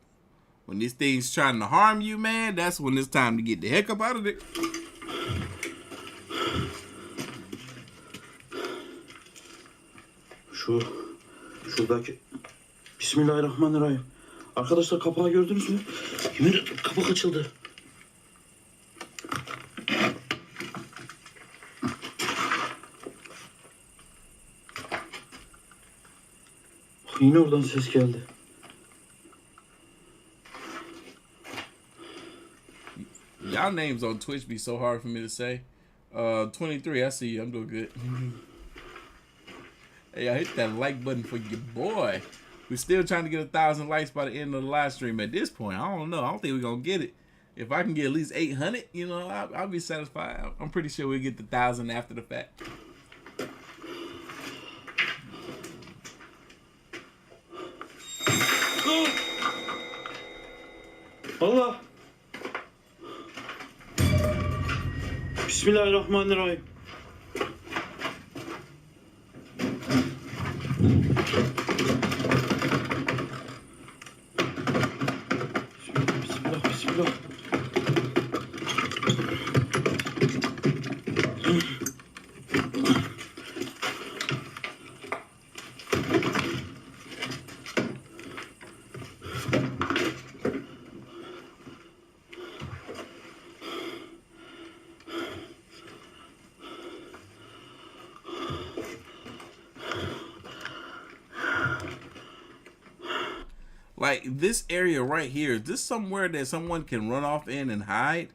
when this thing's trying to harm you, man, that's when it's time to get the heck up out of there.
Şuradaki. Bismillahirrahmanirrahim. Arkadaşlar kapağı gördünüz mü? Yemin ederim kapak açıldı. Yine oradan ses geldi.
Y'all names on Twitch be so hard for me to say. 23, I see you. I'm doing good. Hey, I hit that like button for your boy. We're still trying to get 1,000 likes by the end of the live stream. At this point, I don't know. I don't think we're gonna get it. If I can get at least 800, you know, I'll be satisfied. I'm pretty sure we'll get the 1,000 after the fact.
Allah. Bismillahirrahmanirrahim. Bismillah, bismillah.
Like this area right here, is this somewhere that someone can run off in and hide?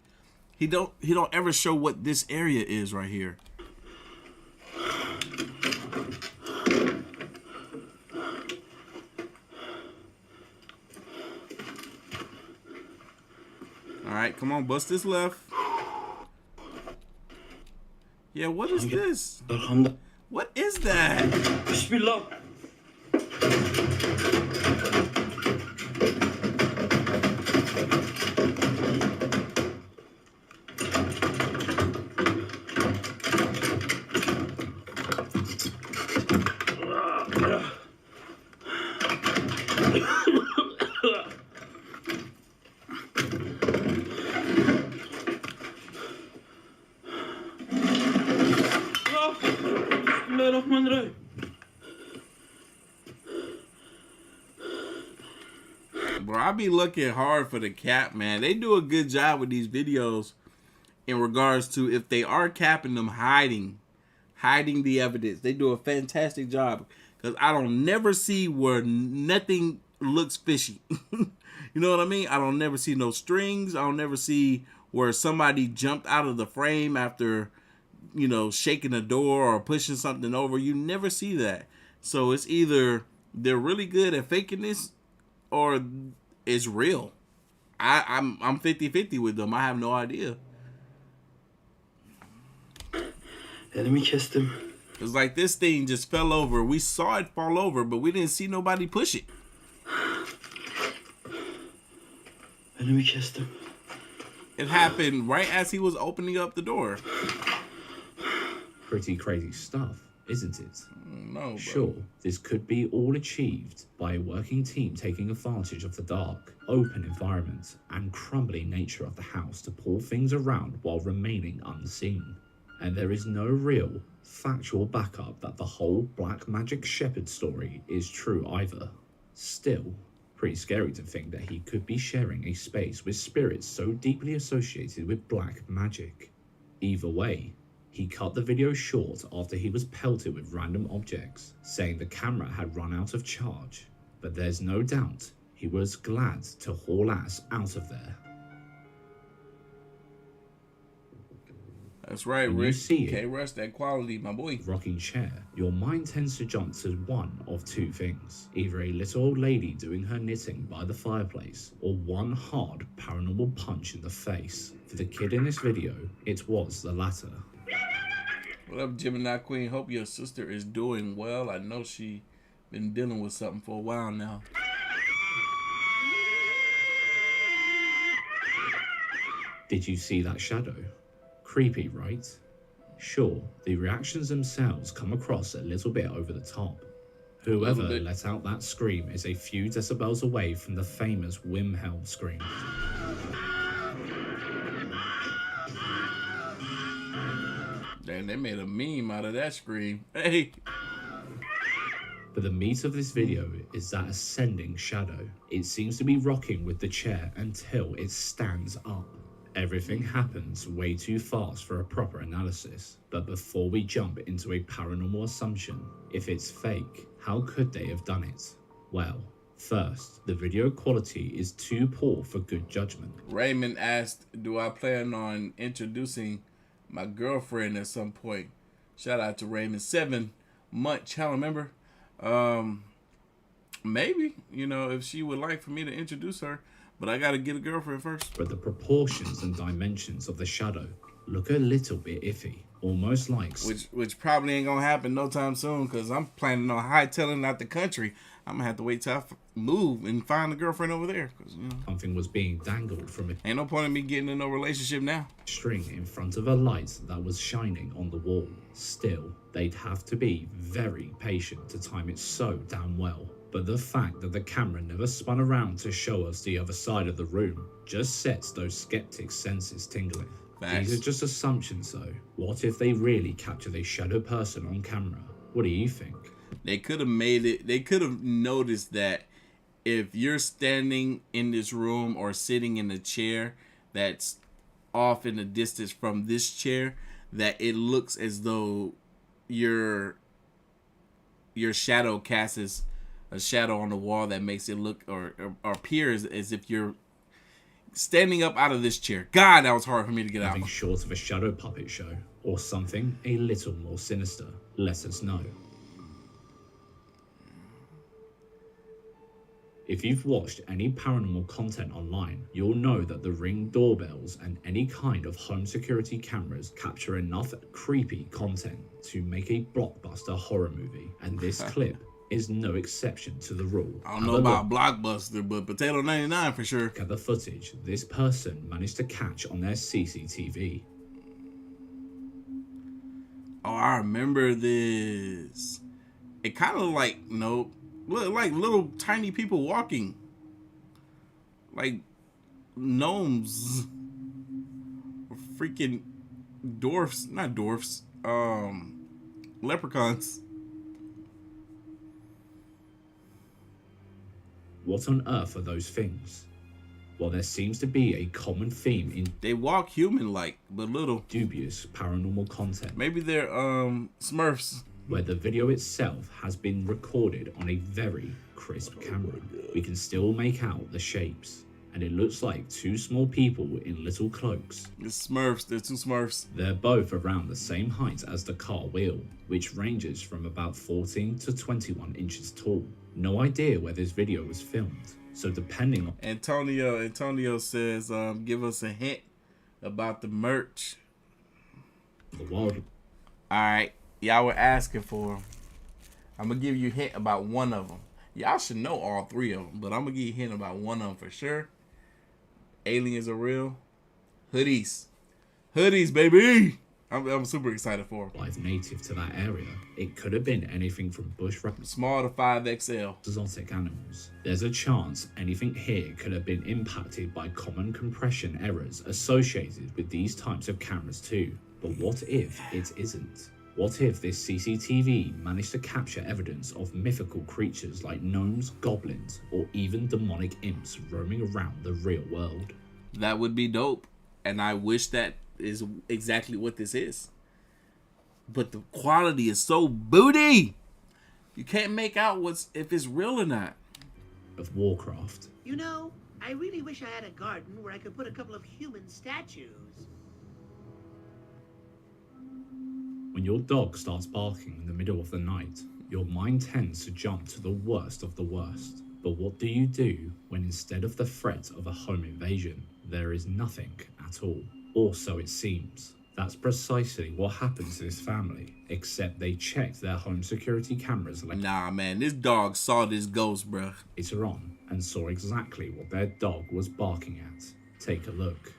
He don't ever show what this area is right here. All right, come on, bust this left. Yeah, what is this? What is that?
Bismillah. Bismillahirrahmanirrahim.
Bro, I be looking hard for the cap, man. They do a good job with these videos in regards to if they are capping them, hiding the evidence. They do a fantastic job because I don't never see where nothing looks fishy. You know what I mean? I don't never see no strings. I don't never see where somebody jumped out of the frame after, you know, shaking a door or pushing something over. You never see that. So it's either they're really good at faking this or it's real. I'm 50-50 with them. I have no idea.
Elimi kestim.
It's like this thing just fell over. We saw it fall over, but we didn't see nobody push it.
Elimi kestim.
It happened right as he was opening up the door.
Pretty crazy stuff, isn't it?
No, bro.
Sure, this could be all achieved by a working team taking advantage of the dark, open environment and crumbly nature of the house to pull things around while remaining unseen. And there is no real, factual backup that the whole black magic shepherd story is true either. Still, pretty scary to think that he could be sharing a space with spirits so deeply associated with black magic. Either way, he cut the video short after he was pelted with random objects, saying the camera had run out of charge. But there's no doubt he was glad to haul ass out of there.
That's right,
When
Rick.
you see
Can't
it,
rush that quality, my boy.
rocking chair, your mind tends to jump to one of two things. Either a little old lady doing her knitting by the fireplace, or one hard paranormal punch in the face. For the kid in this video, it was the latter.
What up, Gemini Queen? Hope your sister is doing well. I know she been dealing with something for a while now.
Did you see that shadow? Creepy, right? Sure, the reactions themselves come across a little bit over the top. Whoever let out that scream is a few decibels away from the famous Wilhelm scream.
Damn, they made a meme out of that scream. Hey!
But the meat of this video is that ascending shadow. It seems to be rocking with the chair until it stands up. Everything happens way too fast for a proper analysis. But before we jump into a paranormal assumption, if it's fake, how could they have done it? Well, first, the video quality is too poor for good judgment.
Raymond asked, do I plan on introducing my girlfriend at some point? Shout out to Raymond, 7-month channel member. Maybe, you know, if she would like for me to introduce her, but I gotta get a girlfriend first.
But the proportions and dimensions of the shadow look a little bit iffy, almost like...
Which probably ain't gonna happen no time soon, because I'm planning on hightailing out the country. I'm gonna have to wait till I move and find a girlfriend over there. Cause, you know,
something was being dangled from a...
Ain't no point in me getting in no relationship now.
...string in front of a light that was shining on the wall. Still, they'd have to be very patient to time it so damn well. But the fact that the camera never spun around to show us the other side of the room just sets those skeptics' senses tingling.
Facts.
These are just assumptions though. What if they really captured a shadow person on camera? What do you think?
They could have made it, they could have noticed that if you're standing in this room or sitting in a chair that's off in the distance from this chair, that it looks as though your shadow casts a shadow on the wall that makes it look or appears as if you're standing up out of this chair. God, that was hard for me to get out.
Something short of a shadow puppet show or something a little more sinister. Let us know. If you've watched any paranormal content online, you'll know that the Ring doorbells and any kind of home security cameras capture enough creepy content to make a blockbuster horror movie, and this clip is no exception to the rule.
I don't know about Blockbuster, but Potato 99 for sure.
Look at the footage this person managed to catch on their CCTV.
Oh, I remember this. It kind of like, nope. Look like little tiny people walking, like gnomes, or freaking dwarfs, not dwarfs, leprechauns.
What on earth are those things? Well, there seems to be a common theme in...
They walk human-like, but little.
...dubious paranormal content.
Maybe they're Smurfs.
Where the video itself has been recorded on a very crisp camera. We can still make out the shapes, and it looks like two small people in little cloaks.
It's Smurfs, they're two Smurfs.
They're both around the same height as the car wheel, which ranges from about 14 to 21 inches tall. No idea where this video was filmed, so depending on...
Antonio says, give us a hint about the merch.
The world.
Alright. Y'all were asking for them. I'm going to give you a hint about one of them. Y'all should know all three of them, but I'm going to give you a hint about one of them for sure. Aliens are real. Hoodies. Hoodies, baby! I'm super excited for them.
Live native to that area. It could have been anything from bush
small to 5XL.
Exotic animals. There's a chance anything here could have been impacted by common compression errors associated with these types of cameras too. But what if it isn't? What if this CCTV managed to capture evidence of mythical creatures like gnomes, goblins, or even demonic imps roaming around the real world?
That would be dope, and I wish that is exactly what this is. But the quality is so booty! You can't make out if it's real or not.
Of Warcraft.
You know, I really wish I had a garden where I could put a couple of human statues.
When your dog starts barking in the middle of the night, your mind tends to jump to the worst of the worst. But what do you do when instead of the threat of a home invasion, there is nothing at all? Or so it seems. That's precisely what happened to this family, except they checked their home security cameras like...
Nah, man, this dog saw this ghost, bruh.
...later on, and saw exactly what their dog was barking at. Take a look.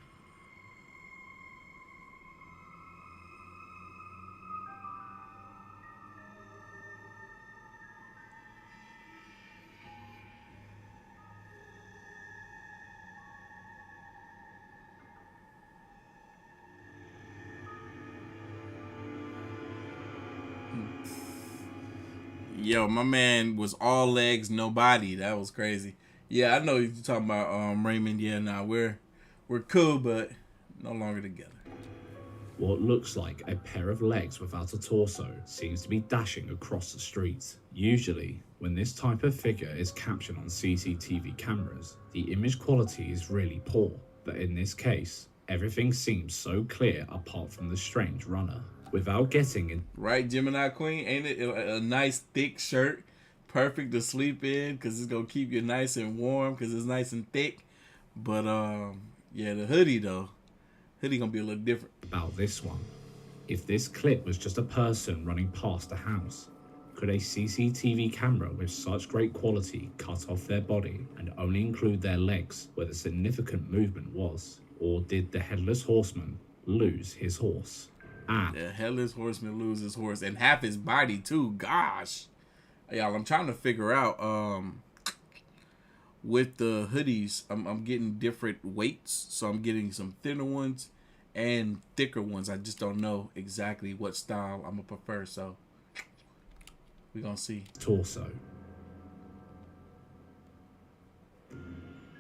Yo, my man was all legs, no body. That was crazy. Yeah, I know you're talking about Raymond. Yeah, nah, we're cool, but no longer together.
What looks like a pair of legs without a torso seems to be dashing across the street. Usually, When this type of figure is captured on CCTV cameras, the image quality is really poor, but in this case, everything seems so clear apart from the strange runner. Without getting in...
Right, Gemini Queen? Ain't it a nice thick shirt? Perfect to sleep in because it's going to keep you nice and warm because it's nice and thick. But, yeah, the hoodie, though. Hoodie going to be a little different.
About this one. If this clip was just a person running past a house, could a CCTV camera with such great quality cut off their body and only include their legs where the significant movement was? Or did the Headless Horseman lose his horse? And
the Headless Horseman lose his horse and half his body too. Gosh. Y'all, I'm trying to figure out with the hoodies, I'm getting different weights. So I'm getting some thinner ones and thicker ones. I just don't know exactly what style I'm gonna prefer, so we're gonna see.
Torso.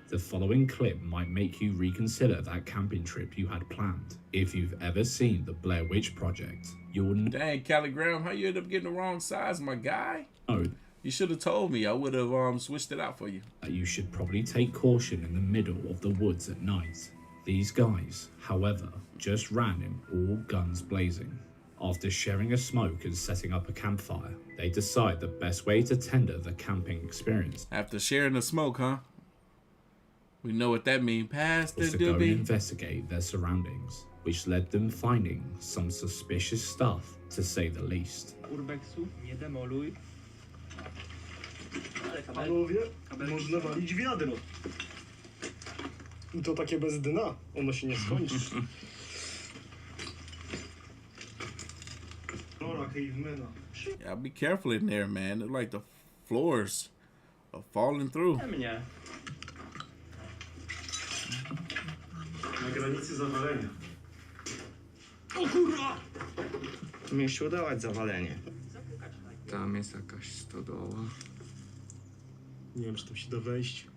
The following clip might make you reconsider that camping trip you had planned. If you've ever seen the Blair Witch Project, you'll know.
Dang, Callie Graham, how you end up getting the wrong size, my guy?
Oh,
you should have told me. I would have switched it out for you.
You should probably take caution in the middle of the woods at night. These guys, however, just ran in all guns blazing. After sharing a smoke and setting up a campfire, they decide the best way to tender the camping experience.
After sharing the smoke, huh? We know what that means. Pass the
to go and
doobie.
Investigate their surroundings, which led them finding some suspicious stuff, to say the least.
Urbexu, nie demoluj. Panowie, można walić wiadro. I to takie bez dna, ono się nie skończy.
Yeah, be careful in there, man. They're like the floors are falling through.
Na granicy zawalenia. O kurwa! Mnie się udało zawalenie. Tam jest jakaś stodoła. Nie wiem, czy tam się da wejść.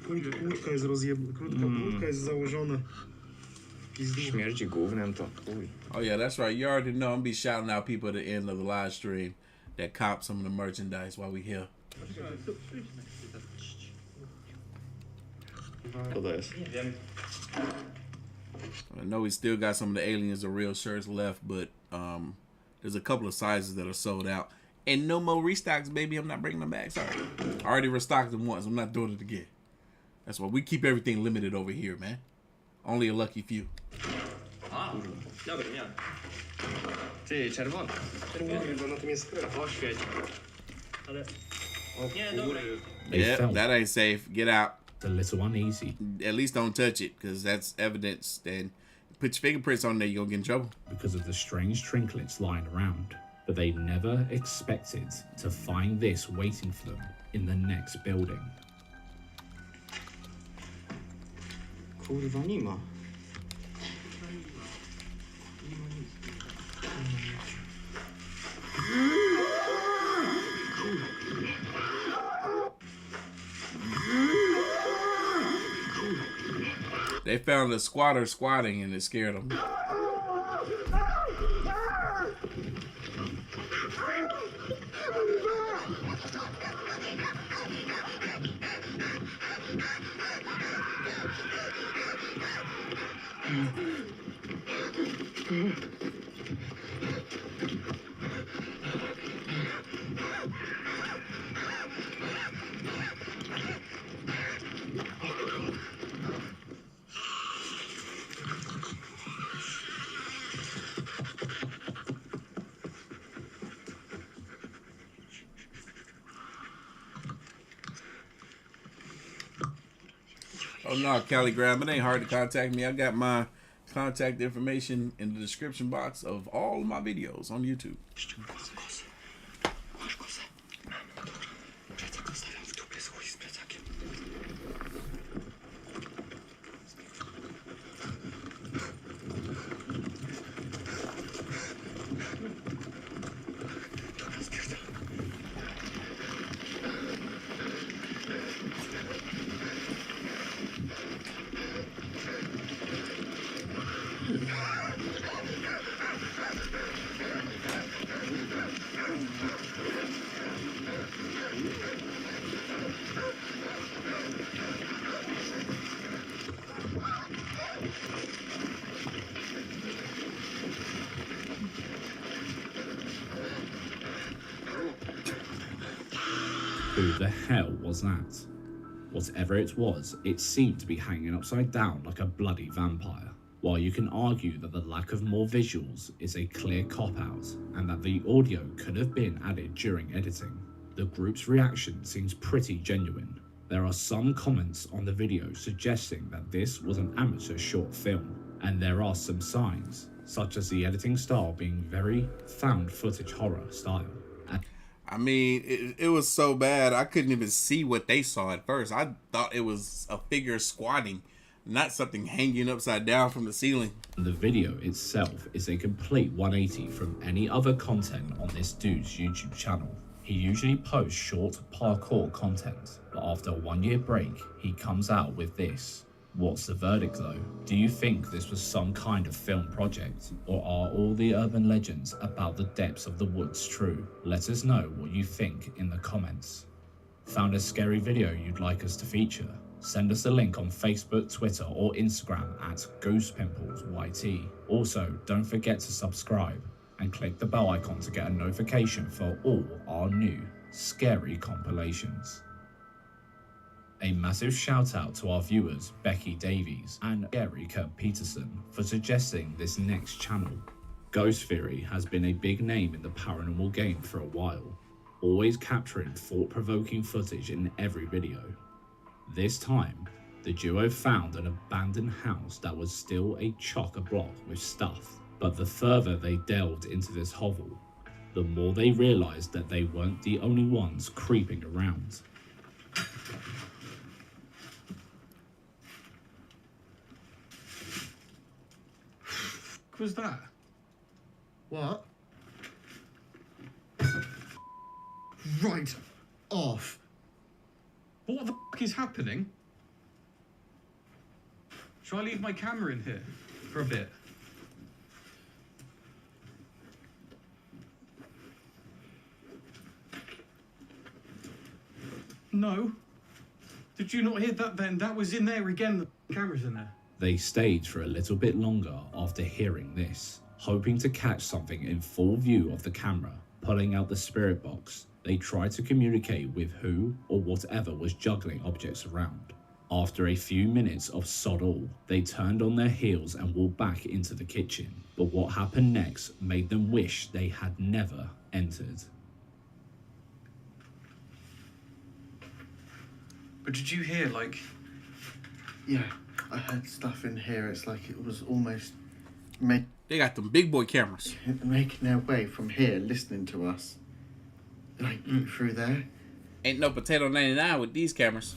Kłódka jest krótka jest założona. Śmierdzi gównem to.
Oh yeah, that's right. You already know I'm be shouting out people at the end of the live stream that cop some of the merchandise while we here.
Co to jest? Nie wiem.
I know we still got some of the Aliens Are Real shirts left, but there's a couple of sizes that are sold out. And no more restocks, baby. I'm not bringing them back. Sorry. I already restocked them once. I'm not doing it again. That's why we keep everything limited over here, man. Only a lucky few.
Dobra, nie. Ty, czerwony. Czerwony, bo na tym jest krew. Oświeć. Ale... Nie, dobra.
Yeah, that ain't safe. Get out.
A little uneasy.
At least don't touch it, because that's evidence. Then put your fingerprints on there, you're gonna get in trouble.
Because of the strange trinkets lying around. But they never expected to find this waiting for them in the next building.
Kurwa, nie ma.
They found a squatter squatting and it scared them. Oh no, Callie Graham, it ain't hard to contact me. I got my contact information in the description box of all of my videos on YouTube.
Who the hell was that? Whatever it was, it seemed to be hanging upside down like a bloody vampire. While you can argue that the lack of more visuals is a clear cop-out, and that the audio could have been added during editing, the group's reaction seems pretty genuine. There are some comments on the video suggesting that this was an amateur short film, and there are some signs, such as the editing style being very found footage horror style.
I mean, it was so bad I couldn't even see what they saw at first. I thought it was a figure squatting, not something hanging upside down from the ceiling.
The video itself is a complete 180 from any other content on this dude's YouTube channel. He usually posts short parkour content, but after a 1 year break, he comes out with this. What's the verdict though? Do you think this was some kind of film project? Or are all the urban legends about the depths of the woods true? Let us know what you think in the comments. Found a scary video you'd like us to feature? Send us a link on Facebook, Twitter or Instagram at GhostPimplesYT. Also, don't forget to subscribe and click the bell icon to get a notification for all our new scary compilations. A massive shout out to our viewers Becky Davies and Erika Peterson for suggesting this next channel. Ghost Theory has been a big name in the paranormal game for a while, always capturing thought-provoking footage in every video. This time, the duo found an abandoned house that was still a chock-a-block with stuff, but the further they delved into this hovel, the more they realized that they weren't the only ones creeping around.
What was that? What? Right off. What the f is happening? Shall I leave my camera in here for a bit? No. Did you not hear that then? That was in there again. The camera's in there.
They stayed for a little bit longer after hearing this, hoping to catch something in full view of the camera. Pulling out the spirit box, they tried to communicate with who or whatever was juggling objects around. After a few minutes of sod all, they turned on their heels and walked back into the kitchen. But what happened next made them wish they had never entered.
But did you hear, like...
Yeah, I heard stuff in here. It's like it was almost...
They got them big boy cameras.
Making their way from here, listening to us. Like, through there.
Ain't no potato 99 with these cameras.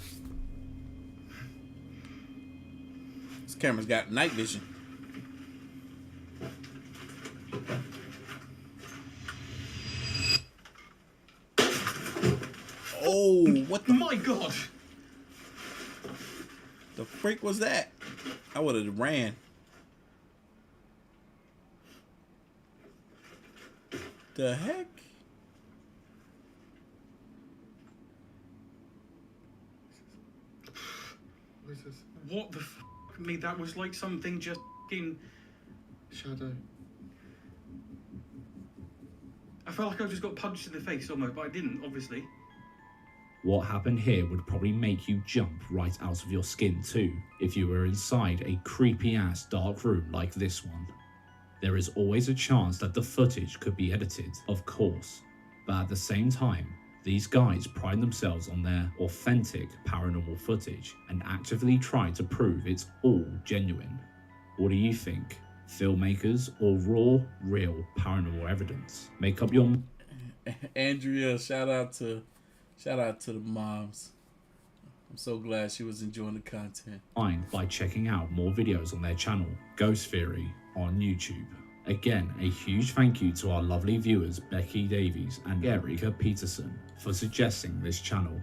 This camera's got night vision. Oh, what the...
My God!
The freak was that? I would have ran. The heck?
What is this?
What the f*** me? That was like something just f***ing...
Shadow.
I felt like I just got punched in the face almost, but I didn't, obviously.
What happened here would probably make you jump right out of your skin too, if you were inside a creepy ass dark room like this one. There is always a chance that the footage could be edited, of course, but at the same time, these guys pride themselves on their authentic paranormal footage and actively try to prove it's all genuine. What do you think? Filmmakers or raw, real paranormal evidence? Make up your...
Andrea, shout out to the moms. I'm so glad she was enjoying the content.
Mind by checking out more videos on their channel, Ghost Theory, on YouTube. Again, a huge thank you to our lovely viewers Becky Davies and Erika Peterson for suggesting this channel.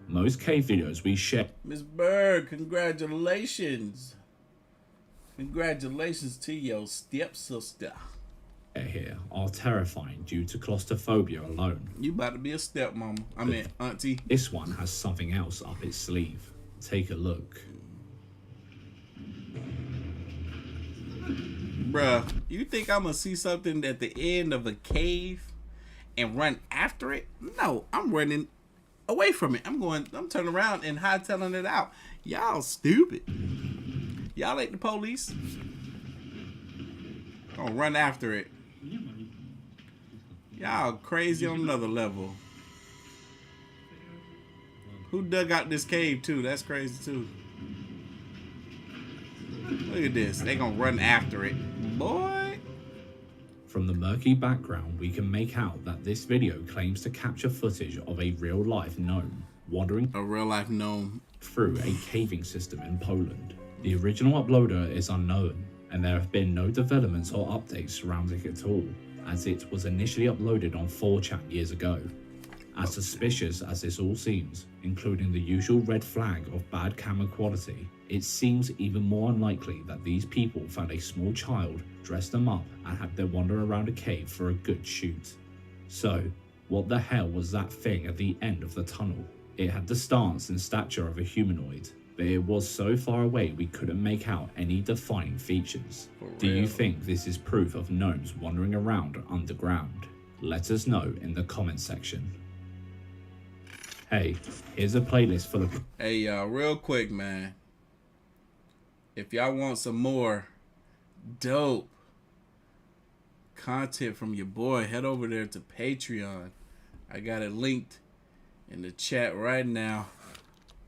Most cave videos we share...
Miss Berg, congratulations. Congratulations to your stepsister.
Here are terrifying due to claustrophobia alone.
You about to be a stepmama. I mean, auntie.
This one has something else up its sleeve. Take a look.
Bruh, you think I'm gonna see something at the end of a cave and run after it? No, I'm running away from it. I'm turning around and hightailing it out. Y'all stupid. Y'all ain't the police. Gonna run after it. Y'all crazy on another level. Who dug out this cave too? That's crazy too. Look at this. They gonna run after it. Boy.
From the murky background, we can make out that this video claims to capture footage of a real-life gnome wandering through a caving system in Poland. The original uploader is unknown, and there have been no developments or updates surrounding it at all, as it was initially uploaded on 4chan years ago. As suspicious as this all seems, including the usual red flag of bad camera quality, it seems even more unlikely that these people found a small child, dressed them up, and had them wander around a cave for a good shoot. So, what the hell was that thing at the end of the tunnel? It had the stance and stature of a humanoid, but it was so far away we couldn't make out any defining features. Do you think this is proof of gnomes wandering around underground? Let us know in the comment section. Hey, here's a playlist full of...
Hey y'all, real quick, man. If y'all want some more dope content from your boy, head over there to Patreon. I got it linked in the chat right now,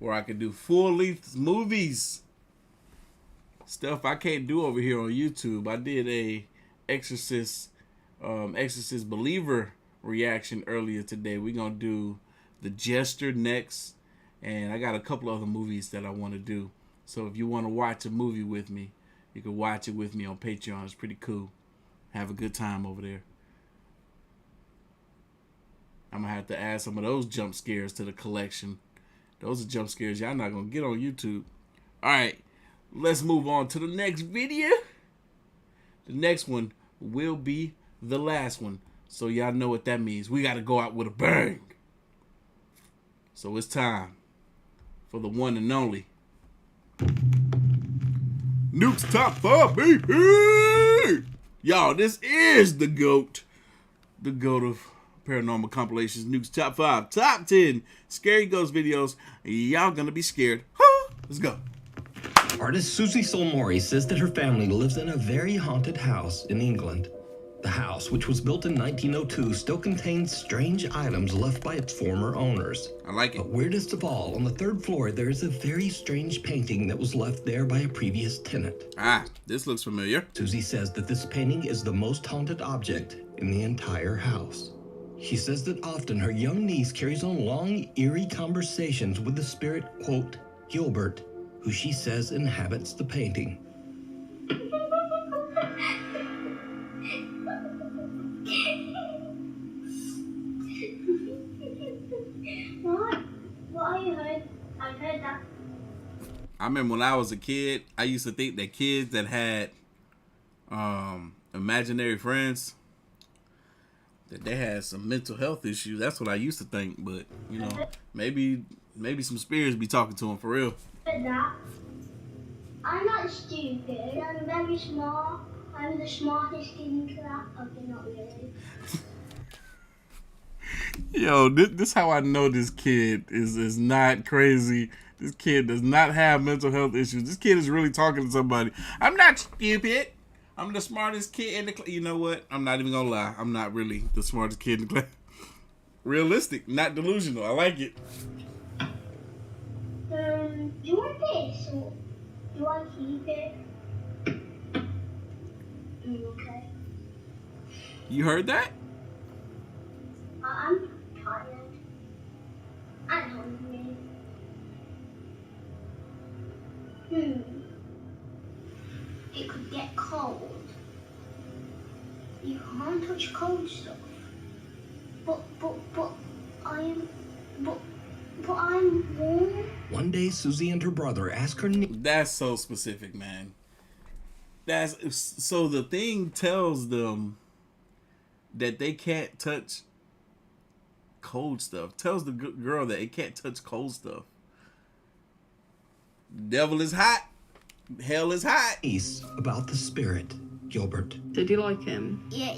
where I can do full-length movies. Stuff I can't do over here on YouTube. I did a Exorcist Believer reaction earlier today. We're gonna do The Jester next, and I got a couple other movies that I want to do. So if you want to watch a movie with me, you can watch it with me on Patreon. It's pretty cool. Have a good time over there. I'm gonna have to add some of those jump scares to the collection. Those are jump scares y'all not gonna get on YouTube. Alright, let's move on to the next video. The next one will be the last one. So y'all know what that means. We gotta go out with a bang. So it's time for the one and only Nuke's Top 5, baby! Y'all, this is the GOAT. The GOAT of paranormal compilations. Nuke's Top 5, Top 10 scary ghost videos. Y'all gonna be scared. Let's go.
Artist Susie Solmori says that her family lives in a very haunted house in England. The house, which was built in 1902, still contains strange items left by its former owners.
I like it.
But weirdest of all, on the 3rd floor, there is a very strange painting that was left there by a previous tenant.
Ah, this looks familiar.
Susie says that this painting is the most haunted object in the entire house. She says that often her young niece carries on long, eerie conversations with the spirit, quote, Gilbert, who she says inhabits the painting.
I heard that.
I remember when I was a kid, I used to think that kids that had imaginary friends, that they had some mental health issues. That's what I used to think, but you know, maybe some spirits be talking to them for real.
That. I'm not stupid. I'm very smart. I'm the smartest kid in class. Okay, not really.
Yo, this how I know this kid is not crazy. This kid does not have mental health issues. This kid is really talking to somebody. I'm not stupid. I'm the smartest kid in the class. You know what? I'm not even gonna lie. I'm not really the smartest kid in the class. Realistic, not delusional. I like it.
Do you want this or do I keep it? Okay.
You heard that?
I'm tired. I'm hungry. It could get cold. You can't touch cold stuff. But I'm warm.
One day, Susie and her brother ask her niece.
That's so specific, man. That's so the thing tells them that they can't touch cold stuff. Tells the girl that it can't touch cold stuff. Devil is hot. Hell is hot.
About the spirit, Gilbert.
Did you like him?
Yeah,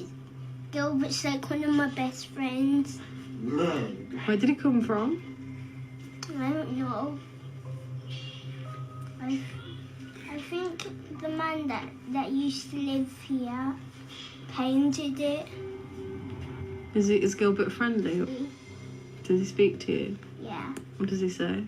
Gilbert's like one of my best friends.
Where did he come from?
I don't know. I think the man that used to live here painted it.
Is Gilbert friendly? Does he speak to you?
Yeah,
What does he say?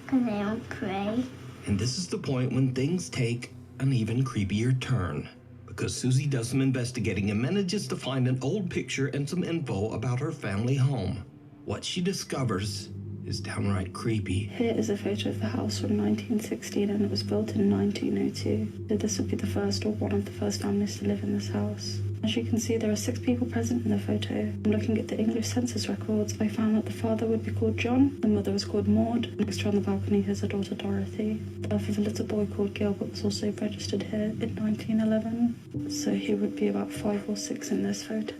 because I don't pray.
And this is the point when things take an even creepier turn. Because Susie does some investigating and manages to find an old picture and some info about her family home. What she discovers is downright creepy.
Here is a photo of the house from 1916 and it was built in 1902. So this would be the first or one of the first families to live in this house. As you can see, there are 6 people present in the photo. Looking at the English census records, I found that the father would be called John, the mother was called Maud, next to on the balcony is her daughter Dorothy. The birth of a little boy called Gilbert was also registered here in 1911. So he would be about 5 or 6 in this photo.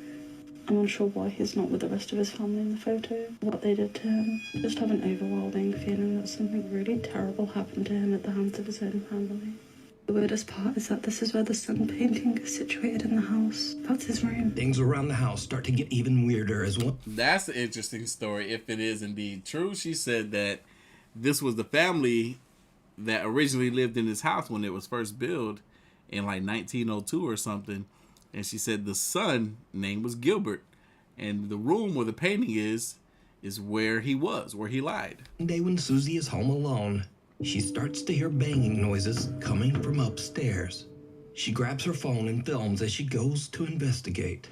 I'm unsure why he's not with the rest of his family in the photo, what they did to him. I just have an overwhelming feeling that something really terrible happened to him at the hands of his own family. The weirdest part is that this is where the sun painting is situated in the house. That's his room.
Things around the house start to get even weirder as well.
That's an interesting story, if it is indeed true. She said that this was the family that originally lived in this house when it was first built in like 1902 or something. And she said the son name was Gilbert. And the room where the painting is where he was, where he lied.
One day when Susie is home alone, she starts to hear banging noises coming from upstairs. She grabs her phone and films as she goes to investigate.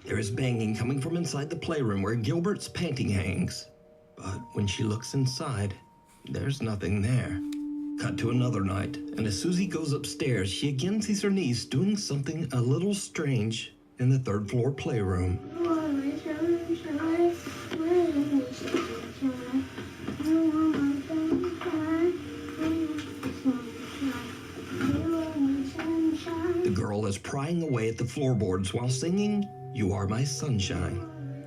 There is banging coming from inside the playroom where Gilbert's painting hangs. But when she looks inside, there's nothing there. Cut to another night, and as Susie goes upstairs, she again sees her niece doing something a little strange in the 3rd floor playroom. The girl is prying away at the floorboards while singing, "You Are My Sunshine."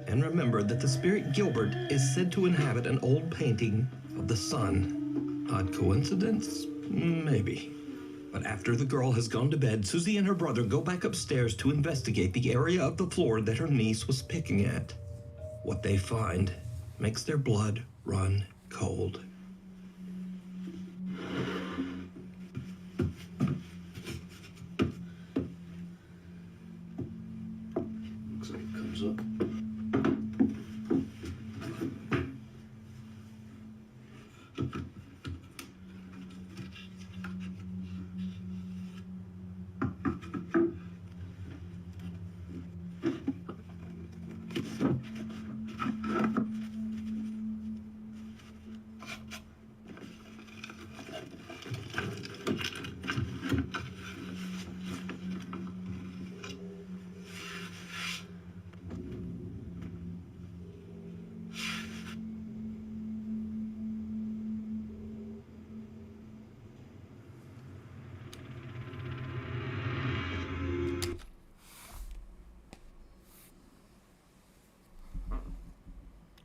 And remember that the spirit Gilbert is said to inhabit an old painting of the sun. Odd coincidence? Maybe. But after the girl has gone to bed, Susie and her brother go back upstairs to investigate the area of the floor that her niece was picking at. What they find makes their blood run cold.
Looks like it comes up.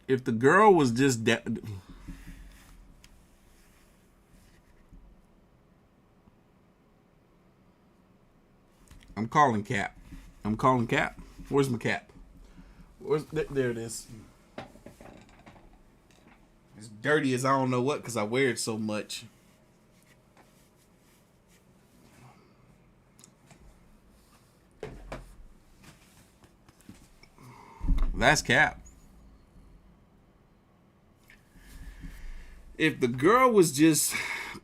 If the girl was just I'm calling Cap. I'm calling Cap. Where's my cap? There it is. It's dirty as I don't know what because I wear it so much. That's Cap. If the girl was just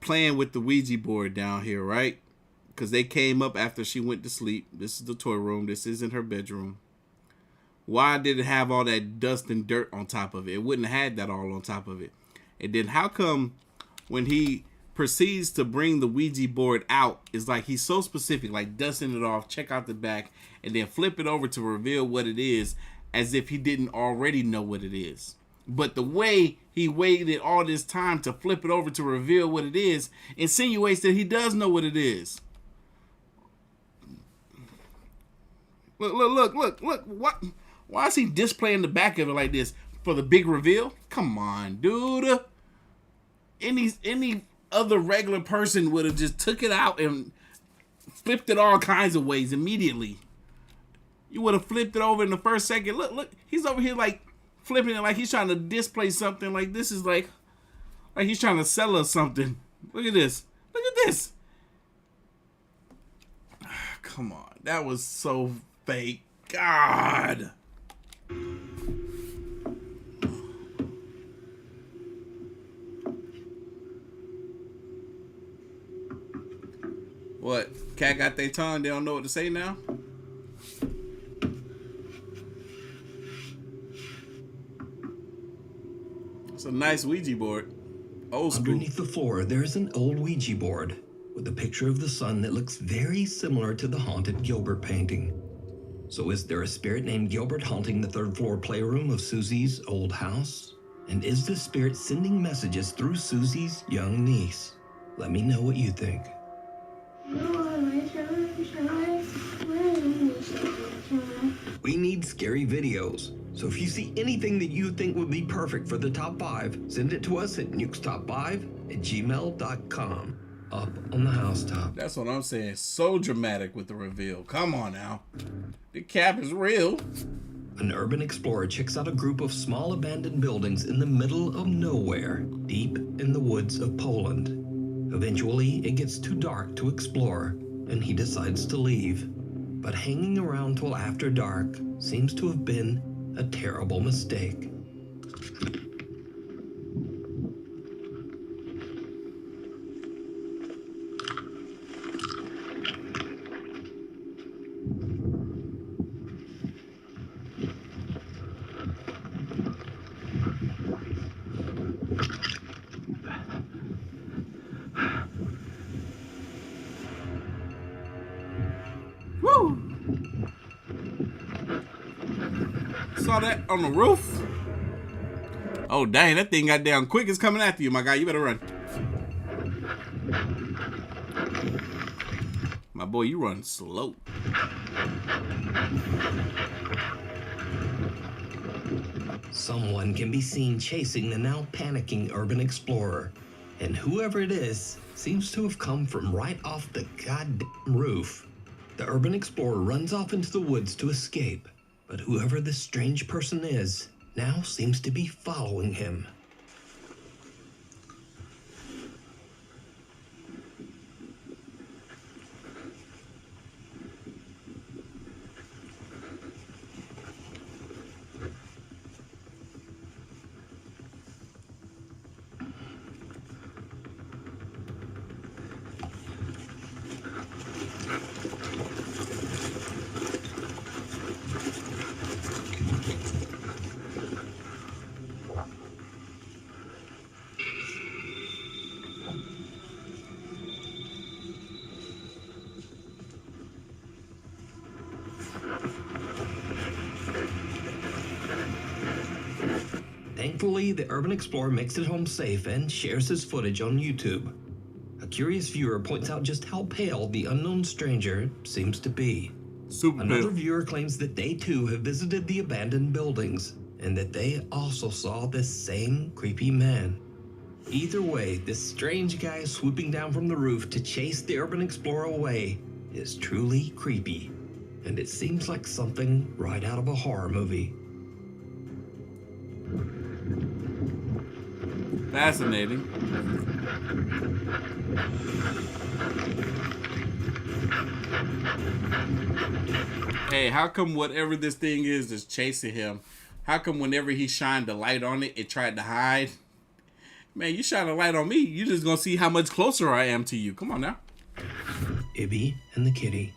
playing with the Ouija board down here, right? Because they came up after she went to sleep. This is the toy room. This isn't her bedroom. Why did it have all that dust and dirt on top of it? It wouldn't have had that all on top of it. And then how come when he proceeds to bring the Ouija board out, it's like he's so specific, like dusting it off, check out the back, and then flip it over to reveal what it is. as if he didn't already know what it is. But the way he waited all this time to flip it over to reveal what it is insinuates that he does know what it is. Look. What? Why is he displaying the back of it like this? For the big reveal? Come on, dude. Any other regular person would have just took it out and flipped it all kinds of ways immediately. You would have flipped it over in the first second. Look. He's over here like flipping it like he's trying to display something. Like this is like he's trying to sell us something. Look at this. Look at this. Come on. That was so fake. God. What? Cat got their tongue, they don't know what to say now? It's a nice Ouija board. Old school.
Underneath the floor, there's an old Ouija board with a picture of the sun that looks very similar to the haunted Gilbert painting. So is there a spirit named Gilbert haunting the third floor playroom of Susie's old house? And is the spirit sending messages through Susie's young niece? Let me know what you think. We need scary videos. So if you see anything that you think would be perfect for the top 5, send it to us at nukestop5@gmail.com. Up on the housetop.
That's what I'm saying. So dramatic with the reveal. Come on now. The cap is real.
An urban explorer checks out a group of small abandoned buildings in the middle of nowhere, deep in the woods of Poland. Eventually, it gets too dark to explore, and he decides to leave. But hanging around till after dark seems to have been a terrible mistake.
Woo! Saw that on the roof. Oh dang, that thing got down quick. It's coming after you, my guy. You better run. My boy, you run slow.
Someone can be seen chasing the now panicking urban explorer, and whoever it is seems to have come from right off the goddamn roof. The urban explorer runs off into the woods to escape, but whoever this strange person is now seems to be following him. Thankfully, the urban explorer makes it home safe and shares his footage on YouTube. A curious viewer points out just how pale the unknown stranger seems to be. Another viewer claims that they too have visited the abandoned buildings and that they also saw this same creepy man. Either way, this strange guy swooping down from the roof to chase the urban explorer away is truly creepy, and it seems like something right out of a horror movie.
Fascinating. Hey, how come whatever this thing is chasing him? How come whenever he shined the light on it, it tried to hide? Man, you shine a light on me, you just gonna see how much closer I am to you. Come on now.
Ibby and the kitty.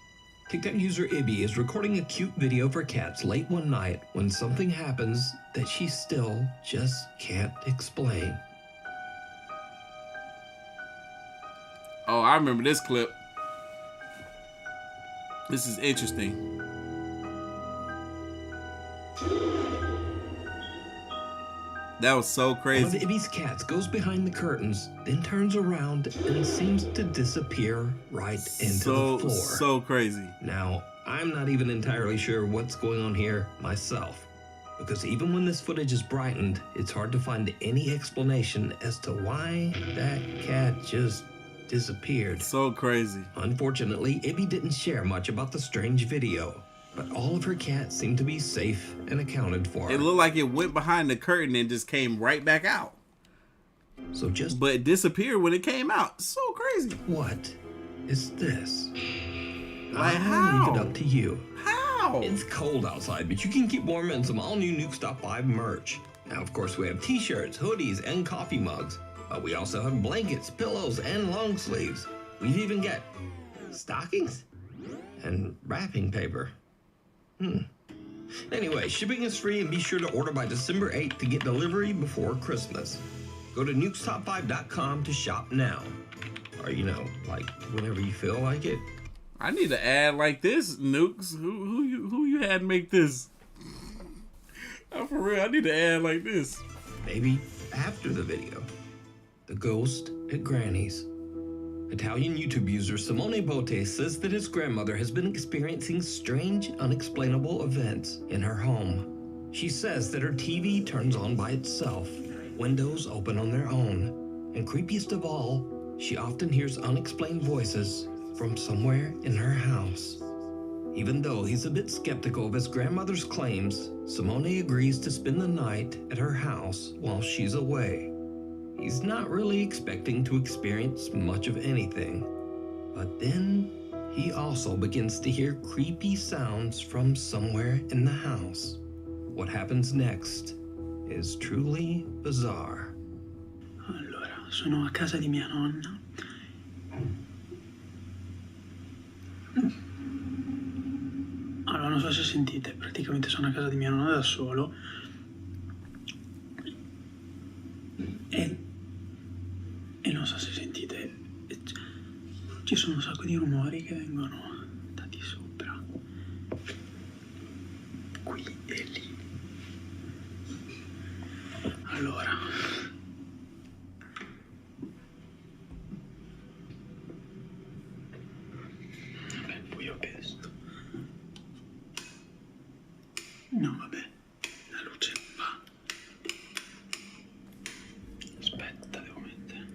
TikTok user Ibby is recording a cute video for cats late one night when something happens that she still just can't explain.
Oh, I remember this clip. This is interesting. That was so
One of
crazy.
Ibby's cats goes behind the curtains, then turns around and seems to disappear right into the floor.
So crazy.
Now, I'm not even entirely sure what's going on here myself, because even when this footage is brightened, it's hard to find any explanation as to why that cat just disappeared.
So crazy.
Unfortunately, Ibby didn't share much about the strange video, but all of her cats seem to be safe and accounted for.
It looked like it went behind the curtain and just came right back out. But it disappeared when it came out. So crazy.
What is this?
Like,
I'll leave it
how?
up to you.
How?
It's cold outside, but you can keep warm in some all-new Nuke Stop 5 merch. Now, of course, we have t-shirts, hoodies, and coffee mugs. But we also have blankets, pillows, and long sleeves. We've even got stockings and wrapping paper. Anyway, shipping is free, and be sure to order by December 8th to get delivery before Christmas. Go to nukestop5.com to shop now. Or, you know, like whenever you feel like it.
I need to add like this, Nukes. Who you had make this? Oh, for real, I need to add like this.
Maybe after the video. The Ghost at Granny's. Italian YouTube user Simone Botte says that his grandmother has been experiencing strange, unexplainable events in her home. She says that her TV turns on by itself, windows open on their own, and creepiest of all, she often hears unexplained voices from somewhere in her house. Even though he's a bit skeptical of his grandmother's claims, Simone agrees to spend the night at her house while she's away. He's not really expecting to experience much of anything, but then he also begins to hear creepy sounds from somewhere in the house. What happens next is truly bizarre.
Allora, sono a casa di mia nonna. Allora, non so se sentite, praticamente sono a casa di mia nonna da solo. E non so se sentite, ci sono un sacco di rumori che vengono da di sopra, qui e lì. Allora, vabbè, buio pesto. No, vabbè, la luce non va. Aspetta, devo mettere.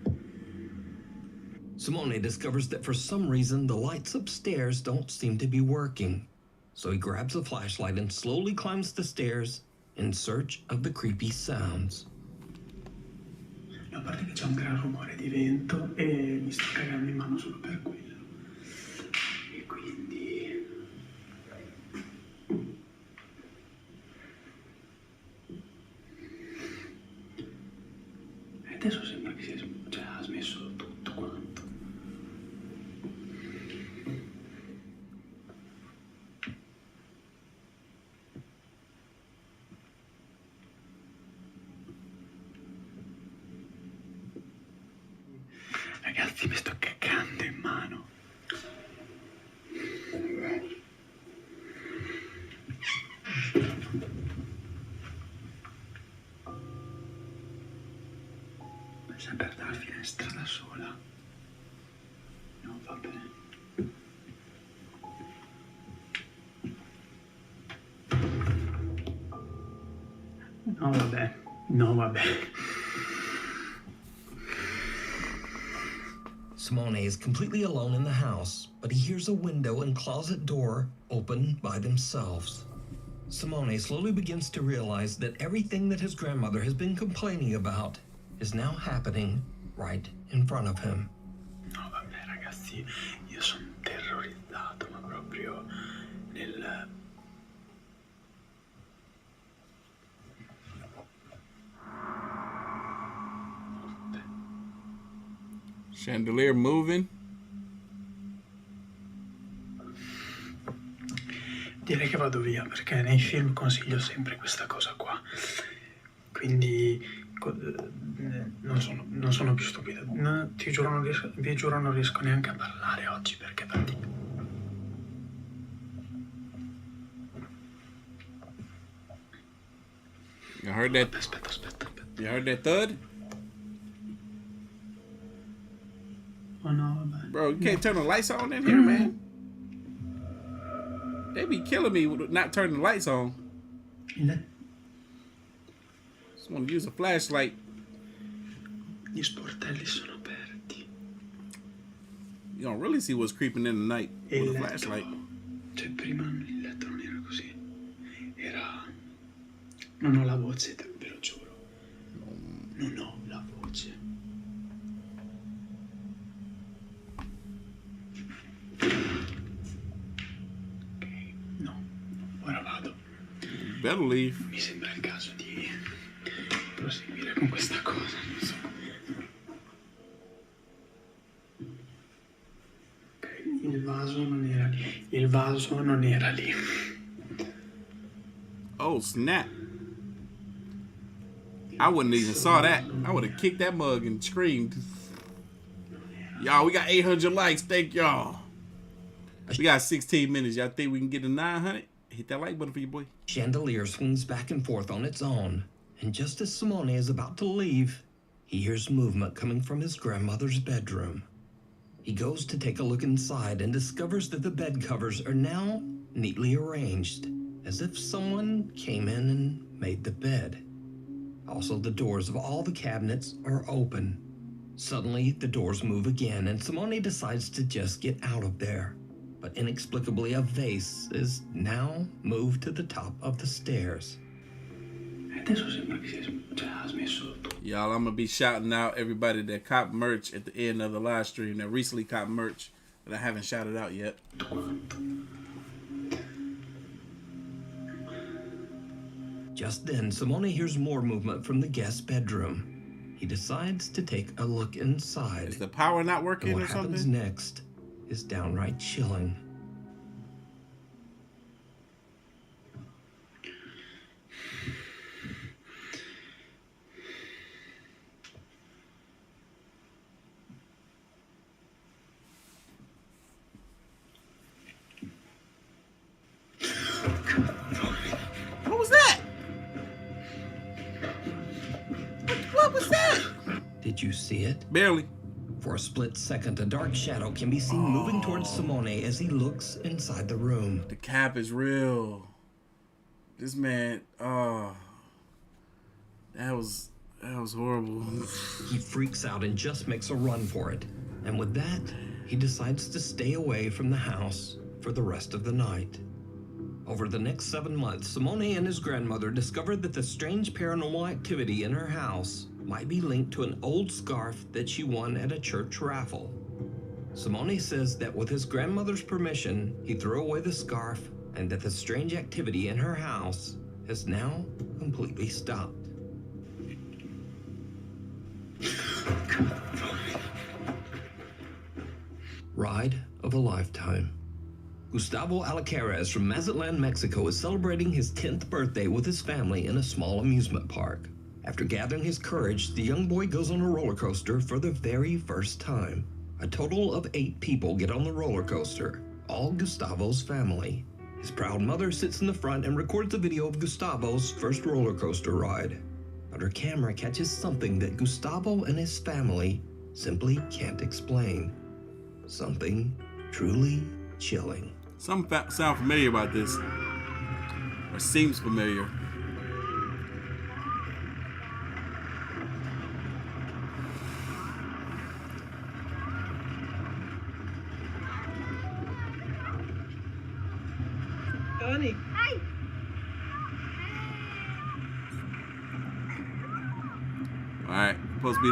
Simone discovers that for some reason the lights upstairs don't seem to be working. So he grabs a flashlight and slowly climbs the stairs in search of the creepy sounds.
A parte che c'è un gran rumore di vento e mi sto cagando in mano solo per quello. E quindi... E adesso sembra che ha smesso tutto quanto. Ragazzi, mi sto cagando in mano. Si è aperta la finestra da sola. No, va bene. No, vabbè. No, vabbè.
Simone is completely alone in the house, but he hears a window and closet door open by themselves. Simone slowly begins to realize that everything that his grandmother has been complaining about is now happening right in front of him.
No, vabbè, ragazzi, io sono terrorizzato, ma proprio nel...
Chandelier moving.
Direi che vado via, perché nei film consiglio sempre questa cosa qua. Quindi non sono più stupido. No, vi giuro non riesco neanche a parlare oggi, perché pratico.
I heard that.
Aspetta.
You heard that thud?
Oh no, vabbè.
Bro, you can't turn the lights on in here, man. They be killing me with not turning the lights on. Just want to use a flashlight.
Gli sportelli sono aperti.
You don't really see what's creeping in the night
E
with
il
a
letto,
flashlight.
cioè prima il letto non era così. Era... Non ho la voce, ve lo giuro. Non ho la voce. Ok, no, ora vado.
Better leave.
Mi sembra il caso di proseguire con questa cosa, non so. Ok, il vaso non era lì. Il vaso non era lì.
Oh, snap. I wouldn't even saw that. I would have kicked that mug and screamed. Y'all, we got 800 likes. Thank y'all. We got 16 minutes. Y'all think we can get to 900? Hit that like button for you, boy.
Chandelier swings back and forth on its own, and just as Simone is about to leave, he hears movement coming from his grandmother's bedroom. He goes to take a look inside and discovers that the bed covers are now neatly arranged, as if someone came in and made the bed. Also, the doors of all the cabinets are open. Suddenly, the doors move again, and Simone decides to just get out of there. But inexplicably, a vase is now moved to the top of the stairs.
Y'all, I'm gonna be shouting out everybody that copped merch at the end of the live stream, that recently copped merch that I haven't shouted out yet.
Just then, Simone hears more movement from the guest bedroom. He decides to take a look inside.
Is the power not working
and
or
what happens
something?
next is downright chilling.
What was that? What was that?
Did you see it?
Barely.
For a split second, a dark shadow can be seen moving towards Simone as he looks inside the room.
The cap is real. This man, that was horrible.
He freaks out and just makes a run for it. And with that, he decides to stay away from the house for the rest of the night. Over the next 7 months, Simone and his grandmother discovered that the strange paranormal activity in her house might be linked to an old scarf that she won at a church raffle. Simone says that with his grandmother's permission, he threw away the scarf and that the strange activity in her house has now completely stopped. Ride of a lifetime. Gustavo Alcaraz from Mazatlan, Mexico is celebrating his 10th birthday with his family in a small amusement park. After gathering his courage, the young boy goes on a roller coaster for the very first time. A total of 8 people get on the roller coaster, all Gustavo's family. His proud mother sits in the front and records a video of Gustavo's first roller coaster ride. But her camera catches something that Gustavo and his family simply can't explain. Something truly chilling.
Something sound familiar about this, or seems familiar.
Tony.
Hey.
All right, supposed to be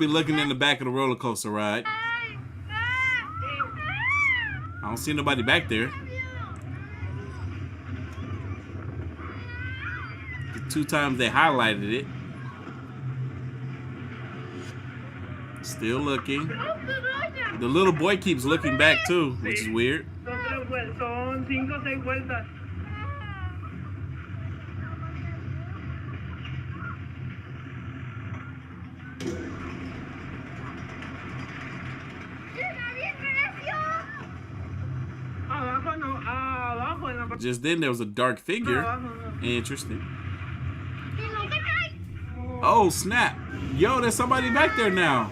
looking in the back of the roller coaster ride. I don't see nobody back there. The 2 times they highlighted it. Still looking. The little boy keeps looking back too, which is weird.
Son 5 o 6 vueltas. Abajo no, abajo en la parte.
Just then there was a dark figure. Interesting. Oh, snap. Yo, there's somebody back there now.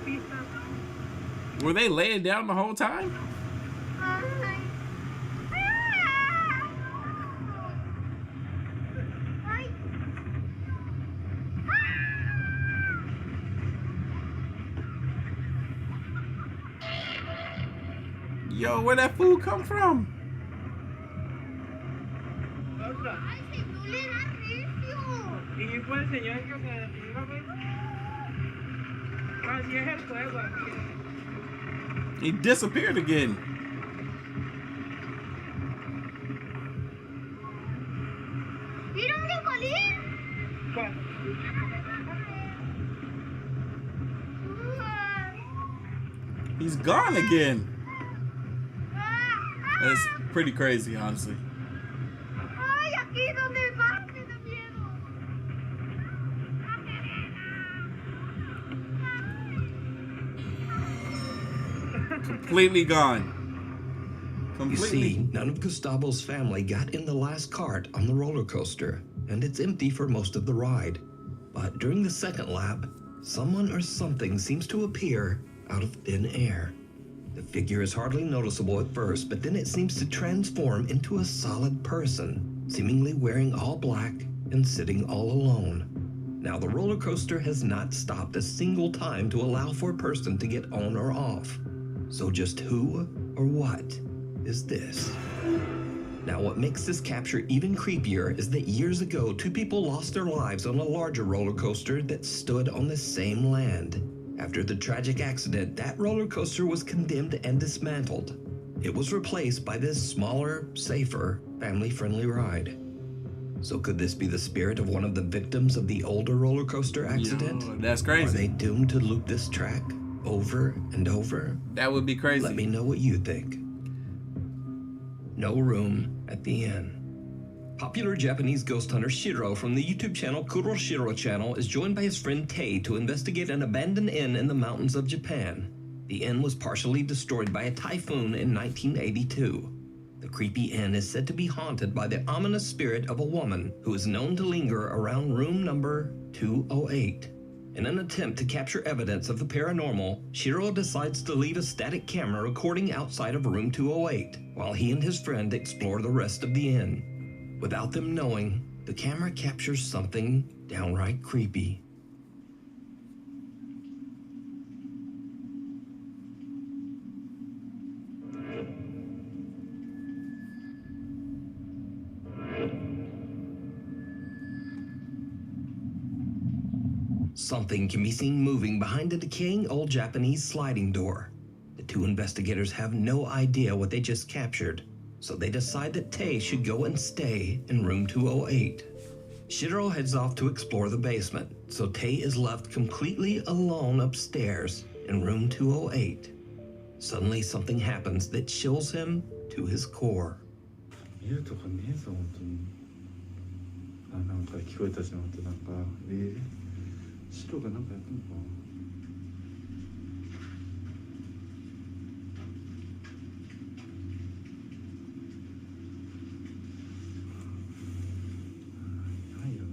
Were they laying down the whole time? Yo, where'd that food come from?
Y fue el señor que se iba, pues. Así es el juego aquí.
He disappeared again. He's gone again. That's pretty crazy, honestly. Completely gone.
You see, none of Gustavo's family got in the last cart on the roller coaster, and it's empty for most of the ride. But during the second lap, someone or something seems to appear out of thin air. The figure is hardly noticeable at first, but then it seems to transform into a solid person, seemingly wearing all black and sitting all alone. Now, the roller coaster has not stopped a single time to allow for a person to get on or off. So just who or what is this? Now, what makes this capture even creepier is that years ago, two people lost their lives on a larger roller coaster that stood on the same land. After the tragic accident, that roller coaster was condemned and dismantled. It was replaced by this smaller, safer, family-friendly ride. So could this be the spirit of one of the victims of the older roller coaster accident?
Yo, that's crazy.
Are they doomed to loop this track over and over?
That would be crazy.
Let me know what you think. No room at the inn. Popular Japanese ghost hunter Shiro from the YouTube channel Kuro Shiro Channel is joined by his friend Tei to investigate an abandoned inn in the mountains of Japan. The inn was partially destroyed by a typhoon in 1982. The creepy inn is said to be haunted by the ominous spirit of a woman who is known to linger around room number 208. In an attempt to capture evidence of the paranormal, Shiro decides to leave a static camera recording outside of room 208 while he and his friend explore the rest of the inn. Without them knowing, the camera captures something downright creepy. Something can be seen moving behind a decaying old Japanese sliding door. The two investigators have no idea what they just captured, so they decide that Tei should go and stay in room 208. Shiro heads off to explore the basement, so Tei is left completely alone upstairs in room 208. Suddenly something happens that chills him to his core.
白がなんかやってんのかな。ないよな。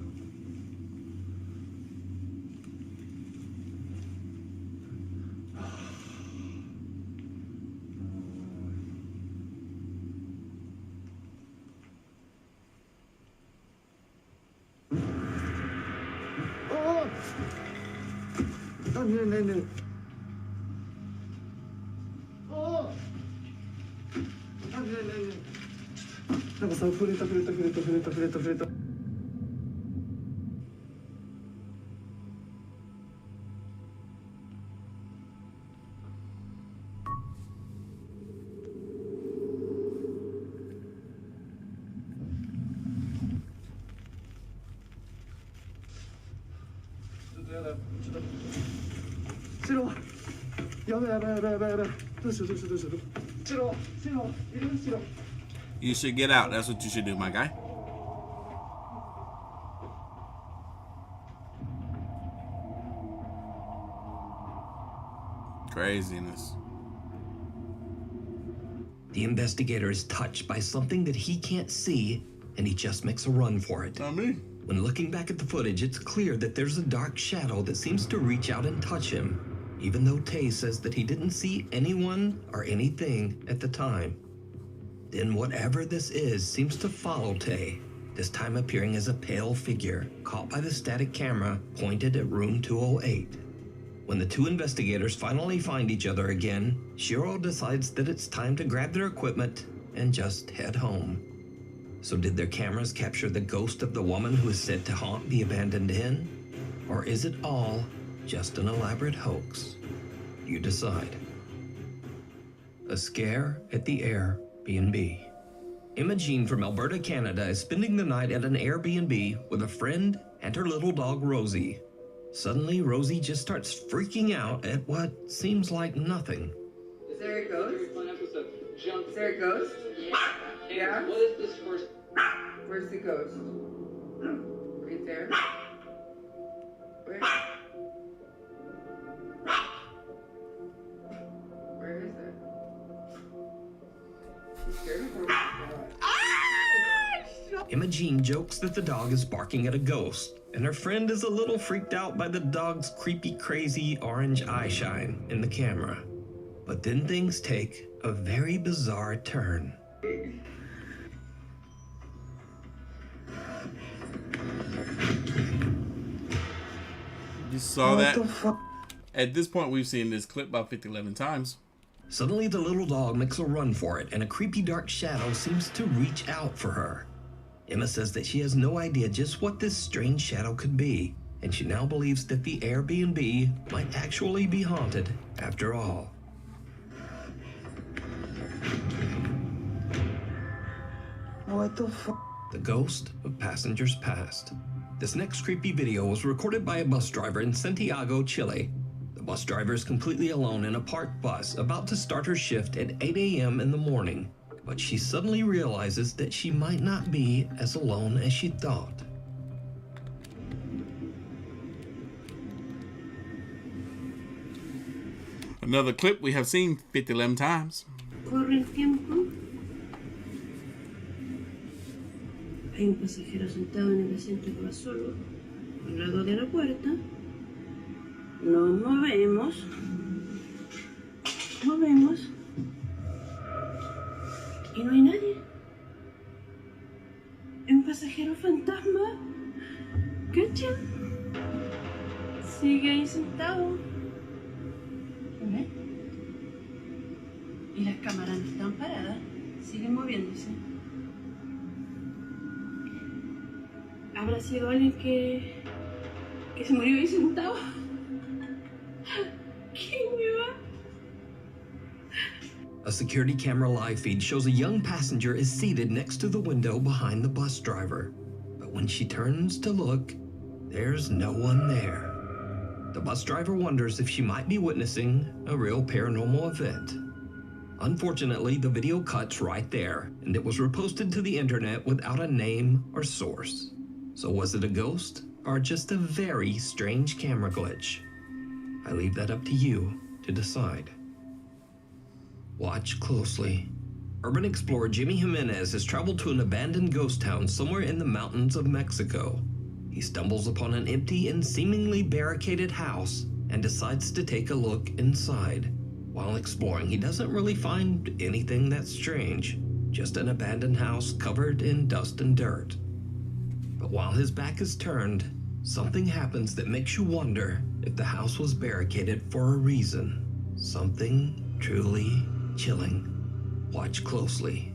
ねなんかさ、触れた。
You should get out. That's what you should do, my guy. Craziness.
The investigator is touched by something that he can't see, and he just makes a run for it.
Not me.
When looking back at the footage, it's clear that there's a dark shadow that seems to reach out and touch him, even though Tay says that he didn't see anyone or anything at the time. Then whatever this is seems to follow Tay, this time appearing as a pale figure caught by the static camera pointed at room 208. When the two investigators finally find each other again, Shiro decides that it's time to grab their equipment and just head home. So did their cameras capture the ghost of the woman who is said to haunt the abandoned inn? Or is it all just an elaborate hoax? You decide. A scare at the Airbnb. Imogen from Alberta, Canada is spending the night at an Airbnb with a friend and her little dog Rosie. Suddenly, Rosie just starts freaking out at what seems like nothing.
Is there a ghost? Is there a ghost? Yeah? What is this first? Where's the ghost? Right there? Where? Where is it? You scared me for
Imogen jokes that the dog is barking at a ghost, and her friend is a little freaked out by the dog's creepy, crazy orange eye shine in the camera. But then things take a very bizarre turn.
You saw that? At this point, we've seen this clip about 11 times.
Suddenly, the little dog makes a run for it, and a creepy dark shadow seems to reach out for her. Emma says that she has no idea just what this strange shadow could be, and she now believes that the Airbnb might actually be haunted after all.
What the fuck?
The ghost of passengers past. This next creepy video was recorded by a bus driver in Santiago, Chile. The bus driver is completely alone in a parked bus about to start her shift at 8 a.m. in the morning, but she suddenly realizes that she might not be as alone as she thought.
Another clip we have seen 11 times.
Corre el tiempo. Hay un pasajero sentado en el asiento que va solo, al lado de la puerta. Nos movemos. Movemos. Y no hay nadie. Un pasajero fantasma. ¿Cachan? Sigue ahí sentado. ¿Ves? Y las cámaras no están paradas. Siguen moviéndose. ¿Habrá sido alguien que se murió ahí sentado? ¡Qué hueva!
A security camera live feed shows a young passenger is seated next to the window behind the bus driver. But when she turns to look, there's no one there. The bus driver wonders if she might be witnessing a real paranormal event. Unfortunately, the video cuts right there, and it was reposted to the internet without a name or source. So was it a ghost, or just a very strange camera glitch? I leave that up to you to decide. Watch closely. Urban explorer Jimmy Jimenez has traveled to an abandoned ghost town somewhere in the mountains of Mexico. He stumbles upon an empty and seemingly barricaded house and decides to take a look inside. While exploring, he doesn't really find anything that's strange, just an abandoned house covered in dust and dirt. But while his back is turned, something happens that makes you wonder if the house was barricaded for a reason. Something truly chilling. Watch closely.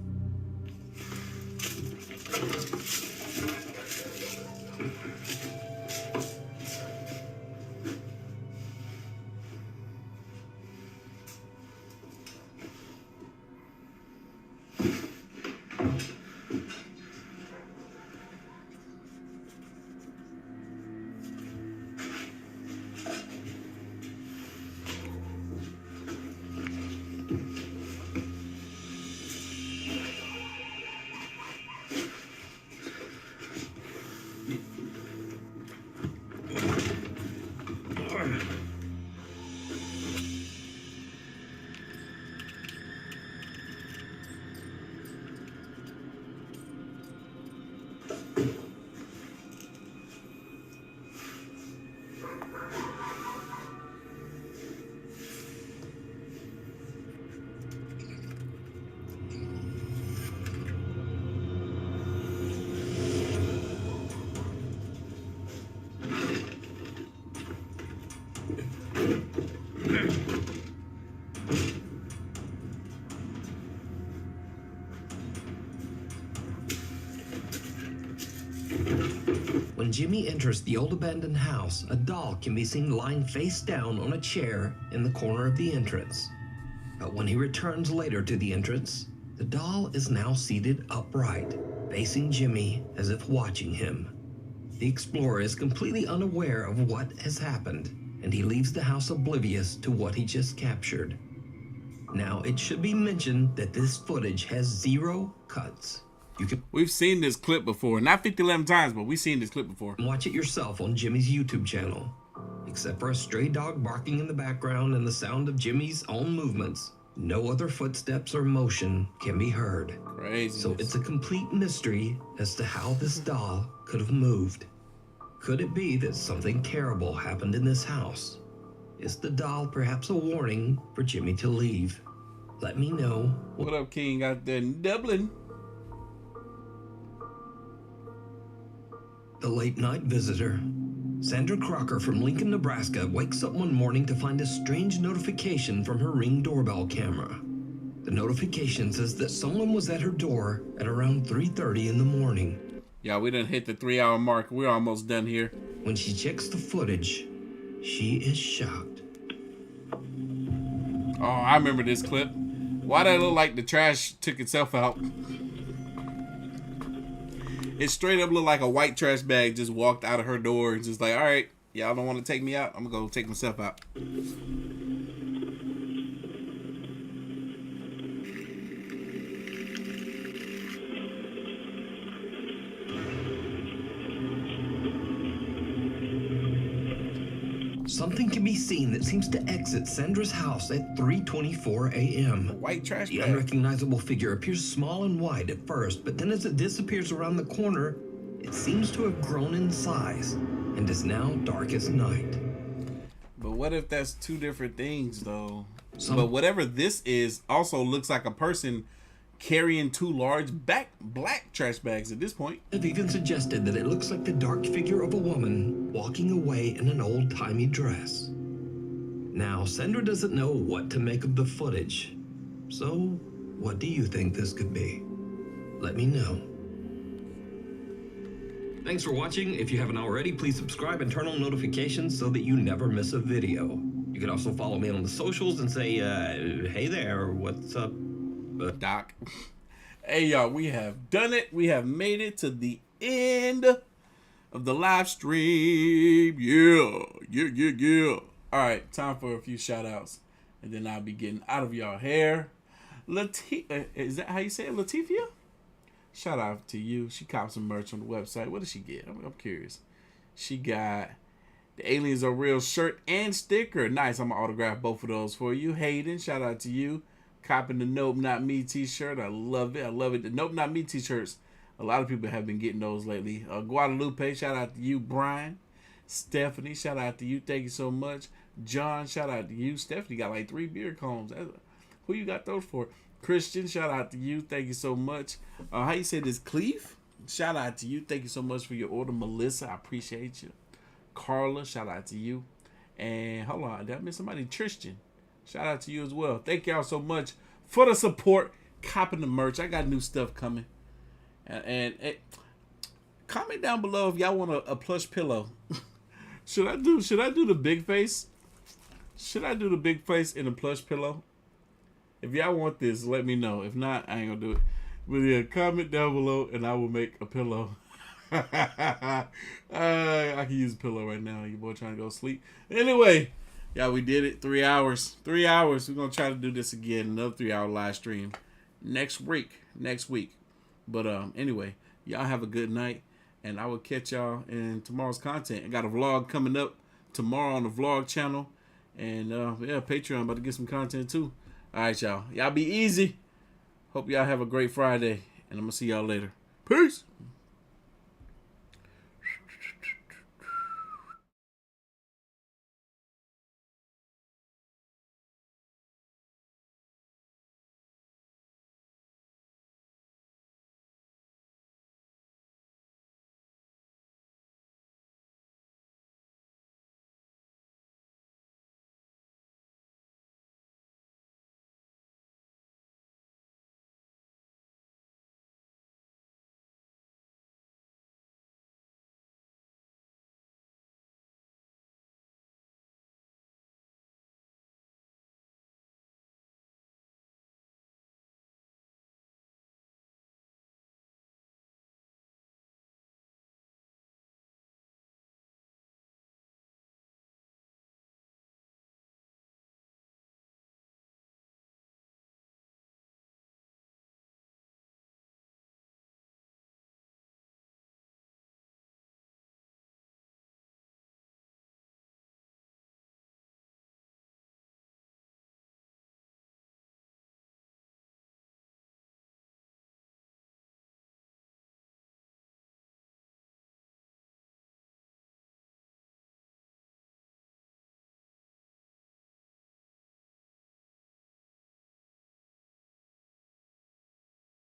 Jimmy enters the old abandoned house, a doll can be seen lying face down on a chair in the corner of the entrance. But when he returns later to the entrance, the doll is now seated upright, facing Jimmy as if watching him. The explorer is completely unaware of what has happened, and he leaves the house oblivious to what he just captured. Now, it should be mentioned that this footage has 0 cuts.
We've seen this clip before, not 50-11 times, but we've seen this clip before.
Watch it yourself on Jimmy's YouTube channel. Except for a stray dog barking in the background and the sound of Jimmy's own movements, no other footsteps or motion can be heard.
Crazy.
So it's a complete mystery as to how this doll could have moved. Could it be that something terrible happened in this house? Is the doll perhaps a warning for Jimmy to leave? Let me know.
What up, King, out there in Dublin?
The late night visitor. Sandra Crocker from Lincoln, Nebraska wakes up one morning to find a strange notification from her Ring doorbell camera. The notification says that someone was at her door at around 3:30 in the morning.
Yeah, we done hit the 3-hour mark. We're almost done here.
When she checks the footage, she is shocked.
Oh, I remember this clip. Why did it look like the trash took itself out? It straight up looked like a white trash bag just walked out of her door and just like, all right, y'all don't want to take me out? I'm going to go take myself out.
Something can be seen that seems to exit Sandra's house at 3:24 a.m.
White trash
The
bag.
unrecognizable figure appears small and wide at first, but then as it disappears around the corner, it seems to have grown in size and is now dark as night.
But what if that's two different things, though? But whatever this is also looks like a person carrying 2 large black trash bags at this point.
I've even suggested that it looks like the dark figure of a woman walking away in an old-timey dress. Now, Sandra doesn't know what to make of the footage. So, what do you think this could be? Let me know. Thanks for watching. If you haven't already, please subscribe and turn on notifications so that you never miss a video. You can also follow me on the socials and say, hey there, what's up?
Doc. Hey, y'all, we have done it. We have made it to the end of the live stream. Yeah. All right, time for a few shout outs. And then I'll be getting out of y'all hair. Is that how you say it? Latifia? Shout out to you. She copped some merch on the website. What did she get? I'm curious. She got the Aliens Are Real shirt and sticker. Nice. I'm going to autograph both of those for you. Hayden, shout out to you. Copping the Nope Not Me t-shirt. I love it. The Nope Not Me t-shirts, a lot of people have been getting those lately. Guadalupe, shout out to you. Brian, Stephanie, shout out to you. Thank you so much. John, shout out to you. Stephanie got like 3 beer combs. Who you got those for? Christian, shout out to you. Thank you so much. How you say this? Cleve? Shout out to you. Thank you so much for your order. Melissa, I appreciate you. Carla, shout out to you. And hold on, did I miss somebody? Tristan, shout out to you as well. Thank y'all so much for the support. Copping the merch. I got new stuff coming. And comment down below if y'all want a plush pillow. Should I do the big face? Should I do the big face in a plush pillow? If y'all want this, let me know. If not, I ain't gonna do it. But yeah, comment down below and I will make a pillow. I can use a pillow right now. Your boy trying to go sleep. Anyway, yeah, we did it. 3 hours. 3 hours. We're gonna try to do this again. Another 3-hour live stream next week. But anyway, y'all have a good night, and I will catch y'all in tomorrow's content. I got a vlog coming up tomorrow on the vlog channel, and yeah, Patreon about to get some content too. All right, y'all. Y'all be easy. Hope y'all have a great Friday, and I'm gonna see y'all later. Peace.